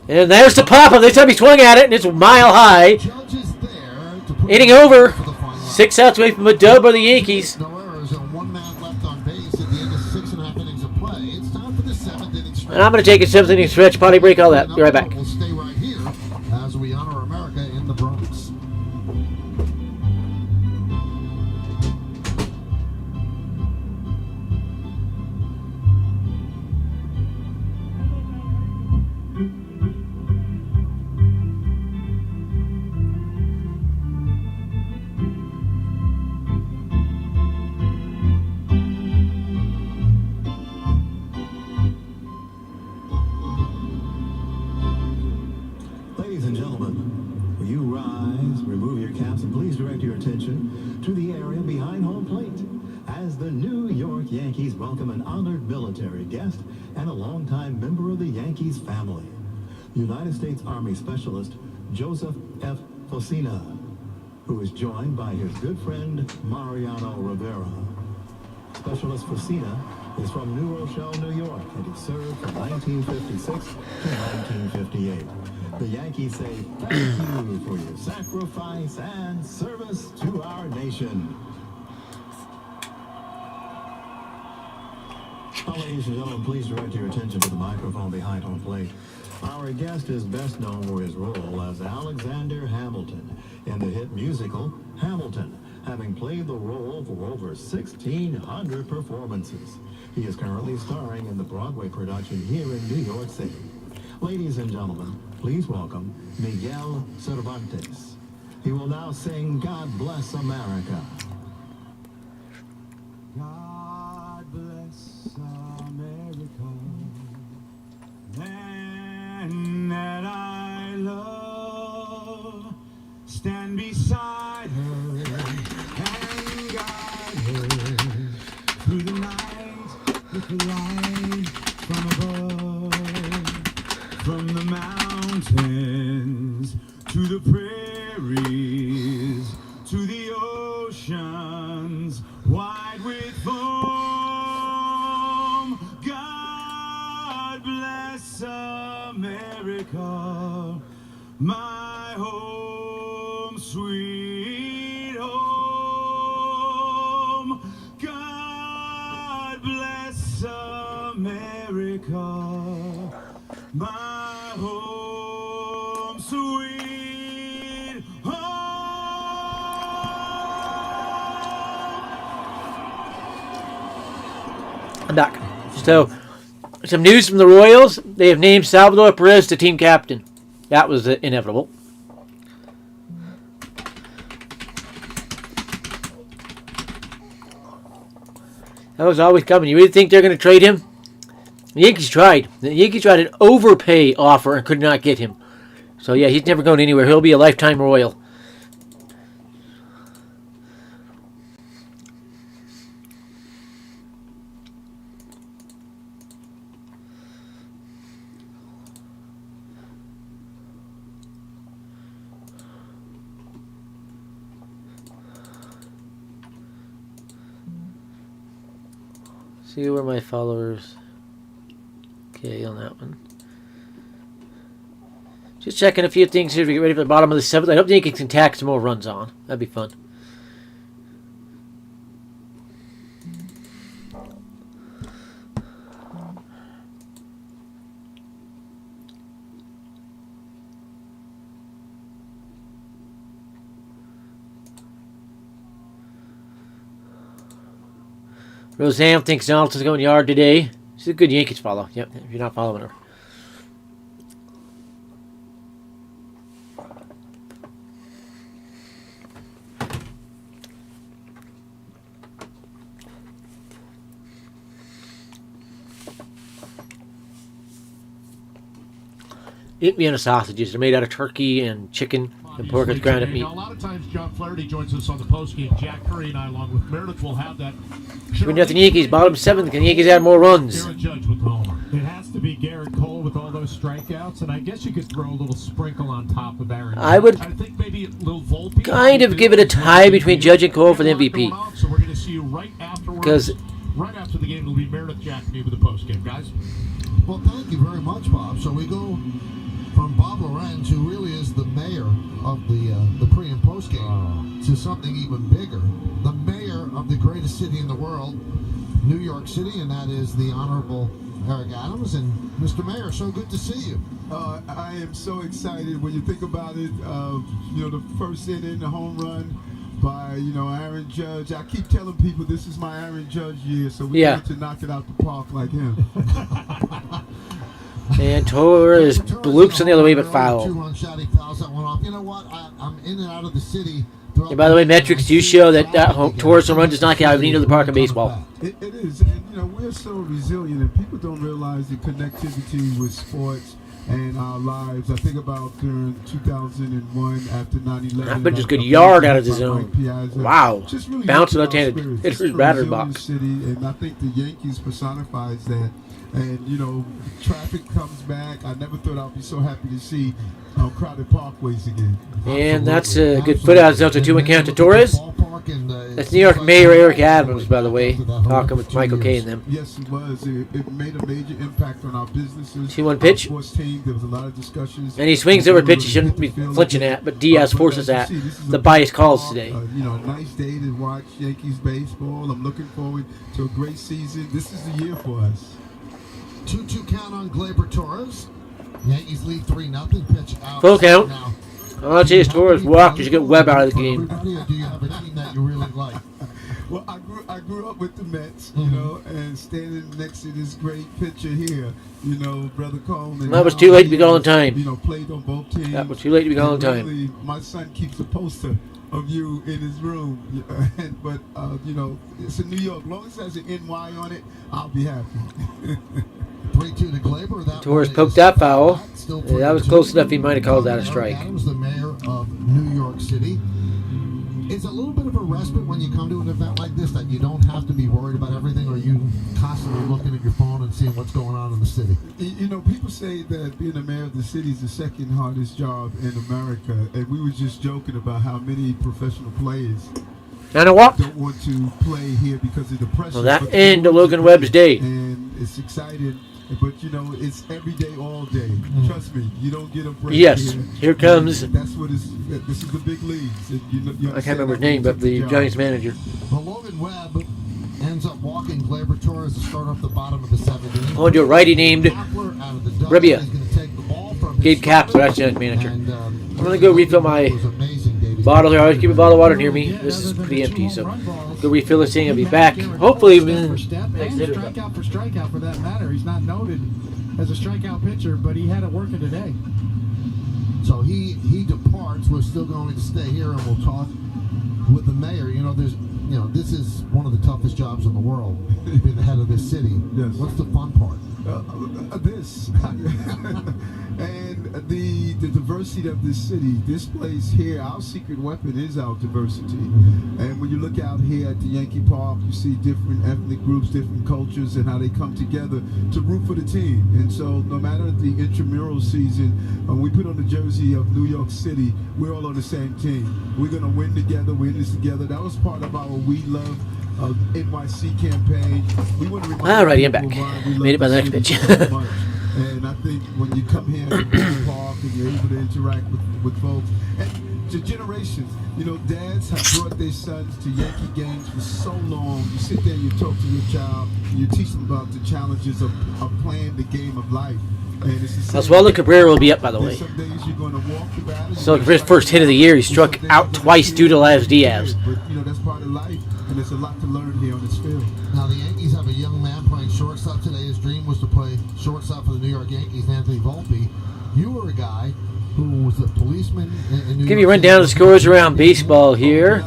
And there's the pop-up. This time he swung at it, and it's a mile high. Judges there to put Inning it over. for the final. 6 outs away from a dub by the Yankees. No errors and 1 man left on base at the end of 6.5 innings of play. It's time for the 7th inning stretch. And I'm going to take a 7th inning stretch, potty break, all that. Be right back. We'll stay right here as we honor America in the Bronx. Ladies and gentlemen, will you rise, remove your caps, and please direct your attention to the area behind home plate as the New York Yankees welcome an honored military guest and a longtime member of the Yankees family, United States Army Specialist Joseph F. Fosina, who is joined by his good friend Mariano Rivera. Specialist Fosina is from New Rochelle, New York, and he served from 1956 to 1958. The Yankees say thank you for your sacrifice and service to our nation. Now, ladies and gentlemen, please direct your attention to the microphone behind home plate. Our guest is best known for his role as Alexander Hamilton in the hit musical Hamilton, having played the role for over 1,600 performances. He is currently starring in the Broadway production here in New York City. Ladies and gentlemen, please welcome Miguel Cervantes. He will now sing God Bless America. God bless America, land that I love. Stand beside her and guide her through the night with the light from above. From the mountains to the prairies to the oceans wide with foam. God bless America, my home, sweet home. God bless America, my home, sweet home. I'm back. So, some news from the Royals. They have named Salvador Perez the team captain. That was inevitable. That was always coming. You really think they're going to trade him? The Yankees tried. The Yankees tried an overpay offer and could not get him. So, yeah, he's never going anywhere. He'll be a lifetime Royal. See where my followers... Okay, on that one. Just checking a few things here to get ready for the bottom of the 7th. I hope the Yankees can tack some more runs on. That'd be fun. Roseanne thinks Donaldson's going yard today. She's a good Yankees follow. Yep, if you're not following her. Vienna sausages. They're made out of turkey and chicken. And Porkins ground up meat. Now, a lot of times John Flaherty joins us on the postgame. Jack Curry and I, along with Meredith, will have that. 2-0 Yankees, bottom 7th. Can the Yankees add more runs? Garrett Judge with the homer. It has to be Garrett Cole with all those strikeouts, and I guess you could throw a little sprinkle on top of Aaron. I would I think maybe a little Volpe. kind of give it a tie between Judge and Cole for the MVP. So we're going to see you right afterwards. Because right after the game, it'll be Meredith Jack and me with the postgame, guys. Well, thank you very much, Bob. So we go from Bob Lorenz, who really is the mayor of the pre and post game, to something even bigger. The mayor of the greatest city in the world, New York City, and that is the Honorable Eric Adams. And Mr. Mayor, so good to see you. I am so excited when you think about it. The first inning, the home run by Aaron Judge. I keep telling people this is my Aaron Judge year, so we need to knock it out the park like him. And Torres bloops on the other way, but foul. 2-run shot, he fouls that one off. You know what? I'm in and out of the city. And by the way, metrics do show that Torres home run does not get out of any other park in baseball. It is, and we're so resilient, and people don't realize the connectivity with sports and our lives. I think about during 2001 after 9/11. That pitch is good yard out of the zone. Wow. Really bouncing left-handed. It's his batter's box. City, and I think the Yankees personifies that. And, traffic comes back. I never thought I'd be so happy to see crowded parkways again. And that's a good foot out. It's a 2-1 count to Torres. That's New York Mayor Eric Adams, by the way, talking with Michael Kay and them. Yes, it was. It made a major impact on our businesses. 2-1 pitch. Sports team. There was a lot of discussions. And he swings over a pitch he shouldn't be flinching at, but Diaz forces that. The biased calls today. Nice day to watch Yankees baseball. I'm looking forward to a great season. This is the year for us. 2-2 count on Gleyber Torres. Yankees lead 3-0. Pitch out. Full count. Oh, geez, Torres walked. You should get Webb out of the game. Do you have a team that you really like? Well, I grew up with the Mets, and standing next to this great pitcher here, Brother Coleman. That was too late to be gone in time. Played on both teams. That was too late to be gone in time. Really, my son keeps a poster of you in his room, but it's in New York. As long as it has an NY on it, I'll be happy. 3-2 to Gleyber. Torres poked that foul. Yeah, that was close enough. He might have called that a strike. Adams, the mayor of New York City. It's a little bit of a respite when you come to an event like this that you don't have to be worried about everything, or you constantly looking at your phone and seeing what's going on in the city. People say that being the mayor of the city is the second hardest job in America, and we were just joking about how many professional players And a walk. don't want to play here because of the pressure. Well, that ended Logan Webb's day. And it's exciting, but it's every day, all day. Trust me, you don't get a break. Yes, here comes. That's what this is the big leagues. I can't remember his name, but the Giants manager. Well, Logan Webb ends up walking Gleyber Torres to start off the bottom of the 7th. Going to a righty named Ribia. Gabe Capps, that's Giants manager. I'm going to go refill my bottle here. I always keep a bottle of water near me. This is pretty empty, so go refill this thing. I'll be back. Hopefully within next hitter. Strikeout for strikeout for that matter. He's not noted as a strikeout pitcher, but he had it working today. So he departs. We're still going to stay here, and we'll talk with the mayor. This is one of the toughest jobs in the world, being the head of this city. Yes. What's the fun part? This and the diversity of this city. This place here, our secret weapon is our diversity. And when you look out here at the Yankee Park, you see different ethnic groups, different cultures, and how they come together to root for the team. And so no matter the intramural season, when we put on the jersey of New York City, we're all on the same team. We're going to win together, win this together. That was part of our We Love NYC campaign. We want to Alrighty, I'm back. Made it by the next pitch. And I think when you come here to the park and you're able to interact with folks, and to generations, dads have brought their sons to Yankee games for so long. You sit there and you talk to your child, and you teach them about the challenges of playing the game of life. Oswaldo Cabrera will be up, by the way. So Cabrera's first hit of the year, he struck out twice due to Laz Diaz. But that's part of life, and there's a lot to learn here on this field. Now the Yankees have a young man playing shortstop today. His dream was to play shortstop for the New York Yankees, Anthony Volpe. You were a guy who was a policeman in New York. Give you a rundown of the scores around baseball here.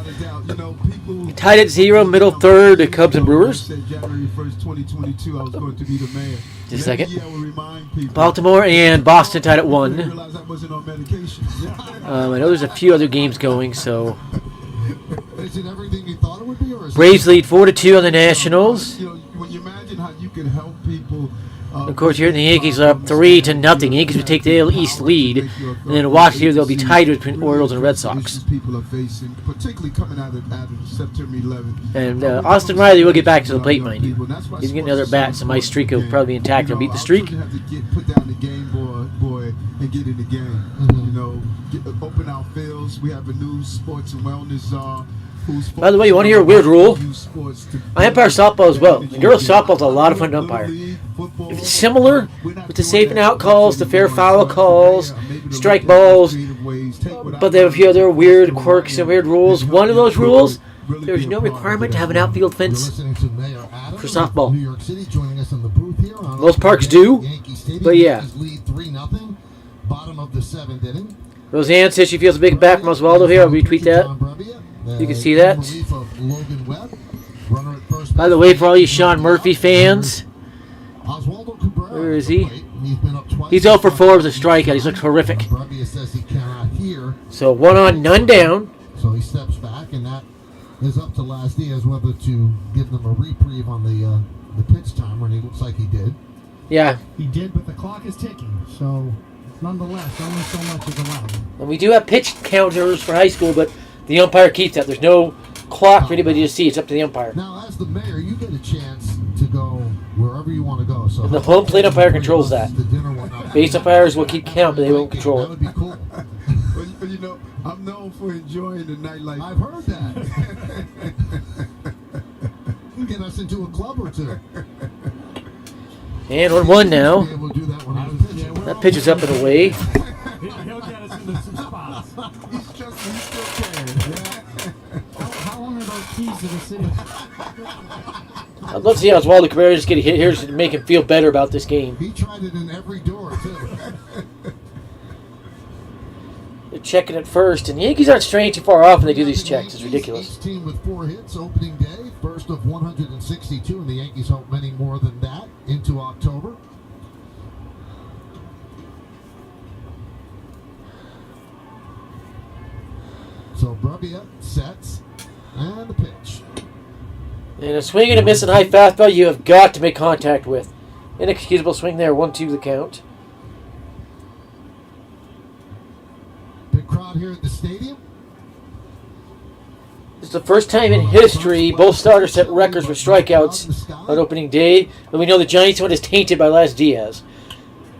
Tied at 0, middle third, the Cubs and Brewers. Said January 1st, 2022, I was going to be the mayor. Just a second. Every year I would remind people. Baltimore and Boston tied at I 1. didn't realize I wasn't on medication. I know there's a few other games going, so Is it everything you thought it would be, or is Braves lead 4-2 on the Nationals. You know, when you imagine how you can help people. Of course, here in the Yankees are up 3-0. Yankees would take the AL East lead, and then in Washington they'll be tied between Orioles and Red Sox. People are facing, particularly coming out of September 11th. And Austin Riley will get back to the plate, mind you. He's getting another bat, so my streak will probably be intact. He'll beat the streak. Have to put down the game boy and get in the game. You know, open our fields. We have a new sports and wellness By the way, you want to hear a weird rule? I umpire softball as well. The girls' softball's a lot of fun to umpire. If it's similar with the safe and out calls, the fair foul calls, strike balls, but they have a few other weird quirks and weird rules. One of those rules, there's no requirement to have an outfield fence for softball. New York City joining us in the booth here on Most parks do, Yankee Stadium. but yeah. Yankees lead 3-0. Bottom of the 7th inning. Roseanne says she feels a big bat from Oswaldo here. I'll retweet that. You can see that. By the way, for all you Sean Murphy fans, where is he? He's 0 for 4 with a strikeout. He's looked horrific. So 1 on, none down. So he steps back, and that is up to Las Diaz whether to give them a reprieve on the pitch timer, and he looks like he did. Yeah. He did, but the clock is ticking. So, nonetheless, only so much is allowed. And we do have pitch counters for high school, but the umpire keeps that. There's no clock for anybody to see. It's up to the umpire. Now, as the mayor, you get a chance to go wherever you want to go. So And the home plate umpire controls that. Base umpires will keep count, but they won't control That it. would be cool. But you know, I'm known for enjoying the nightlife. I've heard that. You get us into a club or two. And 1-1 now. Yeah, we'll do that when I'm pitching. That pitch is up and away. He'll get us into some spots. He's still caring. How long are those keys to the city? I'd love to see how Oswaldo Cabrera just get a hit here to make him feel better about this game. He tried it in every door, too. They're checking it first, and the Yankees aren't straying too far off when they do these checks. It's ridiculous. Each team with 4 hits opening day, first of 162, and the Yankees hope many more than that into October. So Brubia sets, and the pitch. And a swing and a miss and high fastball you have got to make contact with. Inexcusable swing there, 1-2 the count. Big crowd here at the stadium. It's the first time in history both starters set records for strikeouts on opening day. But we know the Giants one is tainted by Las Diaz.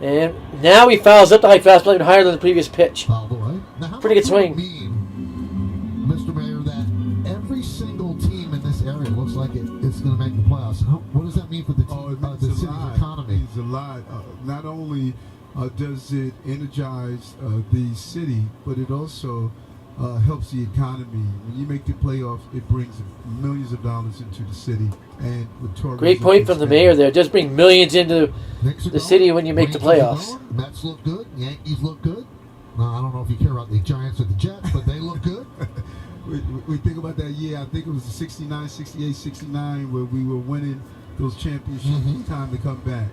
And now he fouls up the high fastball even higher than the previous pitch. Fouled away. Now, how Pretty good much would it swing. mean, Mr. Mayor, that every single team in this area looks like it's going to make the playoffs? What does that mean for the team, the city's economy? It means a lot. Not only does it energize the city, but it also helps the economy. When you make the playoffs, it brings millions of dollars into the city. And with tourism, Great point from the mayor there. It does bring millions into the city when you make the playoffs. Mets look good. Yankees look good. Now, I don't know if you care about the Giants or the Jets, but they look good. we think about that year. I think it was the 69, 68, 69 where we were winning those championships. It's time to come back.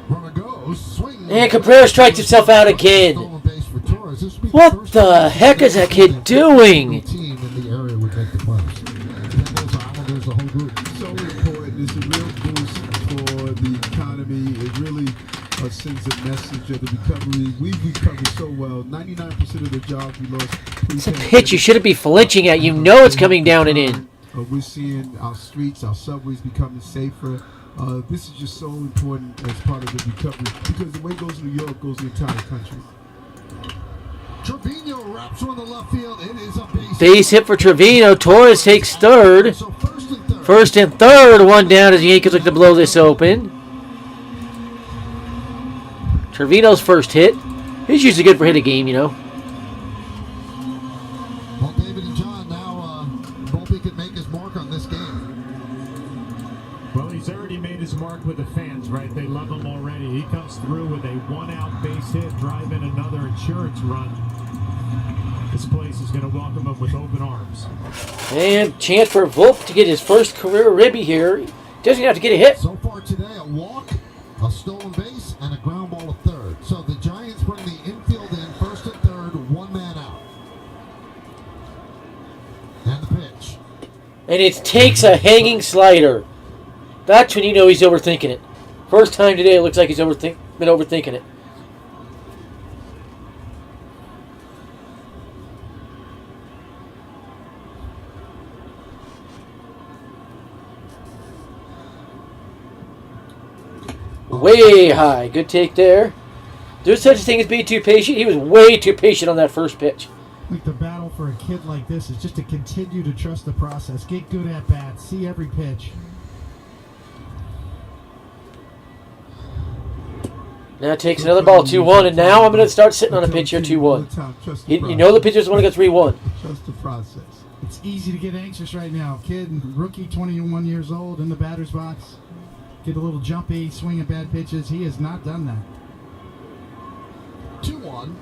Runner goes, swing. And Cabrera strikes himself out again. Stolen base for Torres. This would be What first the time heck is that kid doing? Team in the area would make the playoffs. Then those Islanders, the whole group. So important. It's a real boost for the economy. It really sends a message of the recovery. We've recovered so well. 99% of the jobs we lost. It's a pitch you shouldn't be flinching at. You know it's coming down and in. We're seeing our streets, our subways becoming safer. This is just so important as part of the recovery because the way it goes in New York goes the entire country. Trevino wraps on the left field. It is a Base hit for Trevino. Torres takes third. So first and third. First and third, 1 down as the Yankees look to blow this open. Trevino's first hit. He's usually good for hit a game, you know. Well, David and John, now Volpe could make his mark on this game. Well, he's already made his mark with the fans, right? They love him already. He comes through with a 1-out base hit, drive in another insurance run. The This place is going to welcome him with open arms. And chance for Volpe to get his first career ribby here. Doesn't have to get a hit. So far today, a walk, a stolen base, and a ground ball to third. So the Giants bring the infield in, first and third, one man out. And the pitch. And it takes a hanging slider. That's when you know he's overthinking it. First time today, it looks like he's been overthinking it. Way high. Good take there. There's such a thing as being too patient. He was way too patient on that first pitch. I think the battle for a kid like this is just to continue to trust the process, get good at bats, see every pitch. Now it takes another ball, 2-1, and now I'm going to start sitting on a pitch here, 2-1. You know the pitchers want to go 3-1. Trust the process. It's easy to get anxious right now. Kid, rookie, 21 years old, in the batter's box. Get a little jumpy, swing at bad pitches. He has not done that. 2-1.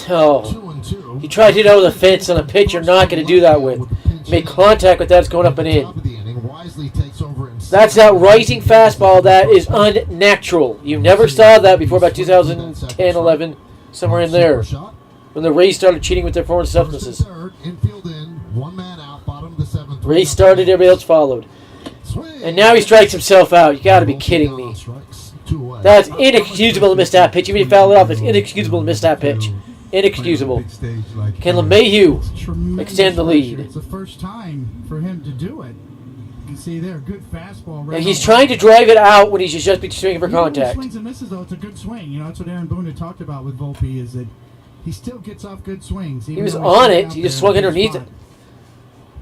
Oh. 2-2. He tried to hit over the fence on a pitch you're not going to do that with. Make contact with that, it's going up and in. Wisely takes over and That's that rising fastball that is unnatural. You never saw that before about 2010, 11, somewhere in there. When the Rays started cheating with their foreign substances. Third, infield in, one man out, bottom of the seventh. Rays started, everybody else followed. And now he strikes himself out. You got to be kidding me. That's inexcusable to miss that pitch. Even if he fouled it off, it's inexcusable to miss that pitch. Inexcusable. Can LeMahieu extend the lead? It's the first time for him to do it. You can see there, good fastball. Right, and he's trying to drive it out when he should just be swinging for contact. Swings and misses, though, it's a good swing. You know, that's what Aaron Boone had talked about with Volpe, is that he still gets off good swings. He was on it. He just swung underneath it.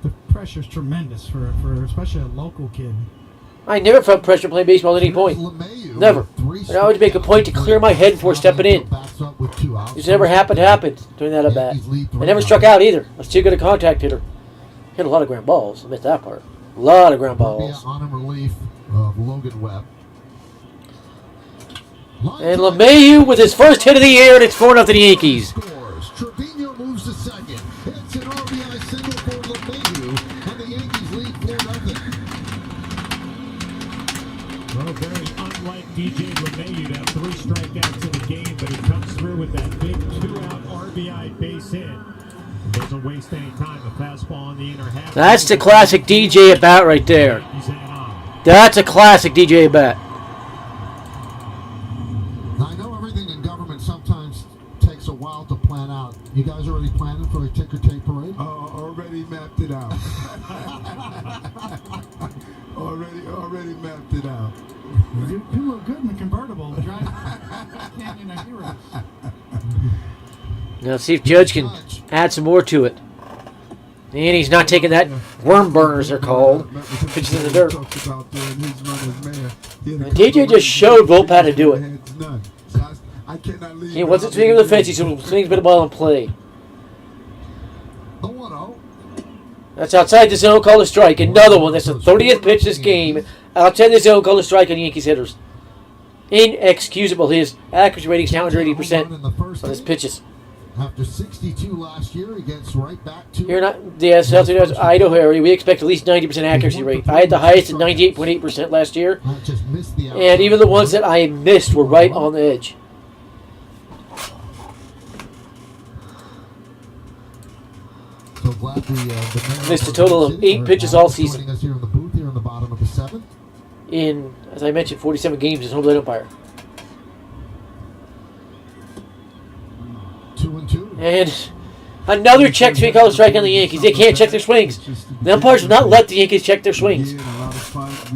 The pressure's tremendous for especially a local kid. I never felt pressure playing baseball at any point. Never. And I always make a point to clear my head before stepping in. It's never happened during that at bat. I never struck out either. I was too good a contact hitter. Hit a lot of ground balls. I missed that part. A lot of ground balls. On relief of Logan Webb. And LeMahieu with his first hit of the year, and it's 4-0 Yankees. Trevino moves to second. It's an RBI single for LeMahieu, and the Yankees lead 4-0. Well, very unlike DJ LeMahieu to have 3 strikeouts in the game, but he comes through with that big 2-out RBI base hit. Doesn't waste any time. A fastball on the inner half. That's the classic DJ at bat right there. That's a classic DJ at bat. I know everything in government sometimes takes a while to plan out. You guys already planning for a ticker tape parade? Already mapped it out. already mapped it out. You look good in the convertible. Driving Canyon of Heroes. Now let's see if Judge can add some more to it. And he's not taking that worm burner, as they're called. Pitches in the dirt. And DJ just showed Volpe how to do it. He wasn't swinging the fence, he swings with the ball in play. That's outside the zone, called a strike. Another one. That's the 30th pitch this game. Outside the zone, called a strike on Yankees hitters. Inexcusable. His accuracy rating is now under 80% on his pitches. After 62 last year, he gets right back to Here, not the South Idaho area. We expect at least 90% accuracy rate. I had the highest at 98.8% last year, and even the ones that I missed were right on the edge. So glad the Missed a total of 8 pitches all season. Us here in the booth here in the bottom of the 7th. In, as I mentioned, 47 games as home plate umpire. 2-2. And another check swing call strike on the Yankees. They can't check their swings. The umpires will not let the Yankees check their swings.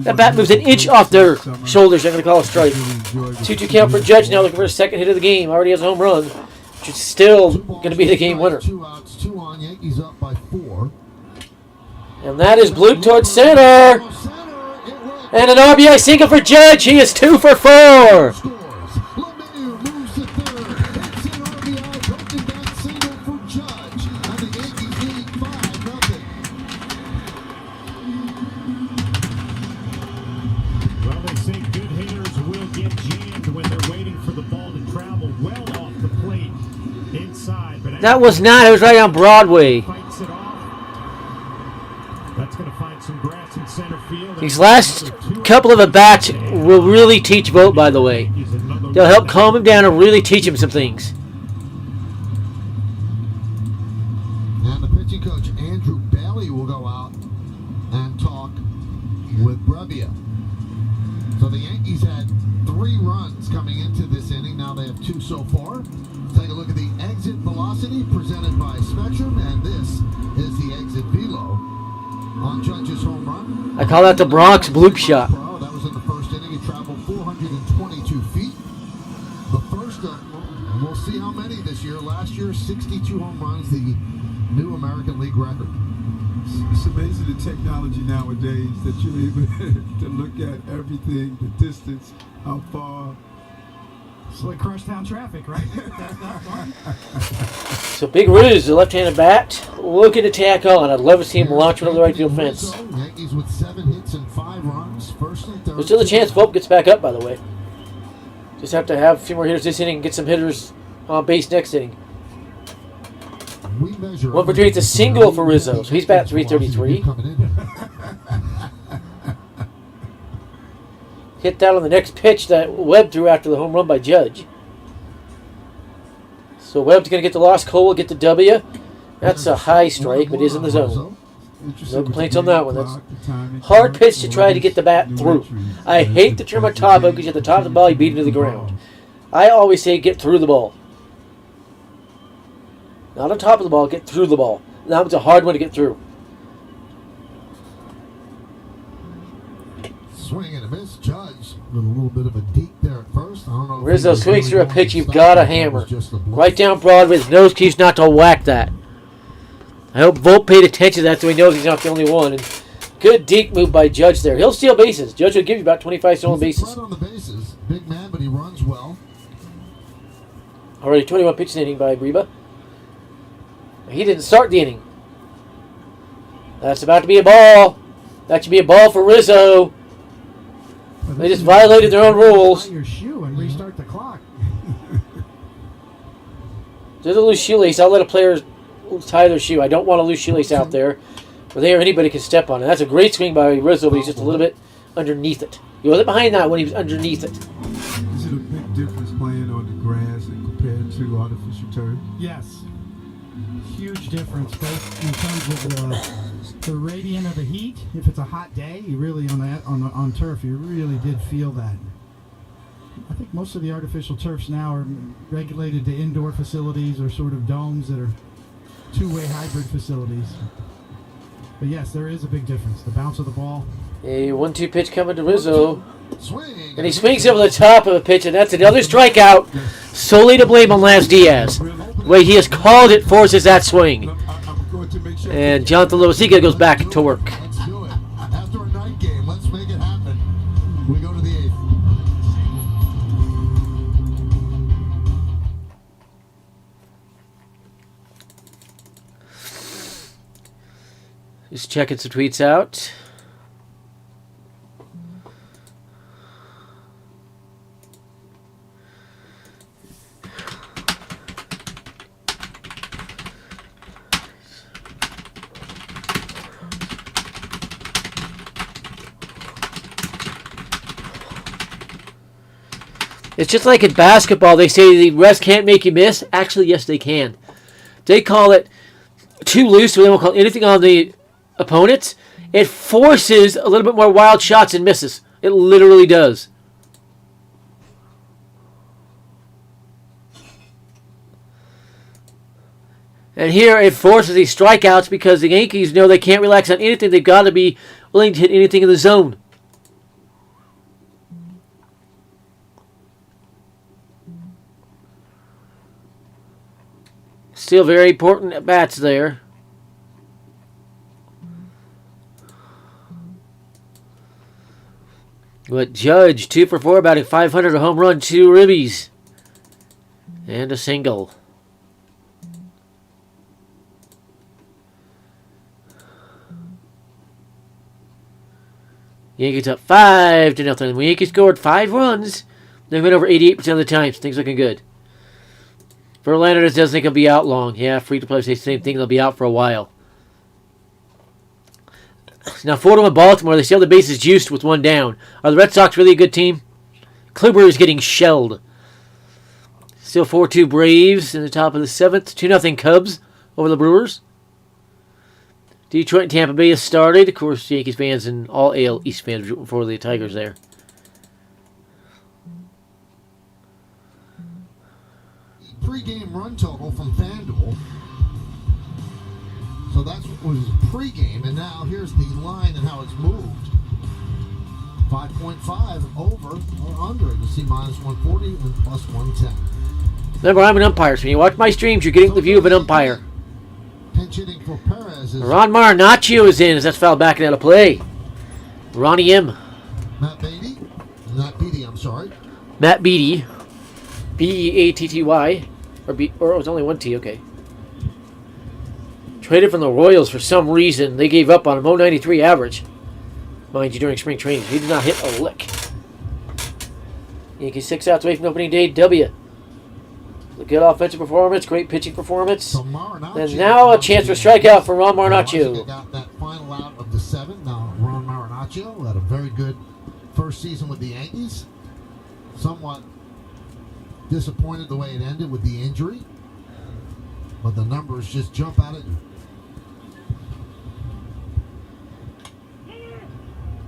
That bat moves an inch off their shoulders. They're going to call a strike. 2-2 count for Judge now looking for a second hit of the game. Already has a home run, which is still going to be the game winner. 2 outs, 2 on. Yankees up by 4. And that is blooped towards center. And an RBI single for Judge. He is 2 for 4. When they're waiting for the ball to travel well off the plate inside, but That was not. It was right on Broadway. Fights it off. That's going to find some grass in center field. These last couple of at-bats will really teach Vogt, by the way. They'll help calm him down and really teach him some things. And the pitching coach, Andrew Bailey, will go out and talk with Brebbia. So the Yankees had 3 runs coming into this inning. Now they have 2 so far. Take a look at the exit velocity presented by Spectrum, and this is the exit velo on Judge's home run. I call that the Bronx bloop shot. That was in the first inning. It traveled 422 feet. The first, and we'll see how many this year. Last year, 62 home runs, the new American League record. It's amazing the technology nowadays that you're able to look at everything, the distance, how far. It's like crosstown traffic, right? That's not fun. So Big Riz, the left-handed bat, looking to tack on. I'd love to see him launch one of the right field fence. Yankees with 7 hits and 5 runs. First and third. There's still a chance Vogt gets back up, by the way. Just have to have a few more hitters this inning and get some hitters on base next inning. We measure 1 for 3. It's a single for Rizzo, so he's batting 333. Hit that on the next pitch that Webb threw after the home run by Judge. So Webb's going to get the loss. Cole will get the W. That's a high strike, but is in the zone. No complaints on that one. That's hard pitch to try to get the bat through. I hate to turn my top up because at the top of the ball you beat it to the ground. I always say get through the ball. Not on top of the ball, get through the ball. That was a hard one to get through. Swing and a miss. Judge with a little bit of a deke there at first. I don't know. Rizzo swings through a pitch you've got to hammer. Right down Broadway. There's no excuse not to whack that. I hope Vogt paid attention to that so he knows he's not the only one. And good deke move by Judge there. He'll steal bases. Judge will give you about 25 stolen bases. Right on the bases. Big man, but he runs well. Already 21 pitches inning by Reba. He didn't start the inning. That's about to be a ball. That should be a ball for Rizzo. They just violated their own rules. Your shoe and restart the clock. There's a loose shoelace. I'll let a player tie their shoe. I don't want a loose shoelace out there. Or there, anybody can step on it. That's a great swing by Rizzo, but he's just a little bit underneath it. He wasn't behind that when he was underneath it. Is it a big difference playing on the grass and compared to artificial turf? Yes. Huge difference, both in terms of the radiant of the heat. If it's a hot day, you really on turf, you really did feel that. I think most of the artificial turfs now are regulated to indoor facilities or sort of domes that are two-way hybrid facilities. But yes, there is a big difference. The bounce of the ball. A 1-2 pitch coming to Rizzo. Swing. And he swings over the top of a pitch, and that's another strikeout. Solely to blame on Lance Diaz. The way he has called it forces that swing. And Jonathan Loisiga goes back to work. Let's do it. After a night game, let's make it happen. We go to the 8th. Just checking some tweets out. It's just like in basketball. They say the refs can't make you miss. Actually, yes, they can. They call it too loose, so they won't call anything on the opponents. It forces a little bit more wild shots and misses. It literally does. And here it forces these strikeouts because the Yankees know they can't relax on anything. They've got to be willing to hit anything in the zone. Still very important at bats there. But Judge, 2 for 4, batting .500, a home run, 2 ribbies, and a single. Yankees up 5-0. The Yankees scored 5 runs. They've been over 88% of the time. So things looking good. Verlander doesn't think he'll be out long. Yeah, free-to-play say the same thing. They'll be out for a while. Now, 4-1 Baltimore. They still have the bases juiced with one down. Are the Red Sox really a good team? Kluber is getting shelled. Still 4-2 Braves in the top of the 7th. 2-0 Cubs over the Brewers. Detroit and Tampa Bay has started. Of course, Yankees fans and all AL East fans rooting for the Tigers there. Pre-game run total from FanDuel. So that's what was pre-game, and now here's the line and how it's moved. 5.5 over or under. You see minus 140 and plus 110. Remember, I'm an umpire, so when you watch my streams, you're getting the view of an umpire. Pinch hitting for Perez is Ron Marinaccio is in as that's fouled back and out of play. Ronnie M. Matt Beatty. Not Beatty, I'm sorry. Matt Beatty. Beatty. Or it was only one T, okay. Traded from the Royals for some reason. They gave up on him. 0.93 average. Mind you, during spring training. He did not hit a lick. Yankees 6 outs away from opening day. W. A good offensive performance. Great pitching performance. So Marinaccio And now a chance for strikeout for Ron Marinaccio. Got that final out of the 7th. Now Ron Marinaccio had a very good first season with the Yankees. Somewhat disappointed the way it ended with the injury. But the numbers just jump out at you.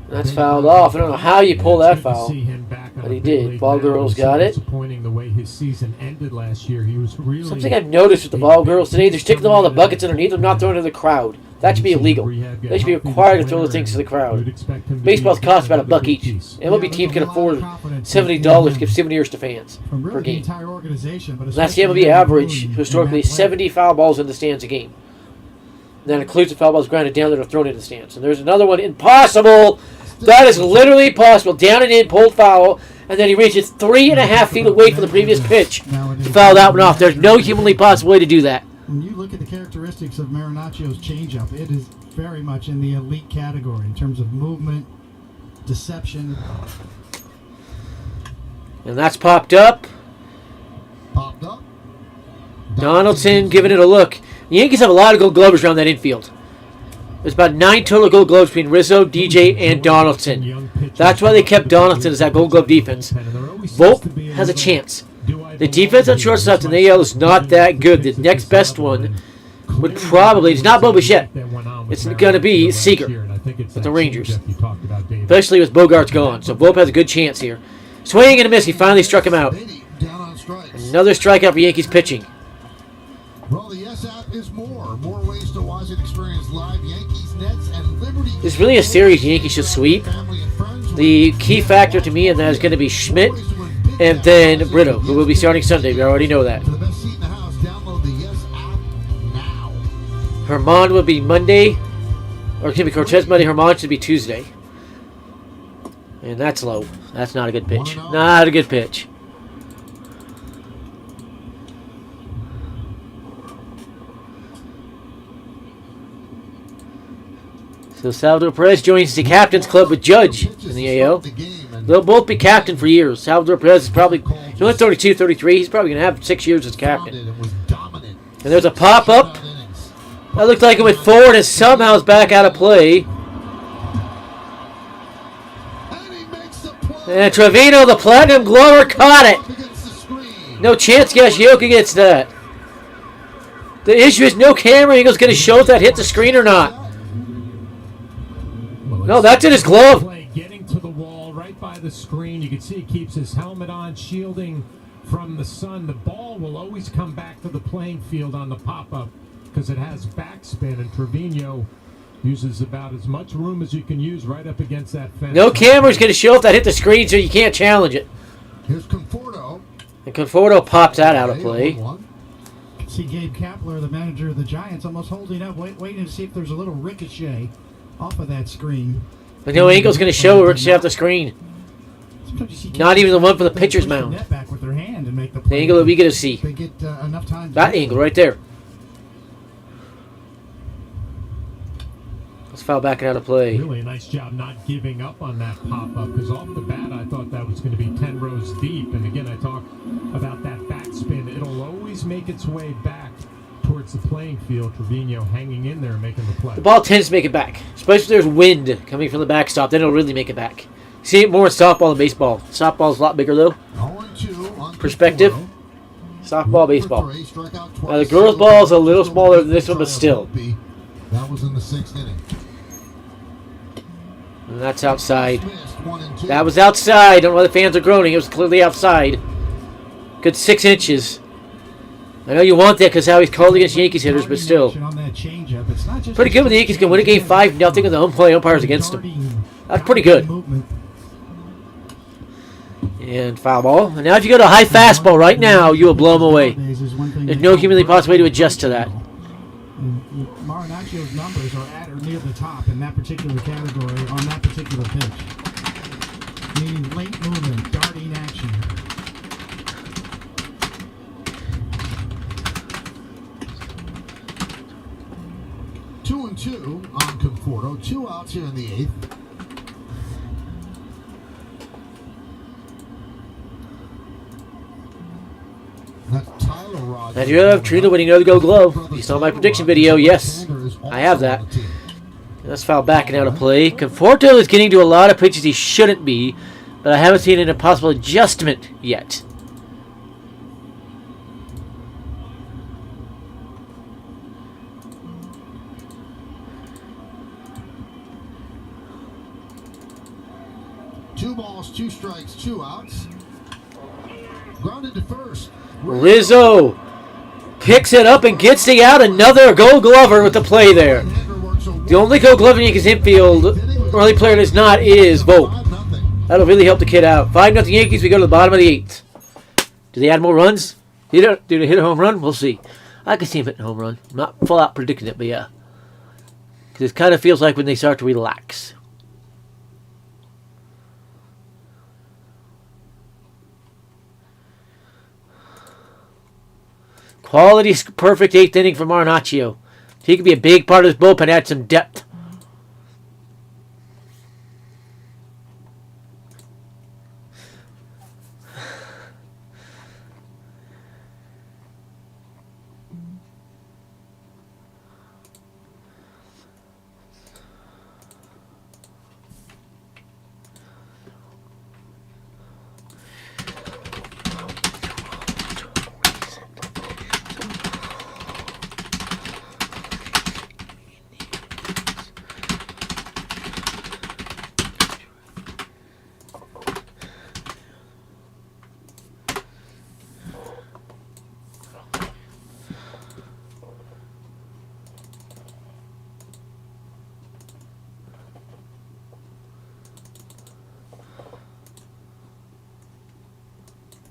That's fouled off. I don't know how you pull that foul. See him back on But a he big did. league Ball mound. girls It was got it. Disappointing the way his season ended last year. He was really Something I've noticed with the ball girls today, they're sticking them all in the buckets underneath them, not throwing to the crowd. That should be illegal. They should be required to throw the things to the crowd. Baseball's cost about $1 each. MLB teams can afford $70 to give souvenirs to fans From per really the game. entire organization, but That's the especially MLB average, in historically, that play. 70 foul balls in the stands a game. That includes the foul balls grounded down that are thrown into the stands. And there's another one, impossible! That is literally possible. Down and in, pulled foul, and then he reaches 3.5 feet away from the previous pitch to foul that one off. There's no humanly possible way to do that. When you look at the characteristics of Marinaccio's changeup, it is very much in the elite category in terms of movement, deception. And that's popped up. Popped up. Donaldson giving it a look. The Yankees have a lot of gold glovers around that infield. There's about 9 total gold gloves between Rizzo, DJ, and Donaldson. That's why they kept Donaldson as that gold glove defense. Volpe has a chance. The defense on shortstop in the AL is not that good. The next best one would probably, it's not Bo Bichette. It's going to be Seager with the Rangers. Especially with Bogarts gone. So Volpe has a good chance here. Swing and a miss. He finally struck him out. Beatty down on strikes. Another strikeout for Yankees pitching. Well, the yes app is more. More ways to watch and experience live Yankees, Nets, and Liberty. There's really a series the Yankees should sweep. The key factor to me in that is going to be Schmidt and then Brito, who will be starting Sunday. We already know that. For the best seat in the house, download the Yes app now. Herman will be Monday. Or excuse me, Cortez Monday. Herman should be Tuesday. And that's low. That's not a good pitch. Not a good pitch. So Salvador Perez joins the captain's club with Judge in the AL. They'll both be captain for years. Salvador Perez is probably, he's only 32, 33. He's probably going to have 6 years as captain. And there's a pop-up. That looked like it went forward and somehow is back out of play. And Trevino, the Platinum Glover, caught it. No chance Gashioka gets that. The issue is no camera angle's going to show if that hit the screen or not. No, that's in his glove. Getting to the wall right by the screen. You can see he keeps his helmet on, shielding from the sun. The ball will always come back to the playing field on the pop-up because it has backspin, and Trevino uses about as much room as you can use right up against that fence. No camera's going to show if that hit the screen, so you can't challenge it. Here's Conforto. And Conforto pops that out of play. See Gabe Kapler, the manager of the Giants, almost holding up, waiting to see if there's a little ricochet off of that screen. But no angle's going to show ricochet off the screen. Not even the one for the pitcher's mound. The angle that we get to see. They get enough time. That angle right there. Let's foul back out of play. Really a nice job not giving up on that pop-up, because off the bat I thought that was going to be 10 rows deep. And again, I talk about that backspin. It'll always always make its way back towards the playing field. Trevino hanging in there, making the play. The ball tends to make it back, especially if there's wind coming from the backstop. Then it'll really make it back. See it more in softball than baseball. Softball's a lot bigger though. 0-2 on Perspective. Conforto. Softball, baseball. For 3, struck out Now the twice. girls' ball is a little smaller than this one, but still. That was in the 6th inning. And that's outside. Missed 1-2. That was outside. I don't know why the fans are groaning. It was clearly outside. Good 6 inches. I know you want that because how he's called against Yankees hitters, but still. On that changeup. It's not just Pretty good when the Yankees can win a game 5-0 with the home play umpires against them. That's pretty good. Movement. And foul ball. And now if you go to a high fastball right now, you will blow them away. There's no humanly possible way to adjust to that. Marinaccio's numbers are at or near the top in that particular category on that particular pitch. Meaning late movement, darting action. Two and 2 on Conforto. 2 outs here in the 8th. That's Tyler Rogers. I do have Trina winning another Gold Glove. You saw my prediction video. Yes, I have that. That's foul backing out of play. Conforto is getting to a lot of pitches he shouldn't be, but I haven't seen an impossible adjustment yet. Two balls, 2 strikes, 2 outs. Grounded to first. Rizzo picks it up and gets the out. Another Gold Glover with the play there. The only Gold Glove in Yankees infield, the only player that's not, is Vogt. That'll really help the kid out. 5-0 Yankees. We go to the bottom of the 8th. Do they add more runs? Do they hit a home run? We'll see. I can see him hitting a home run. I'm not full out predicting it, but yeah. Because it kind of feels like when they start to relax. Quality, perfect 8th inning for Marinaccio. He could be a big part of this bullpen, add some depth.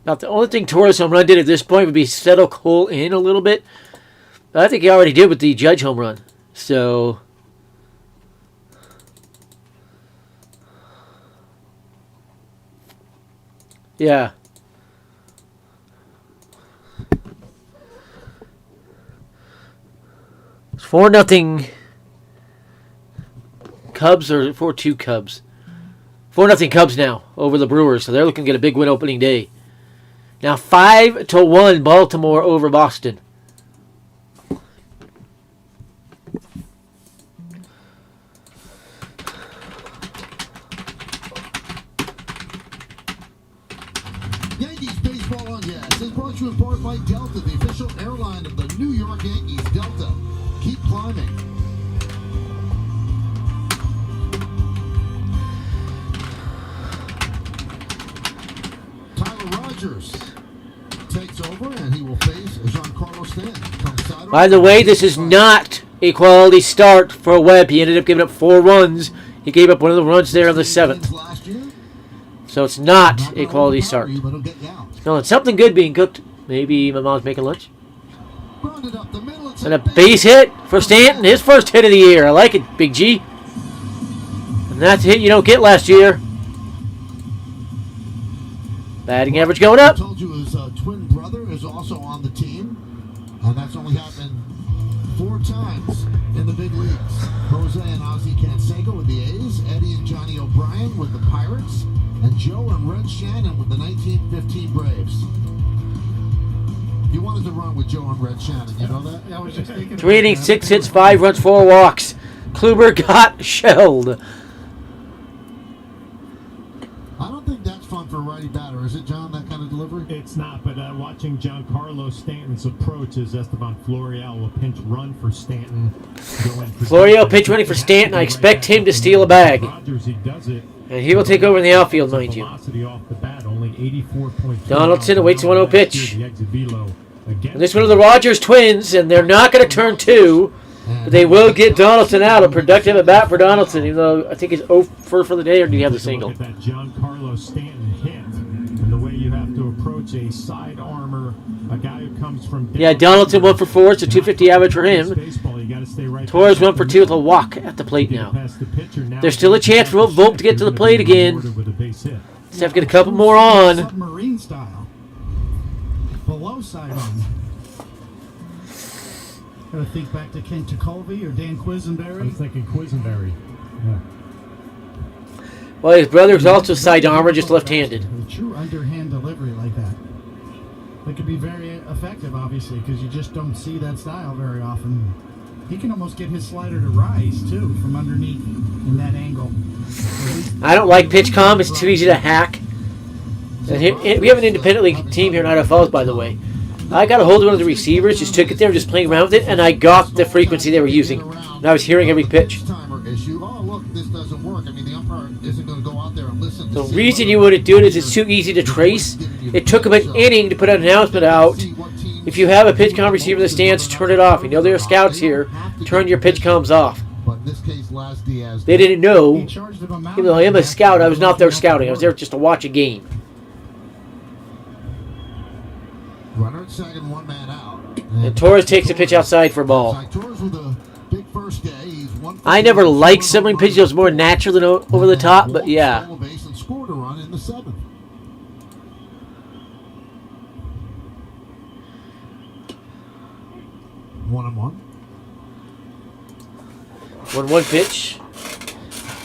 Now, the only thing Torres home run did at this point would be settle Cole in a little bit. But I think he already did with the Judge home run. So, yeah. It's 4-0 Cubs, or 4-2 Cubs. 4-0 Cubs now over the Brewers. So they're looking to get a big win opening day. Now 5-1 Baltimore over Boston. Yankees Baseball on Jazz is brought to you in part by Delta, the official airline of the New York Yankees. Delta, keep climbing. Tyler Rogers takes over, and he will face Giancarlo Stanton. By the way, this is not a quality start for Webb. He ended up giving up 4 runs. He gave up one of the runs there on the 7th. So it's not a quality start. Smelling something good being cooked. Maybe my mom's making lunch. And a base hit for Stanton. His first hit of the year. I like it, Big G. And that's a hit you don't get last year. Batting average going up. I told you his twin brother is also on the team. And that's only happened 4 times in the big leagues. Jose and Ozzie Canseco with the A's. Eddie and Johnny O'Brien with the Pirates. And Joe and Red Shannon with the 1915 Braves. He wanted to run with Joe and Red Shannon. You know that? I was just thinking. 3 innings, 6 hits, 5 runs, 4 walks. Kluber got shelled. I don't think that's fun for a righty batter, is it, John? That kind of delivery? It's not, but watching Giancarlo Stanton's approach as Esteban Florial will pinch run for Stanton. Florial pinch running for Stanton. I expect him to steal a bag. Rogers, he does it. And he will take over in the outfield, mind you. Velocity off the bat, only 84.2. Donaldson awaits the 1-0 pitch. The exit velo. And this one of the Rogers twins, and they're not going to turn 2. But they will get Donaldson out. A productive at bat for Donaldson, even though I think he's 0 for the day, or do you have the single? Look at that Giancarlo Stanton hit. And the way you have to approach a side armor, a guy who comes from... Yeah, Donaldson 1 for 4. It's a 250 average for him. Torres 1 for 2 with a walk at the plate now. There's still a chance for Volpe to get to the plate again. Just have to get a couple more on. Submarine style. Below side on. Gotta think back to Ken Tekulve or Dan Quisenberry. I'm thinking Quisenberry. Yeah. Well, his brother's also side armor, just left-handed. A true underhand delivery like that. That could be very effective, obviously, because you just don't see that style very often. He can almost get his slider to rise, too, from underneath in that angle. I don't like pitch com. It's too easy to hack. And we have an independent league team here in Idaho Falls, by the way. I got a hold of one of the receivers, just took it there, just playing around with it, and I got the frequency they were using. And I was hearing every pitch. Oh, look, this doesn't work. I mean, the umpire isn't going to go out there and listen. The reason you wouldn't do it is it's too easy to trace. It took them an inning to put an announcement out. If you have a pitch com receiver in the stands, turn it off. You know there are scouts here. Turn your pitch comms off. They didn't know. Even though I am a scout, I was not there scouting. I was there just to watch a game. Runner at second, 1 man out. And Torres takes a pitch outside for a ball. I never liked submarine pitches. It was more natural than over the top, but yeah. Scored a run in the 7th. One and one. 1-1 pitch.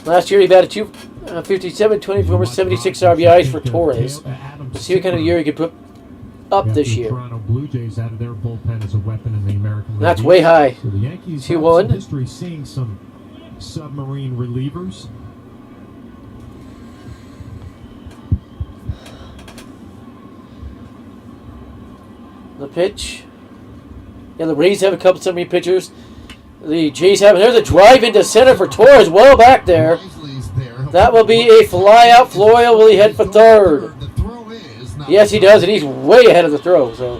Last year he batted 257, 24, 76 RBIs for Torres. See what kind of year he could put up this year. Toronto Blue Jays out of their bullpen as a weapon in the American League. That's way high. So the Yankees 2-1. have some history seeing some submarine relievers. The pitch. Yeah, the Rays have a couple submarine pitchers. The Jays have. There's a drive into center for Torres, well back there. That will be a fly out. Florial will he head for third? Yes, he does, and he's way ahead of the throw. So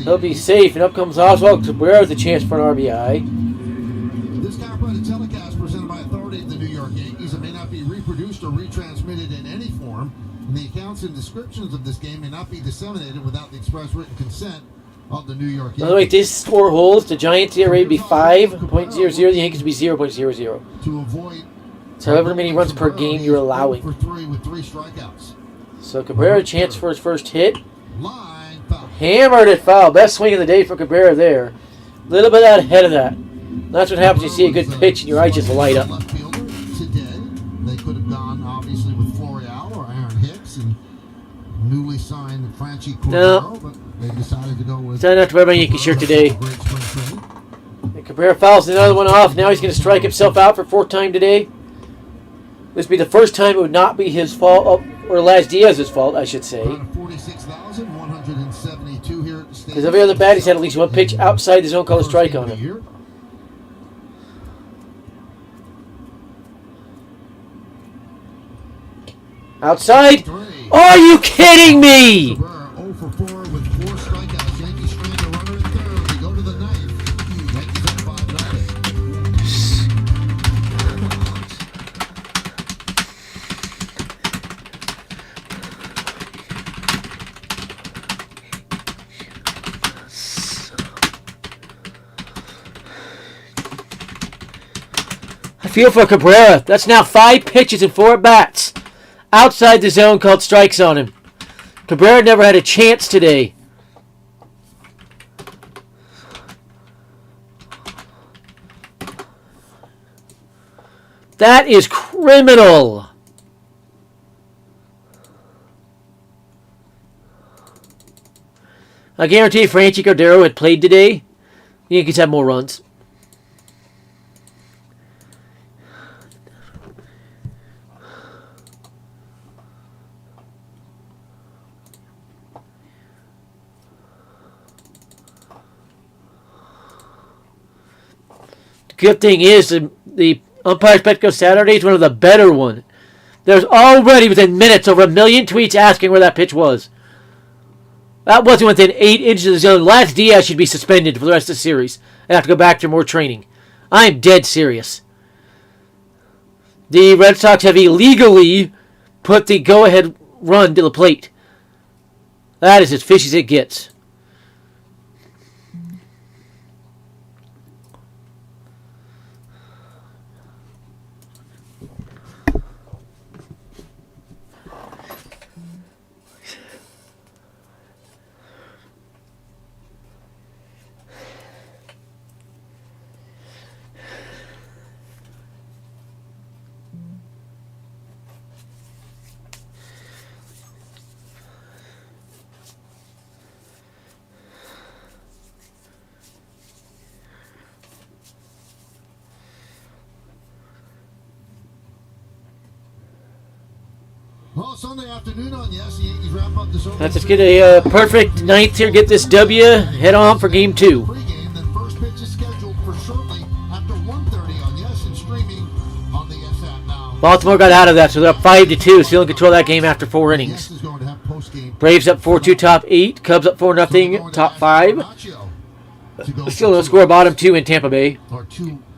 he'll be safe, and up comes Oswald Cabrera with a chance for an RBI. This copyrighted telecast presented by authority of the New York Yankees and may not be reproduced or retransmitted in any form. And the accounts and descriptions of this game may not be disseminated without the express written consent of the New York Yankees. By the way, this score holds. The Giants here rate be 5.00. The Yankees be 0.00. To avoid So however many runs per game you're allowing. For 3 with 3 strikeouts. So Cabrera, chance for his first hit. Hammered it foul. Best swing of the day for Cabrera there. A little bit out ahead of that. That's what happens. You see a good pitch and your eyes just light up. Left fielder today. They could have gone obviously with Florial or Aaron Hicks and newly signed Franchi Cordero, No. but they decided to go with. Decided not to wear my Yankee shirt today. And Cabrera fouls another one off. Now he's going to strike himself out for 4th time today. This would be the first time it would not be his fault, or Laz Diaz's fault, I should say. 46,172 here at the Because every other bat, he's had at least one pitch outside the zone called a strike on him. Outside? Are you kidding me? 0 for 4 with 4 strikeouts. Yankees strand a runner in third. They go to the 9th. Yankees up 5-0. I feel for Cabrera. That's now 5 pitches and 4 bats outside the zone called strikes on him. Cabrera never had a chance today. That is criminal. I guarantee if Franchi Cordero had played today, the Yankees had more runs. The good thing is the umpire spectacle Saturday is one of the better ones. There's already within minutes over 1 million tweets asking where that pitch was. That wasn't within 8 inches of the zone. Laz Diaz should be suspended for the rest of the series and have to go back to more training. I'm dead serious. The Red Sox have illegally put the go-ahead run to the plate. That is as fishy as it gets. Well, Sunday afternoon on Yes, the Yankees wrap up this opening. Let's get a perfect ninth here. Get this W. Head on for Game 2. Pre-game, then first pitch is scheduled for shortly after 1:30 on Yes and streaming on the Yes app now. Baltimore got out of that, so they're up 5-2. Still in control of that game after 4 innings. Yes is going to have post-game. Braves up 4-2, top 8. Cubs up 4-0, top 5. Still no score, bottom 2 in Tampa Bay.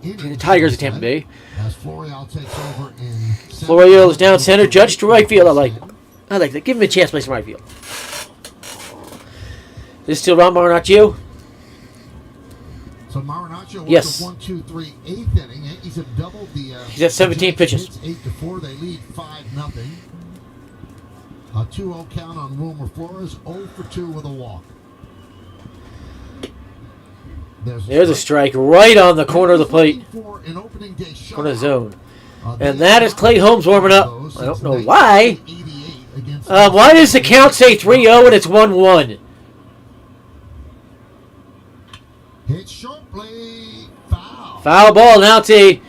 The Tigers in Tampa Bay. As Florial takes over in Florial is down center. Judge to right field. I like that. Give him a chance to play some right field. This is still Ron Marinaccio. So Marinaccio was Yes. a 1-2-3 eighth inning. Yankees have doubled the. He's at 17 pitches. It's 8-4. They lead 5-0. A 2-0 count on Wilmer Flores. 0 for 2 with a walk. There's a strike right on the corner of the plate. Corner zone. And that is Clay Holmes warming up. I don't know why. Why does the count say 3-0 and it's 1-1? Hit sharply. Foul. Foul ball. Now it's a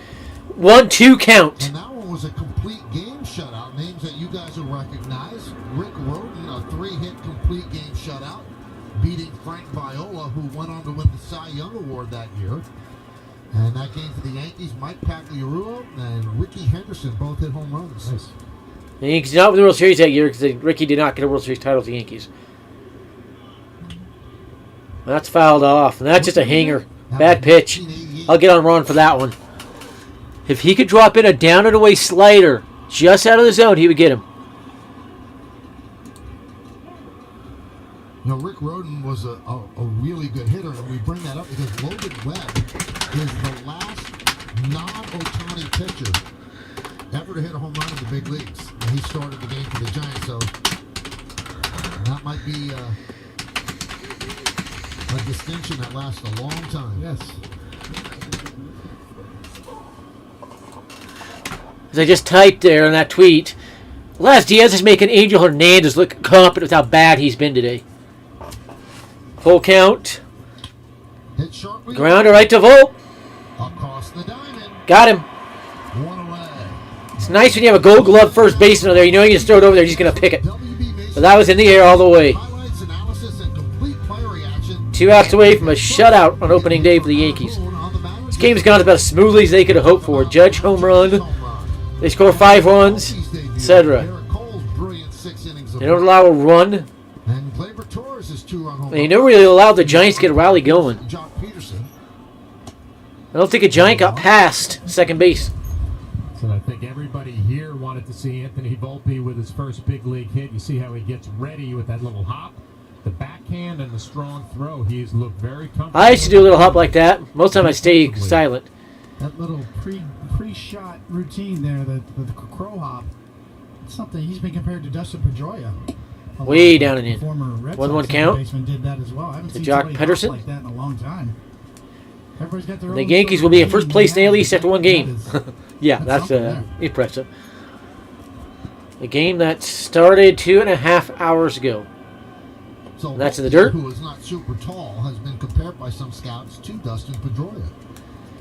1-2 count. And that one was a complete game shutout. Names that you guys will recognize. Rick Roden, a 3-hit complete game shutout, beating Frank Viola, who went on to win the Cy Young Award that year. And that game for the Yankees, Mike Pagliarulo and Ricky Henderson both hit home runs. Nice. The Yankees did not win the World Series that year because Ricky did not get a World Series title with the Yankees. That's fouled off. And that's just a hanger. Bad pitch. I'll get on Ron for that one. If he could drop in a down and away slider just out of the zone, he would get him. You know, Rick Roden was a really good hitter, and we bring that up because Logan Webb is the last non-Ohtani pitcher ever to hit a home run in the big leagues. And he started the game for the Giants, so that might be a distinction that lasts a long time. Yes. As I just typed there in that tweet, Laz Diaz is making Angel Hernandez look confident with how bad he's been today. Full count. Hit sharply. Grounder right to Volt. Across the diamond. Got him. One away. It's nice when you have a gold glove first baseman there. You know you just throw it over there. He's going to pick it. But that was in the air all the way. Highlights, analysis, and complete player reaction. 2 outs away from a shutout on opening day for the Yankees. This game's gone about as smoothly as they could have hoped for. Judge home run. They score 5 runs, etc. They don't allow a run. And Gleyber Torres is 2 on home. They never really allowed the Giants to get a rally going. I don't think a Giant got past second base. So I think everybody here wanted to see Anthony Volpe with his first big league hit. You see how he gets ready with that little hop, the backhand, and the strong throw. He's looked very comfortable. I used to do a little hop like that. Most of the time I stay silent. That little pre-shot routine there, the crow hop, it's something he's been compared to Dustin Pedroia. Way down and in. Former Red 1-1 Sox count. baseman did that as well. I haven't To seen Jock somebody Pedersen. hop like that in a long time. Everybody's got their The own Yankees sort will of be in first routine place in the they AL have. East after one game. Yeah, that's something there. impressive. A game that started 2.5 hours ago. So That's in the dirt. Who is not super tall, has been compared by some scouts to Dustin Pedroia.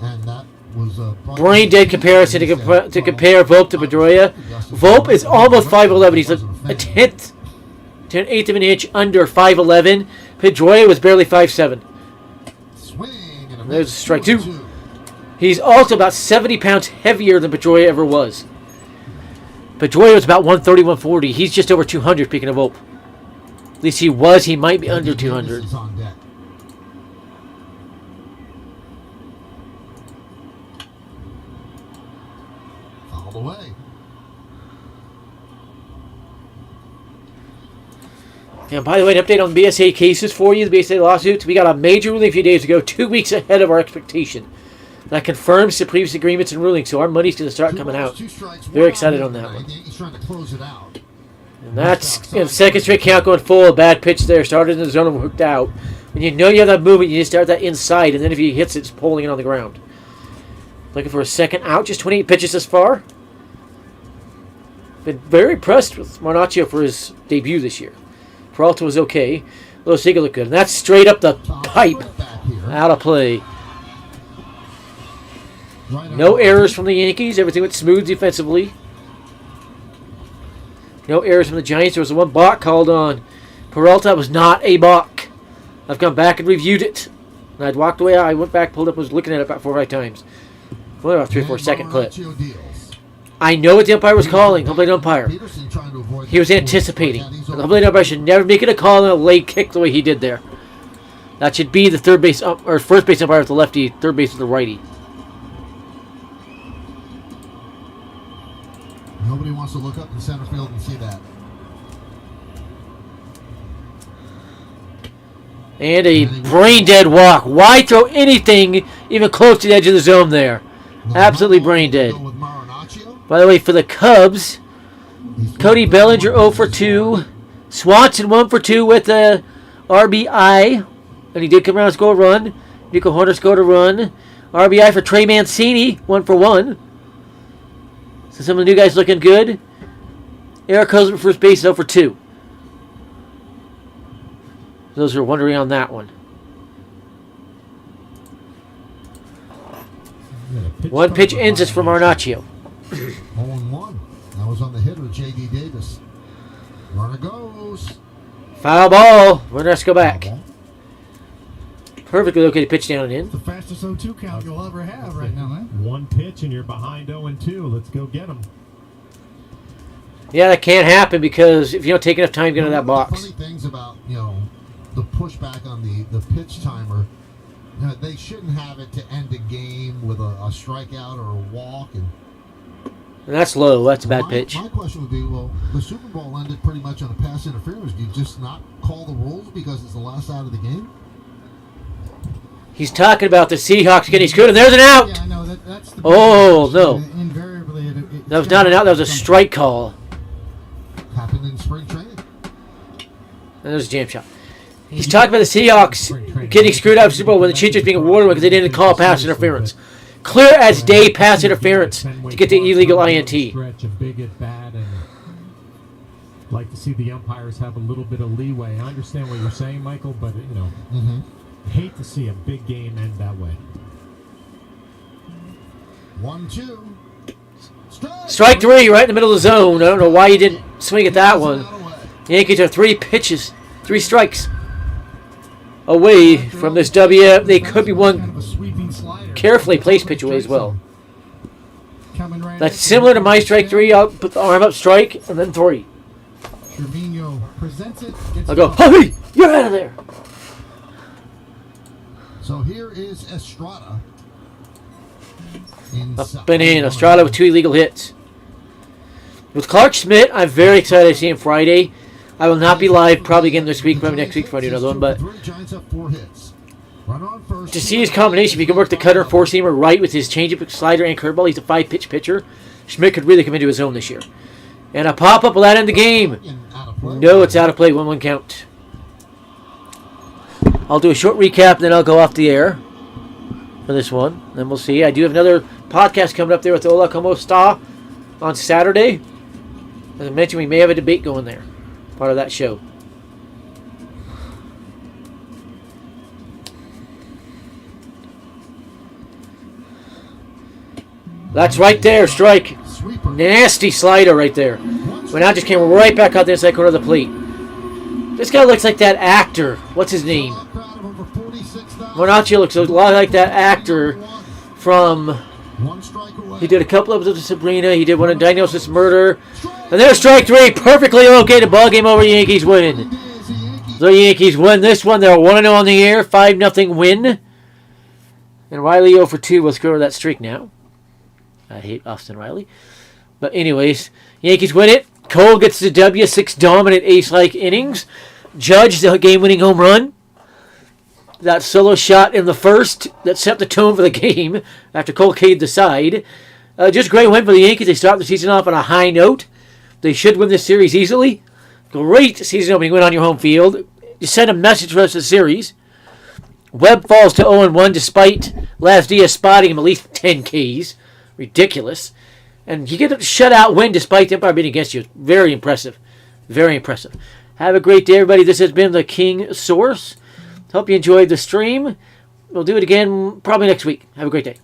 And that was a Brain dead comparison to compare Volpe to Pedroia. Volpe is almost 5'11". He's an eighth of an inch under 5'11". Pedroia was barely 5'7". Swing and There's strike two. He's also about 70 pounds heavier than Pedroia ever was. Pedroia was about 130, 140. He's just over 200, speaking of Volpe. At least he was. He might be under 200. Away. And by the way, an update on BSA cases for you, the BSA lawsuits. We got a major ruling a few days ago, 2 weeks ahead of our expectation. That confirms the previous agreements and rulings, so our money's going to start coming out. Very excited on that one. He's trying to close it out. And that's second straight count going full. A bad pitch there. Started in the zone and hooked out. When you know you have that movement, you just start that inside, and then if he hits it, it's pulling it on the ground. Looking for a second out. Just 28 pitches thus far. Been very impressed with Marnaccio for his debut this year. Peralta was okay. Losiga looked good. And that's straight up the pipe. Out of play. No errors from the Yankees. Everything went smooth defensively. No errors from the Giants. There was one balk called on Peralta. Was not a balk. I've gone back and reviewed it. And I'd walked away. I went back, pulled up, was looking at it about 4 or 5 times. Only about 3 or 4 second clip. I know what the umpire was calling. Home plate umpire. He was anticipating. The home plate umpire should never make it a call on a late kick the way he did there. That should be the third base or first base umpire with the lefty, third base with the righty. Nobody wants to look up in center field and see that. And a brain dead walk. Why throw anything even close to the edge of the zone there? Absolutely brain dead. By the way, for the Cubs, Cody Bellinger 0 for 2. Swanson 1 for 2 with a RBI. And he did come around and score a run. Nico Horner scored a run. RBI for Trey Mancini, 1 for 1. So some of the new guys looking good. Eric Hosmer first base 0 for 2. Those who are wondering on that one. One pitch ends us from Marnaccio. 0-1. That was on the hitter, J.D. Davis. Runner goes. Foul ball. Runner has to go back. Perfectly located pitch down and in. The fastest 0-2 count you'll ever have right now, man. One pitch and you're behind 0-2. Let's go get him. Yeah, that can't happen because if you don't take enough time to get into that box. Funny things about, the pushback on the pitch timer. They shouldn't have it to end a game with a strikeout or a walk. And that's low. That's a bad pitch. My question would be, well, the Super Bowl ended pretty much on a pass interference. Do you just not call the rules because it's the last out of the game? He's talking about the Seahawks getting screwed, and there's an out. Yeah, I know, that's the no. Invariably, That was not an out. That was a strike call. Happened in spring training. And there's a jam shot. He's talking about the Seahawks getting screwed out of Super Bowl when the change was being awarded because they didn't call pass interference. Clear as day pass interference to get the illegal INT. Stretch a big at bat and like to see the umpires have a little bit of leeway. I understand what you're saying, Michael, but hate to see a big game end that way. 1-2. Strike 3 right in the middle of the zone. I don't know why you didn't swing at that one. The Yankees are 3 pitches, 3 strikes away from this W. They could be one carefully placed pitch away as well. That's similar to my strike 3. I'll put the arm up strike and then 3. I'll go, hey, you're out of there. So here is Estrada. Up and in. Estrada with 2 illegal hits. With Clark Schmidt, I'm very excited to see him Friday. I will not be live probably again this week, probably next week for another one, but to see his combination, if he can work the cutter, 4-seamer right with his changeup, slider, and curveball, he's a 5-pitch pitcher. Schmidt could really come into his own this year. And a pop-up will that end the game? No, it's out of play. 1-1 count. I'll do a short recap, then I'll go off the air for this one. Then we'll see. I do have another podcast coming up there with Ola Como Sta on Saturday. As I mentioned, we may have a debate going there. Part of that show. That's right there, strike. Sweeper. Nasty slider right there. When I just came right back out the inside corner of the plate. This guy looks like that actor. What's his name? Crowd of over 46,000. Monacchio looks a lot like that actor from... One strike away. He did a couple episodes of Sabrina. He did one of Diagnosis Murder. And there's strike 3. Perfectly located. Ball game over. Yankees win. The Yankees win this one. They're 1-0 on the air. 5-0 win. And Riley 0 for 2 will score that streak now. I hate Austin Riley. But anyways, Yankees win it. Cole gets the W. 6 dominant ace-like innings. Judge the game-winning home run. That solo shot in the first that set the tone for the game after Cole caved the side. Just a great win for the Yankees. They start the season off on a high note. They should win this series easily. Great season opening win on your home field. You send a message for the rest of the series. Webb falls to 0-1 despite Las Diaz spotting him at least 10 Ks. Ridiculous. And you get a shutout win despite the umpire being against you. Very impressive. Very impressive. Have a great day, everybody. This has been the King Source. Hope you enjoyed the stream. We'll do it again probably next week. Have a great day.